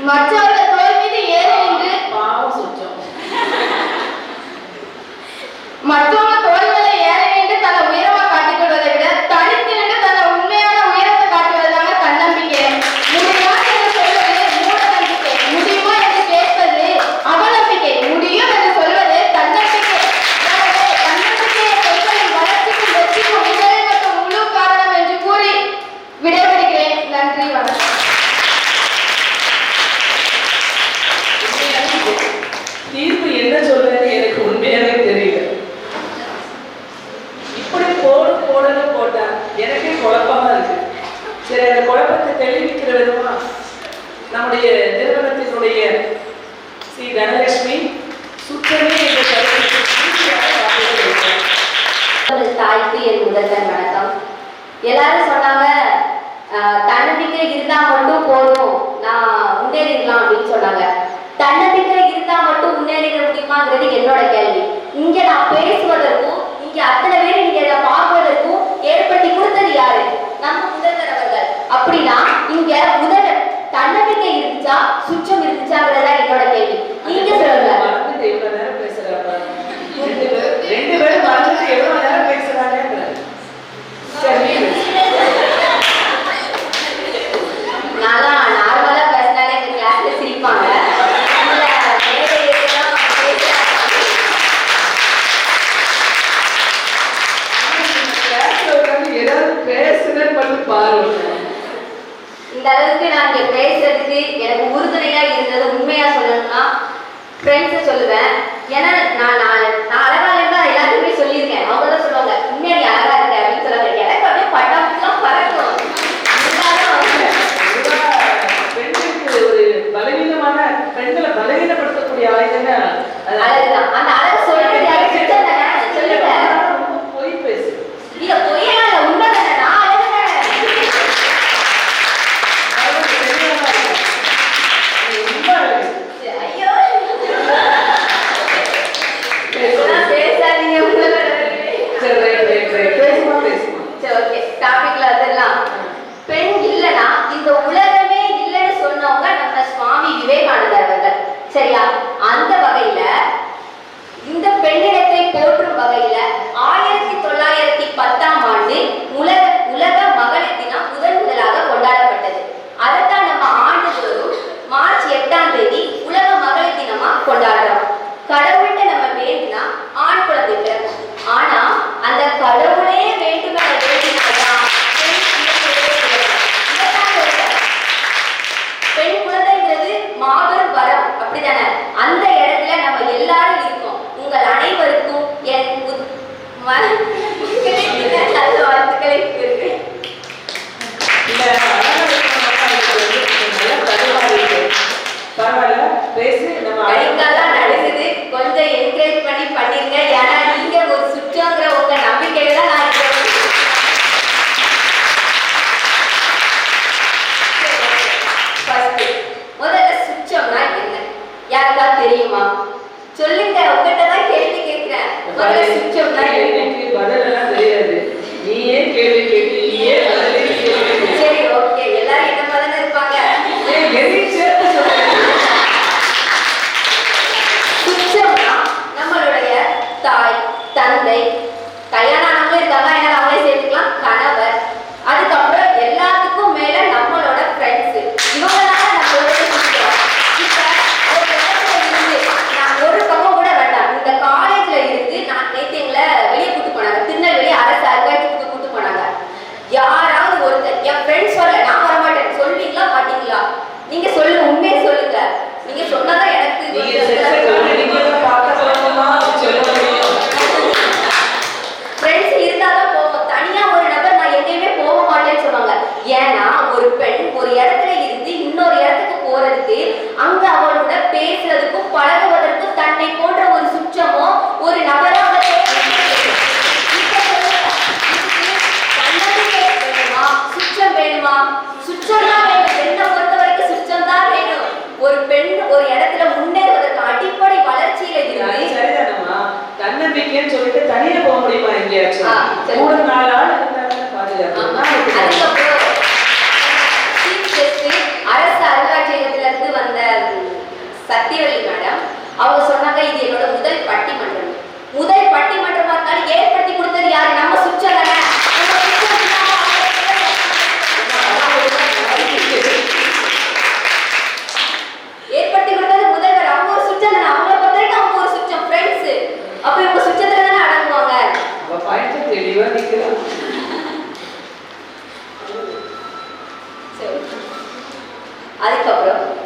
மற்றவர்கள் தோல் மீது ஏறி நின்று பாவம் சுற்றம். மற்றவங்க தோல் மேல ஏறி நின்று தன்னை உயரமா காட்டிக் கொள்வதை விட தனித்து நின்று தன்னை உண்மையான உயரத்தை காட்டுவதுதாங்க தன்னம்பிக்கை. முடியுமா என்று சொல்வது மூட நம்பிக்கை, முடியுமா என்று கேட்பது அவநம்பிக்கை, முடியும் என்று சொல்வது தன்னம்பிக்கை. எனவே தன்னம்பிக்கையை பெண்களின் வளர்ச்சிக்கும் வெற்றிக்கும் முதல் மற்றும் முழு காரணம் என்று கூறி விடைபெறுகிறேன். நன்றி, வணக்கம். தீர்ப்பு என்ன சொல்றது எனக்கு உண்மையாவே தெரியல. இப்படி போடுன்னு போட்டா எனக்கே குழப்பமா இருக்கு. சரி, அந்த குழப்பத்தை தெளிவிக்கிற விதமா நம்முடைய நிறுவனத்தினுடைய ஸ்ரீ தனலட்சுமி சுற்றமே என்ற தாய்க்கு என் முதல்வர் வணக்கம். எல்லாரும் சொன்னாங்க தன்னம்பிக்கை இருந்தா மட்டும் போதும், நான் முன்னேறிடலாம் அப்படின்னு சொன்னாங்க. தன்னம்பிக்கை இருந்தா மட்டும் முன்னேறிட முடியுமாங்கிறது என்னோட கேள்வி. இங்க நான் பேசுவதற்கும் இங்க அத்தனை பேர் நீங்க இதை பார்ப்பதற்கும் ஏற்படுத்தி கொடுத்தது யாரு? நம்ம முதல்வர் அவர்கள். அப்படின்னா இங்க முதல்வர் தன்னம்பிக்கை இருந்துச்சா சுற்றம் இருந்துச்சாங்கிறதா என்னோட கேள்வி. நீங்க சொல்லுங்க. எவ்வளவு நேரம் பேசுறாங்க, ரெண்டு பேரும் மறந்துட்டு எவ்வளவு நேரம் பேசுறாங்க. நான் நார்மலா பேசினாலே எங்க கிளாஸ்ல சிரிப்பாங்க. இந்த அளவுக்கு நான் இங்க பேசுறதுக்கு எனக்கு உறுதுணையா இருந்தது உண்மையா சொல்லணும்னா ஃப்ரெண்ட்ஸை சொல்லுவேன். ஏன்னா நான் அழகா இருந்தா எல்லாத்துக்குமே சொல்லியிருக்கேன். அவங்க தான் சொல்லுவாங்க உண்மையா அழகா இருக்க அப்படின்னு சொல்லுவாங்க. எனக்கு அப்படியே பட்டாம்பூச்சிலாம் பறக்கும். பெண்களுக்கு ஒரு பலவீனமான பெண்களை பலவீனப்படுத்தக்கூடிய ஆயுதம்னா அழகுதான். அந்த அழகு சொல்றது யாரு? சொல்லுங்க. பொய் பேசு. இல்ல பொய்யா இல்ல, உண்மை தானே. நான் ஐயோ பேசாதீங்க. சரி, ஓகே, டாபிக்ல அதெல்லாம். பெண் இல்லைன்னா இந்த உலகமே இல்லைன்னு சொன்னவங்க நம்ம சுவாமி விவேகானந்தர் அவர்கள். சரியா? அந்த வகையில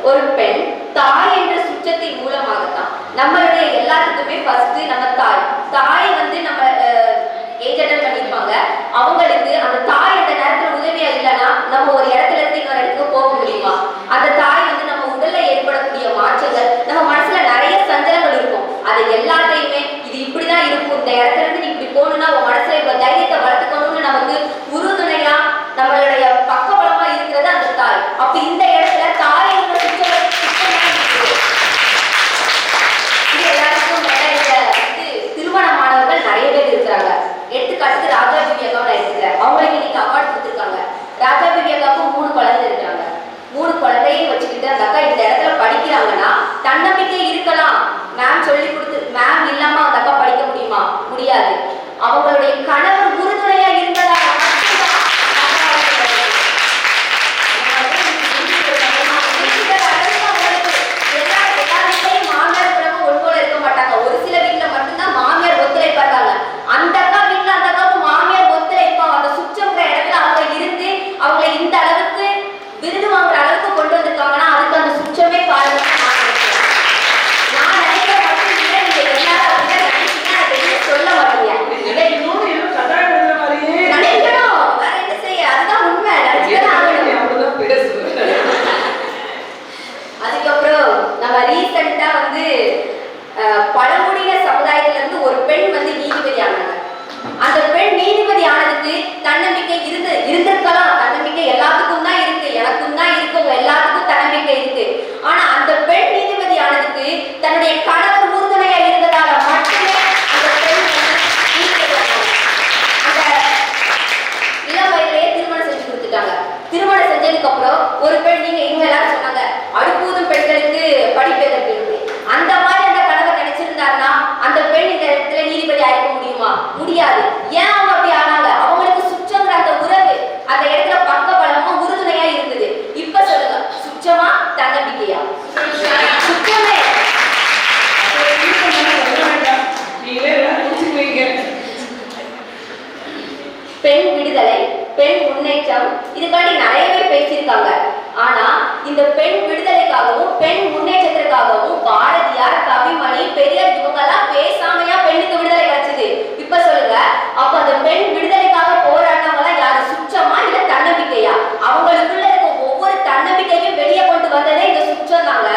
ஒரு பெண் தாய் என்ற சுற்றத்தின் மூலமாகத்தான் நம்மளுடைய எல்லாத்துக்குமே ஃபர்ஸ்ட் நம்ம தாய் வந்து நம்ம ஏஜ் அட்டன் பண்ணியிருப்பாங்க. அவங்களுக்கு அந்த தாய் அந்த நேரத்தில் உதவியா இல்லைன்னா நம்ம ஒரு இடத்துல இருந்து இன்னொரு இடத்துக்கு போக முடியுமா? அந்த தாய் வந்து நம்ம உடல்ல ஏற்படக்கூடிய மாற்றங்கள், நம்ம மனசுல நிறைய சஞ்சலங்கள் இருக்கும். அது எல்லாத்தையுமே இது இப்படிதான் இருக்கும், இந்த இடத்துல இருந்து நீ இப்படி போகணும்னா உன் மனசுல இப்ப தைரியத்தை வளர்த்துக்கணும்னு நமக்கு உறுதுணையா நம்மளுடைய பக்கபலமா இருக்கிறது அந்த தாய். அப்ப இந்த இடத்துல தாய் என்ற சுற்றமா இது எல்லாருக்கும் திருமணமானவர்கள் நிறைய பேர் இருக்கிறாங்க. எடுத்துக்காட்டுக்கு ராஜா பிவியக்காவை நான் எடுத்துக்கிறேன். அவங்களுக்கு இன்னைக்கு அவார்டு கொடுத்துருக்காங்க. ராஜா பிவியக்காவுக்கு 3 குழந்தை இருக்கிறாங்க. 3 குழந்தையும் வச்சுக்கிட்டு அந்த அக்கா இந்த இடத்துல படிக்கிறாங்கன்னா தன்னம்பிக்கை இருக்கலாம். மேம் சொல்லி கொடுத்து மேம் இல்லாம அந்த அக்கா படிக்க முடியுமா? முடியாது. அவங்களுடைய கணவர் உறுதுணையா இருந்ததா மாமியார் பிறகு ஒன்போல இருக்க மாட்டாங்க. ஒரு சில வீட்டுல மட்டும்தான் மாமியார் ஒத்துழைப்பாங்க. அந்த அக்கா வீட்டுல அந்த அக்காவுக்கு மாமியார் ஒத்துழைப்பா அந்த சுற்றங்கிற இடத்துல அவங்க இருந்து அவங்களை இந்த அளவுக்கு விருது வாங்குற அளவுக்கு கொண்டு வந்திருக்காங்கன்னா அதுக்கு அந்த சுற்றமே காரணம். நான் நினைக்கிற மட்டும் இல்லை, நீங்க எல்லாரும் அப்படிதான் நினைச்சீங்கன்னா அதை வெளியே சொல்ல மாட்டீங்க. நினைக்கணும், வேற என்ன செய்ய, அதுதான் உண்மை. நினைச்சுதான் அதுக்கப்புறம் நம்ம ரீசெண்டா வந்து பழங்குடியின சமுதாயத்துல இருந்து ஒரு பெண் வந்து நீதிபதி ஆனாங்க. அந்த பெண் நீதிபதி ஆனதுக்கு தன்னம்பிக்கை இருந்திருக்கலாம். தன்னம்பிக்கை எல்லாத்துக்கும் தான் இருக்கு, எனக்கும் தான் இருக்கு, எல்லாத்துக்கும் தன்னம்பிக்கை இருக்கு. ஆனா அந்த பெண் நீதிபதி ஆனதுக்கு தன்னுடைய கணவர் உறுதுணையா இருந்ததால மட்டுமே அந்த பெண் நீதிபதி ஆனாங்க. அந்த இளம் வயதிலேயே திருமணம் செஞ்சு கொடுத்துட்டாங்க. திருமணம் செஞ்சதுக்கு அப்புறம் ஒரு பெண், நீங்க இவங்க எல்லாரும் சொன்னாங்க அடுப்பூதும் பெண்களுக்கு படிப்பதற்கு இருக்கு. அந்த மாதிரி அந்த கணவர் நினைச்சிருந்தாருன்னா அந்த பெண் இந்த இடத்துல நீதிபதி ஆயிருக்க முடியுமா? முடியாது. ஏன் அவங்க அப்படி ஆனாங்க? அவங்களுக்கு சுற்றங்கிற அந்த உறவு அந்த இடத்துல பக்க பலமா உறுதுணையா இருந்தது. இப்ப சொல்லுங்க, சுற்றமா தன்னம்பிக்கையா? சுற்றமே. பெண் விடுதலை, பெண் முன்னேற்றம், இதுக்காண்டி நிறைய பேர் பேசியிருக்காங்க. ஆனா இந்த பெண் விடுதலைக்காகவும் பெண் முன்னேற்றத்திற்காகவும் பாரதியார், கவிமணி, பெரியார் இவங்கெல்லாம் பேசாமையா பெண்ணுக்கு விடுதலை கிடைச்சது? இப்ப சொல்லுங்க, அப்ப அந்த பெண் விடுதலைக்காக போராடினவங்க யாரு? சுற்றமா இல்ல தன்னம்பிக்கையா? அவங்களுக்குள்ள இருக்க ஒவ்வொரு தன்னம்பிக்கையும் வெளியே கொண்டு வந்ததே இந்த சுற்றம் தாங்க.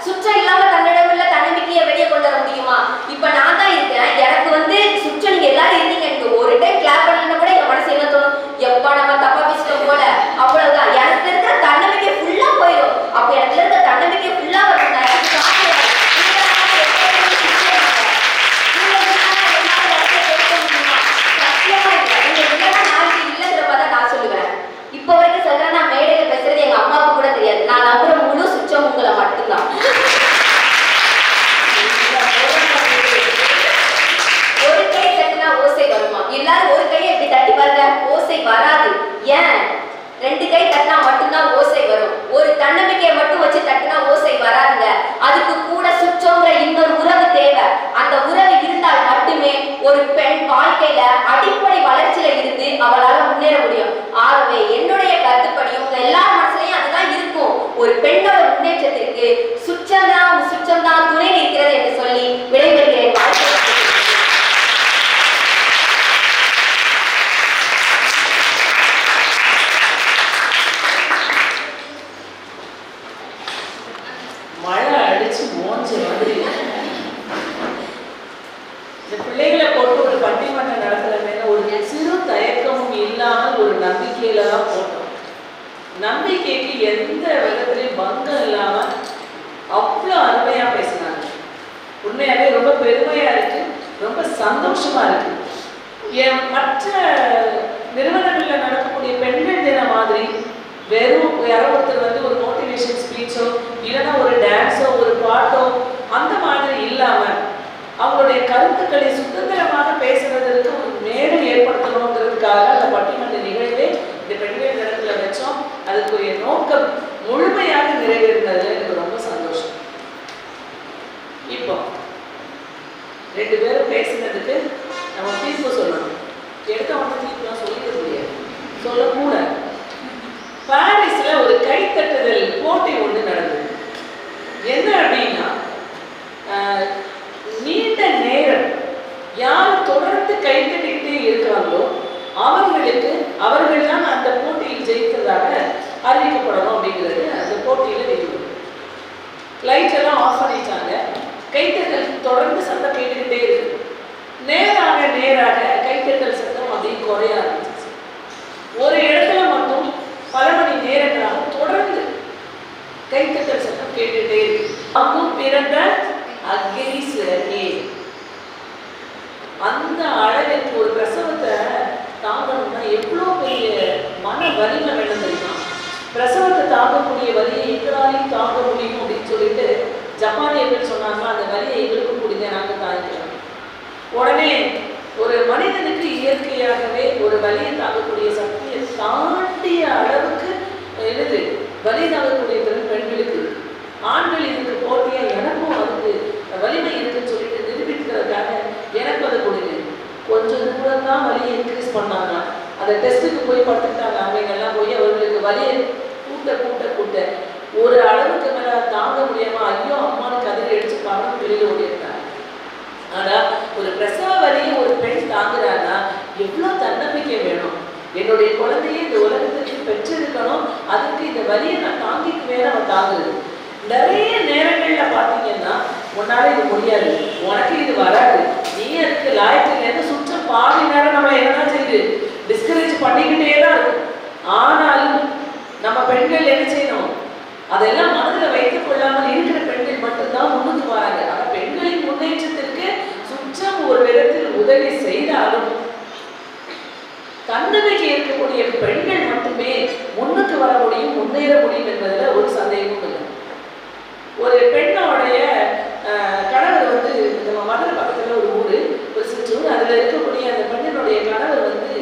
சுற்றம் இல்லாம தன்னிடம் உள்ள தன்னம்பிக்கையை வெளியே கொண்டு வர முடியுமா? இப்ப நான் தான் இருக்கேன், எனக்கு வந்து சுற்றம் நீங்க எல்லாரும் இருந்தீங்க, எனக்கு ஒரு டைம் கிளாப் பண்ணலன்னா கூட என் மனசு என்ன தோணும்? எப்பா நம்ம தப்பா பேசிட்டோம் போல, அவ்வளவுதான். எனக்கு இருக்கிற தன்னம்பிக்கை ஃபுல்லா போயிடும். அப்ப எனக்கு இருக்க தன்னம்பிக்கை ஃபுல்லா வரும். நான் சொல்லுவேன், இப்ப வரைக்கும் சொல்றேன், நான் மேடையில பேசுறது எங்க அம்மாவுக்கு கூட தெரியாது. நான் நம்புற முழு சுற்றம் உங்களை மட்டும்தான். ஒரு கை தட்டினா ஓசை வருமா? எல்லாரும் ஒரு கையை இப்படி தட்டி பாருங்க, ஓசை வராது. ஏன்? 2 கை தட்டினா மட்டும்தான் ஓசை வரும். ஒரு தன்னம்பிக்கையை மட்டும் வச்சு தட்டினா ஓசை வராதுங்க. அதுக்கு கூட சுற்றங்கிற இன்னொரு உறவு தேவை. அந்த உறவு இருந்தால் மட்டுமே ஒரு பெண் வாழ்க்கையில அடிப்படை வளர்ச்சியில இருந்து அவளால முன்னேற முடியும். ஆகவே என்னுடைய கருத்துப்படி உங்க எல்லார் மனசுலயும் அதுதான் இருக்கும். ஒரு பெண்ணோட முன்னேற்றத்திற்கு சுற்றம் தான் துணை இருக்கிறது என்று சொல்லி விடைபெறுகிறேன். மழை அடிச்சு மோஞ்ச மாதிரி இந்த பிள்ளைகளை போட்டு ஒரு பட்டிமன்றம் நடத்துறதுன்னு ஒரு சிறு தயக்கமும் இல்லாமல் ஒரு நம்பிக்கையில தான் போட்டோம். நம்பிக்கைக்கு எந்த விதத்திலையும் பங்கம் இல்லாம அவ்வளோ அருமையா பேசினாங்க. உண்மையாவே ரொம்ப பெருமையா இருக்கு, ரொம்ப சந்தோஷமா இருக்கு. மற்ற நிறுவனங்கள்ல நடக்கக்கூடிய பெண்கள் தினம் மாதிரி வெறும் யாரோ ஒருத்தர் வந்து ஒரு மோட்டிவேஷன் ஸ்பீச்சோ இல்லைன்னா ஒரு டான்ஸோ ஒரு பாட்டோ அந்த மாதிரி இல்லாம அவங்களுடைய கருத்துக்களை சுதந்திரமாக பேசுறதுக்கு ஒரு மேடை ஏற்படுத்தணுங்கிறதுக்காக அந்த பட்டிமன்ற நிகழ்வே இந்த பெண்கள் தினத்துல வச்சோம். அதுக்குரிய நோக்கம் முழுமையாக நிறைவேறினதுல எனக்கு ரொம்ப சந்தோஷம். இப்போ 2 பேரும் பேசினதுக்கு நம்ம தீர்ப்பு சொல்லணும். எடுத்த உடனே தீர்ப்புலாம் சொல்லிட முடியாது, சொல்லக்கூடாது. பாரிஸ்ல ஒரு கைத்தட்டுதல் போட்டி ஒன்று நடந்தது. லைட் எல்லாம் ஆஃப் பண்ணிட்டாங்க. கைத்தட்டல் தொடர்ந்து சத்தம் கேட்டுக்கிட்டே இருக்கு. நேராக கைத்தட்டல் சத்தம் அப்படியே குறைய ஆரம்பிச்சிச்சு. ஒரு இடத்துல மட்டும் பல மணி நேரங்களாக தொடர்ந்து கைத்தட்டல் சத்தம் கேட்டுட்டே இருக்கு. அங்கும் பிறந்த அக்னீஸ்வரனே. அந்த அளவிற்கு ஒரு பிரசவத்தை தாங்கணும்னா எவ்வளோ பெரிய மன வலிமை வேணும் தெரியுமா? பிரசவத்தை தாங்கக்கூடிய வலியை எங்களாலையும் தாங்க முடியும் அப்படின்னு சொல்லிட்டு ஜப்பானியர்கள் சொன்னாங்க, அந்த வலியை எங்களுக்கும் கொடுங்க, நாங்கள் தாங்கிக்கிறோம். உடனே ஒரு மனிதனுக்கு இயற்கையாகவே ஒரு வலியை தாங்கக்கூடிய சக்தியை தாண்டிய அளவுக்கு எழுது வலி தாங்கக்கூடிய திறன் பெண்களுக்கு. ஆண்கள் இதுக்கு போட்டியா எனக்கும் அதுக்கு வலிமை இருக்குன்னு சொல்லிட்டு நிரூபிக்கிறதுக்காக எனக்கு அதை கொடுங்க. கொஞ்சம் தூரம் தான் வலியை இன்க்ரீஸ் பண்ணாங்க. அந்த டெஸ்ட்டுக்கு போய் படுத்துட்டாங்க. அவங்கெல்லாம் போய் அவர்களுக்கு வலியை கூட்ட ஒரு அளவுக்கு மேலே தாங்க முடியாம ஐயோ அம்மானு கதறி அடிச்சு பணம் வெளியில் ஓடிட்டாங்க. ஆனால் ஒரு பிரசவ வலியை ஒரு பெண் தாங்குறான்னா எவ்வளோ தன்னம்பிக்கை வேணும். என்னுடைய குழந்தையை இந்த உலகத்துக்கு பெற்றிருக்கணும், அதுக்கு இந்த வலியை நான் தாங்கிக்குவேன். அவன் தாங்குது. நிறைய நேரங்கள்ல பார்த்தீங்கன்னா உன்னால இது முடியாது, உனக்கு இது வராது, நீ அதுக்கு லாயத்துலேருந்து சுற்றம் பாதி நேரம் நம்மளை என்னதான் செய்யுது, டிஸ்கரேஜ் பண்ணிக்கிட்டே தான் இருக்கு. ஆனாலும் நம்ம பெண்கள் என்ன செய்யணும், அதெல்லாம் மனதில் வைத்துக் கொள்ளாமல் இருக்கிற பெண்கள் மட்டும்தான் முன்னுக்கு வராங்க. ஆனால் பெண்களின் முன்னேற்றத்திற்கு சுற்றம் ஒரு விதத்தில் உதவி செய்தாலும் தன்னம்பிக்கை இருக்கக்கூடிய பெண்கள் மட்டுமே முன்னுக்கு வர முடியும், முன்னேற முடியும் என்பதில் ஒரு சந்தேகமும் இல்லை. ஒரு பெண்ணோடைய கணவர் வந்து நம்ம மதுரை பக்கத்தில் ஒரு ஊர், ஒரு சிற்றூர், அதில் இருக்கக்கூடிய அந்த பெண்ணினுடைய கணவர் வந்து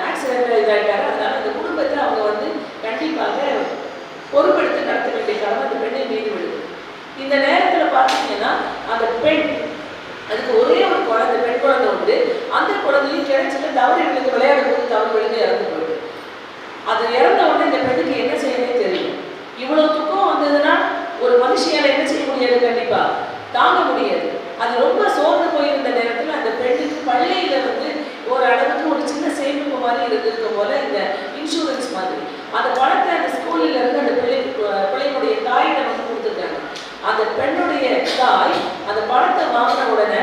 ஆக்சிடென்ட் இதாகிட்டாரு. அதனால அந்த குடும்பத்தை அவங்க வந்து கண்டிப்பாக பொறுப்பெடுத்து நடத்த வேண்டிய கடமை அந்த பெண்ணை மீது விடுது. இந்த நேரத்தில் பார்த்தீங்கன்னா அந்த பெண் அதுக்கு ஒரே ஒரு குழந்தை, பெண் குழந்தை உண்டு. அந்த குழந்தையும் கிடைச்சல தவறி விழுந்து விளையாடும் போது தவறு விழுந்து இறந்து போயிடுது. அது இறந்த உடனே இந்த பெண்ணுக்கு என்ன செய்யவே தெரியும். இவ்வளவு துக்கம் வந்ததுன்னா ஒரு மனுஷியால என்ன செய்ய முடியாது, கண்டிப்பா தாங்க முடியாது. அது ரொம்ப சோர்ந்து போயிருந்த நேரத்தில் அந்த பெண்ணுக்கு பள்ளியில வந்து ஒரு அளவுக்கு ஒரு சின்ன சேமிப்பு மாதிரி இருந்திருக்கும் போல இந்த இன்சூரன்ஸ் மாதிரி அந்த பணத்தை அந்த ஸ்கூலில் இருந்து அந்த பிள்ளைகளுடைய தாயிடம் வந்து கொடுத்துருக்காங்க. அந்த பெண்ணுடைய தாய் அந்த பணத்தை வாங்கின உடனே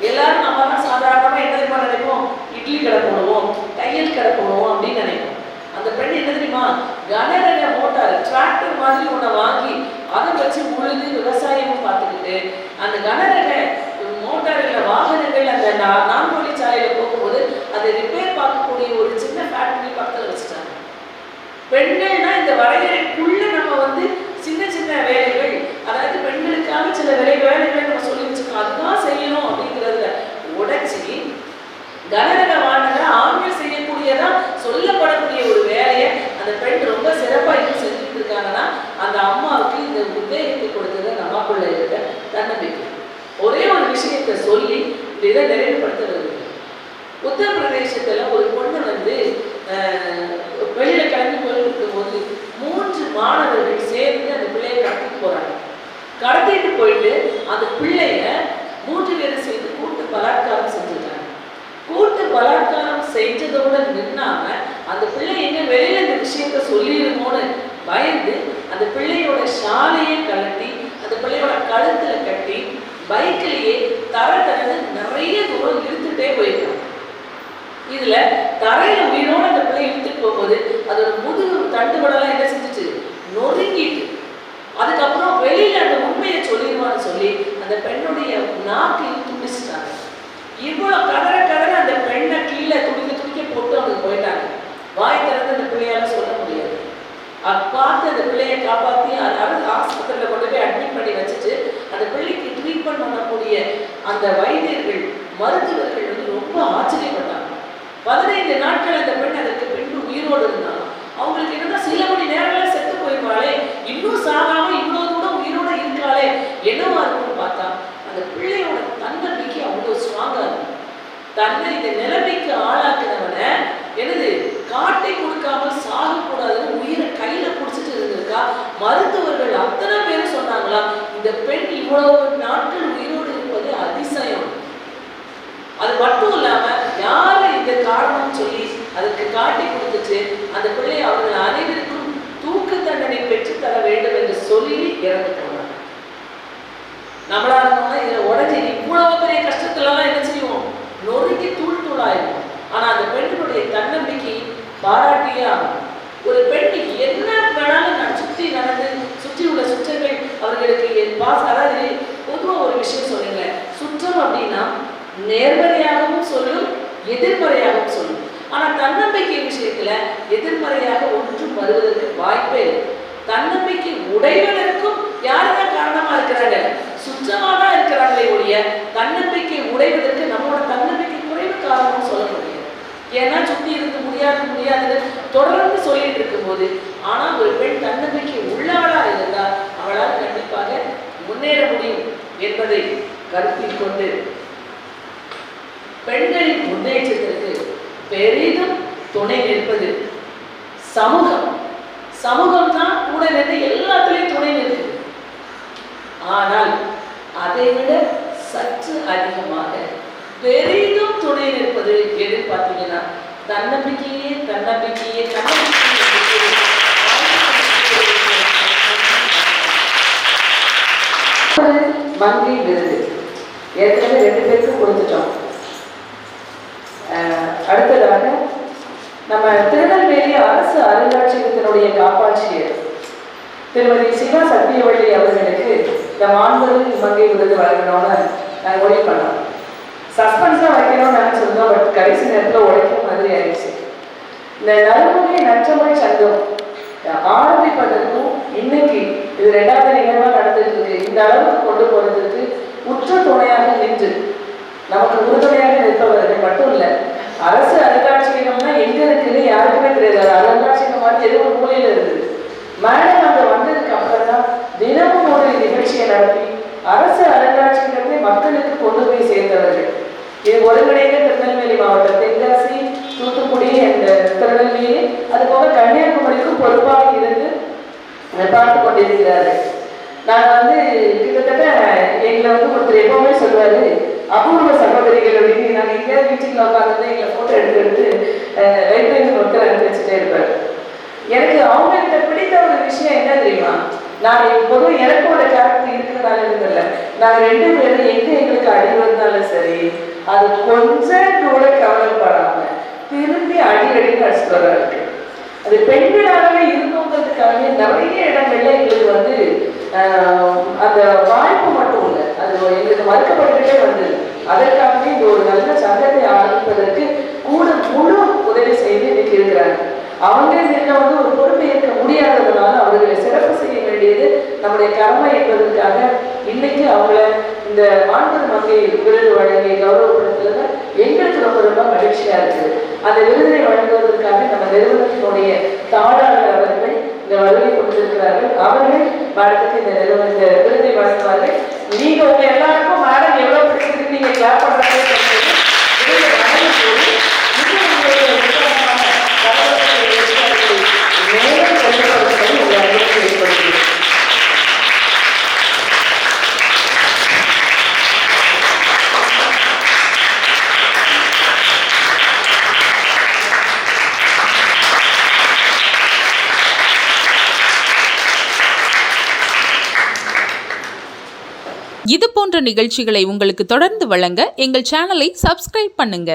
எல்லாரும் நம்மலாம் சாதாரணமாக என்ன தெரியுமா நினைப்போம், இட்லி கடை போடுவோம், தையல் கடை போடுவோம் அப்படின்னு நினைப்போம். அந்த பெண் என்ன தெரியுமா, கனரக மோட்டார் டிராக்டர் மாதிரி ஒன்றை வாங்கி அதை வச்சு உழுது விவசாயமும் பார்த்துக்கிட்டு அந்த கனரக மோட்டார்கள் வாகனங்கள் அந்த நான்கு சாலையில போகும்போது அதை ரிப்பேர் பார்க்கக்கூடிய ஒரு சின்ன ஃபேக்டரி பக்கத்தில் வச்சுட்டாங்க. பெண்கள்னா இந்த வரையறைக்குள்ள நம்ம வந்து சின்ன சின்ன வேலைகள், அதாவது பெண்களுக்காக சில வேலைகளை நம்ம சொல்லி வச்சுக்கோம், அதுதான் செய்யணும் அப்படிங்கிறதுல உடைச்சி கனரக வாகனங்களை ஆண்கள் செய்யக்கூடியதா சொல்லப்படக்கூடிய ஒரு வேலையை அந்த பெண் ரொம்ப சிறப்பாக இன்னும் செஞ்சுட்டு இருக்காங்கன்னா அந்த அம்மாவுக்கு இந்த உத்வேகத்தை கொடுத்தது அந்த அம்மாக்குள்ள இருக்க தன்னம்பிக்கை. ஒரே ஒரு விஷயத்தை சொல்லி இதை நிறைவுபடுத்த வருது. உத்தரப்பிரதேசத்துல ஒரு பொண்ணு வந்து வெளியில கிளம்பி போயிருக்கும் போது 3 மாணவர்கள் சேர்ந்து அந்த பிள்ளையை கடத்திட்டு போறாங்க. கடத்திட்டு போயிட்டு அந்த பிள்ளைய 3 பேரும் சேர்ந்து கூட்டு பலாத்காரம் செஞ்சுட்டாங்க. கூட்டு பலாத்காரம் செஞ்சதோடு நின்னாம அந்த பிள்ளை எங்க வெளியில இந்த விஷயத்த சொல்லிடுமோன்னு பயந்து அந்த பிள்ளையோட ஷாலையை கழட்டி அந்த பிள்ளையோட கழுத்துல கட்டி பைக்கிலேயே தரன்னு நிறைய தூரம் இழுத்துட்டே போயிருக்காங்க. இதுல தரையில உயிரோட அந்த பிள்ளை இழுத்துட்டு போகும்போது அதோட முதுகு தண்டுபடலாம் என்ன செஞ்சுச்சு, நொறுங்கிட்டு அதுக்கப்புறம் வெளியில அந்த உண்மையை சொல்லிடுவான்னு சொல்லி அந்த பெண்ணுடைய நாக்கையும் துண்டிச்சிட்டாங்க. இவ்வளவு கதற அந்த பெண்ணை கீழே துடிக்க போட்டு அவங்க போயிட்டாங்க. வாய் திறந்து அந்த பிள்ளையால சொல்ல முடியாது. பார்த்து அந்த பிள்ளையை காப்பாற்றி ஆஸ்பத்திரியில் கொண்டு போய் அட்மிட் பண்ணி வச்சுட்டு அந்த பிள்ளைக்கு ட்ரீட்மெண்ட் பண்ணக்கூடிய அந்த வைத்தியர்கள் மருத்துவர்கள் வந்து ரொம்ப ஆச்சரியப்பட்டாங்க. 15 நாட்கள் அந்த பெண் அதற்கு பின்பு உயிரோடு இருந்தாங்க. அவங்களுக்கு என்னன்னா சில மணி நேரங்களில் செத்து போயிருவாளே, இன்னும் சாகாம இவ்வளவு தூரம் உயிரோட இருக்காளே என்னவா இருக்கும்னு பார்த்தா அந்த பிள்ளையோட தன்னம்பிக்கை அவ்வளோ ஸ்ட்ராங்கா இருக்கும். தன்னை இந்த நிலைமைக்கு ஆளாக்குனவனை என்னது காட்டை கொடுக்காமல் சாகக்கூடாதுன்னு உயிரை கையில பிடிச்சிட்டு இருந்திருக்கா. மருத்துவர்கள் அத்தனை பேரும் சொன்னாங்களா, இந்த பெண் இவ்வளவு நாட்கள் உயிரோடு இருப்பது அதிசயம். அது மட்டும் இல்லாம யாரு இந்த காரணம் சொல்லி அதுக்கு காட்டி கொடுத்துச்சு அந்த பிள்ளை அவர்கள் அனைவருக்கும் தூக்கு தண்டனை பெற்றுத்தர வேண்டும் என்று சொல்லி இறந்து போனாங்க. நம்மளா இருந்தோம்னா இதில் உடஞ்சி இவ்வளவு பெரிய கஷ்டத்துலலாம் என்ன செய்வோம், நொறுக்கி தூள் தூளாயிடும். ஆனால் அந்த பெண்களுடைய தன்னம்பிக்கை பாராட்டியே ஆகும். ஒரு பெண் என்ன வேணாலும் சுற்றி நடந்து சுற்றி உள்ள சுற்றங்கள் அவர்களுக்கு அதாவது பொதுவாக ஒரு விஷயம் சொல்லுங்க, சுற்றம் அப்படின்னா நேர்மறையாகவும் சொல்லும் எதிர்மறையாகவும் சொல்லும். ஆனால் தன்னம்பிக்கை விஷயத்துல எதிர்மறையாக ஒன்றும் வருவதற்கு வாய்ப்பே இல்லை. தன்னம்பிக்கை உடைவதற்கும் யாருதான் காரணமா இருக்கிறாங்க, சுற்றமா தான் இருக்கிறாங்களே ஒழிய தன்னம்பிக்கை உடைவதற்கு நம்மளோட தன்னம்பிக்கை குறைவு காரணம் சொல்ல முடியாது. ஏன்னா சுத்தி இருந்து முடியாது தொடர்ந்து சொல்லிட்டு இருக்கும்போது, ஆனா ஒரு பெண் தன்னம்பிக்கை உள்ளவளா இருந்தால் அவளால் கண்டிப்பாக முன்னேற முடியும் என்பதை கருத்தில் கொண்டு பெண்களின் முன்னேற்றத்திற்கு பெரிதும் துணை நிற்பது சமூகம். சமூகம் தான் கூட நின்று எல்லாத்துலேயும் துணை நிற்குது. ஆனால் அதை விட சற்று அதிகமாக பெரிதும் துணை நிற்பது எது பார்த்தீங்கன்னா தன்னம்பிக்கையே. மங்கை விருது ஏற்கனவே 2 பேருக்கு கொடுத்துட்டோம். அடுத்ததாக நம்ம திருநெல்வேலி அரசு அருங்காட்சியகத்தினுடைய காப்பாட்சியர் திருமதி சிவா சத்தியவள்ளி அவர்களுக்கு இந்த மாண்புமிகு மங்கை விருது வழங்கணும்னு நாங்கள் முடிவு பண்ணோம். சஸ்பென்ஸாக வைக்கணும்னு நினச்சிருந்தோம், பட் கடைசி நேரத்தில் உழைக்கிற மாதிரி ஆயிடுச்சு. இந்த நறுமுகை நற்றமிழ் சங்கம் ஆரம்பிப்பதற்கும் இன்னைக்கு இது 2வது நிகழ்வாக நடந்துட்டு இருக்கு. இந்த அளவுக்கு கொண்டு போறதுக்கு உற்ற துணையாக நின்று நமக்கு உறுதுணையாக நிற்பவர்கள் மட்டும் இல்லை, அரசு அருங்காட்சியகம்னா எங்க இருக்குன்னு யாருக்குமே தெரியாது. அருங்காட்சியகம் மாதிரி ஏதோ ஒரு மூலையில இருந்தது. மேடம் அங்கே வந்ததுக்கு அப்புறம் தான் தினமும் ஒரு நிகழ்ச்சியை நடத்தி அரசு அருங்காட்சியகத்தை மக்களுக்கு கொண்டு போய் சேர்ந்தவர்கள். இது ஒருங்கிணைந்த திருநெல்வேலி மாவட்டம், தென்காசி, தூத்துக்குடி, அந்த திருநெல்வேலி, அது போக கன்னியாகுமரிக்கும் பொறுப்பாக இருந்து பார்த்து கொண்டிருக்கிறார்கள். நாங்கள் கிட்டத்தட்ட எங்களை ஒருத்தர் எப்பவுமே சொல்லுவாரு, அபூர்வ சகோதரிகள் அப்படின்னு. நாங்கள் எங்கேயாவது வீட்டுக்குள்ள உட்காந்து எங்களை ஃபோட்டோ எடுத்து லைப்ரரி ஒருத்தர் அனுப்பிச்சுட்டே இருப்பார். எனக்கு அவங்க கிட்ட பிடித்த ஒரு விஷயம் என்ன தெரியுமா, நான் பொதுவாக எனக்கு ஒரு கேரக்டர் இருக்கிறதால இருந்தில்ல, நாங்கள் 2 பேரும் எங்களுக்கு அடி வந்தாலும் சரி அது கொஞ்சம் கூட கவலைப்படாம திரும்பி அடிக்கடிக்கு அடிச்சுட்டு வர்றாரு. அது பெண்களாகவே இருந்தவங்களுக்காகவே நிறைய இடங்கள்ல எங்களுக்கு அந்த வாய்ப்பு மட்டும் இல்லை, அது எங்களுக்கு மறுக்கப்பட்டுகிட்டே வந்தது. அதற்காகவே இந்த ஒரு நல்ல சங்கத்தை ஆரம்பிப்பதற்கு கூட முழு உதவி செய்து இன்னைக்கு இருக்கிறாங்க. அவங்க இதில் ஒரு பொறுப்பை ஏற்க முடியாததுனால அவர்களை சிறப்பு செய்ய வேண்டியது நம்முடைய கடமை என்பதற்காக இன்னைக்கு அவங்கள இந்த மாண்பு மங்கை விருது வழங்கி கௌரவப்படுத்துறது எங்களுக்கு ரொம்ப மகிழ்ச்சியா இருக்குது. அந்த விருதினை வழங்குவதற்காக நம்ம நிறுவனத்தினுடைய தாளாளர் அவர்கள் இந்த வருகை கொடுத்திருக்கிறார்கள். அவர்கள் மேடத்துக்கு இந்த விருதை வழங்குவார்கள். நீங்க உங்க எல்லாருக்கும் மேடம் எவ்வளவு பிடிச்சிருக்கு நீங்க கிளாப் பண்றாங்க. இது போன்ற நிகழ்ச்சிகளை உங்களுக்கு தொடர்ந்து வழங்க எங்கள் சேனலை சப்ஸ்கிரைப் பண்ணுங்க.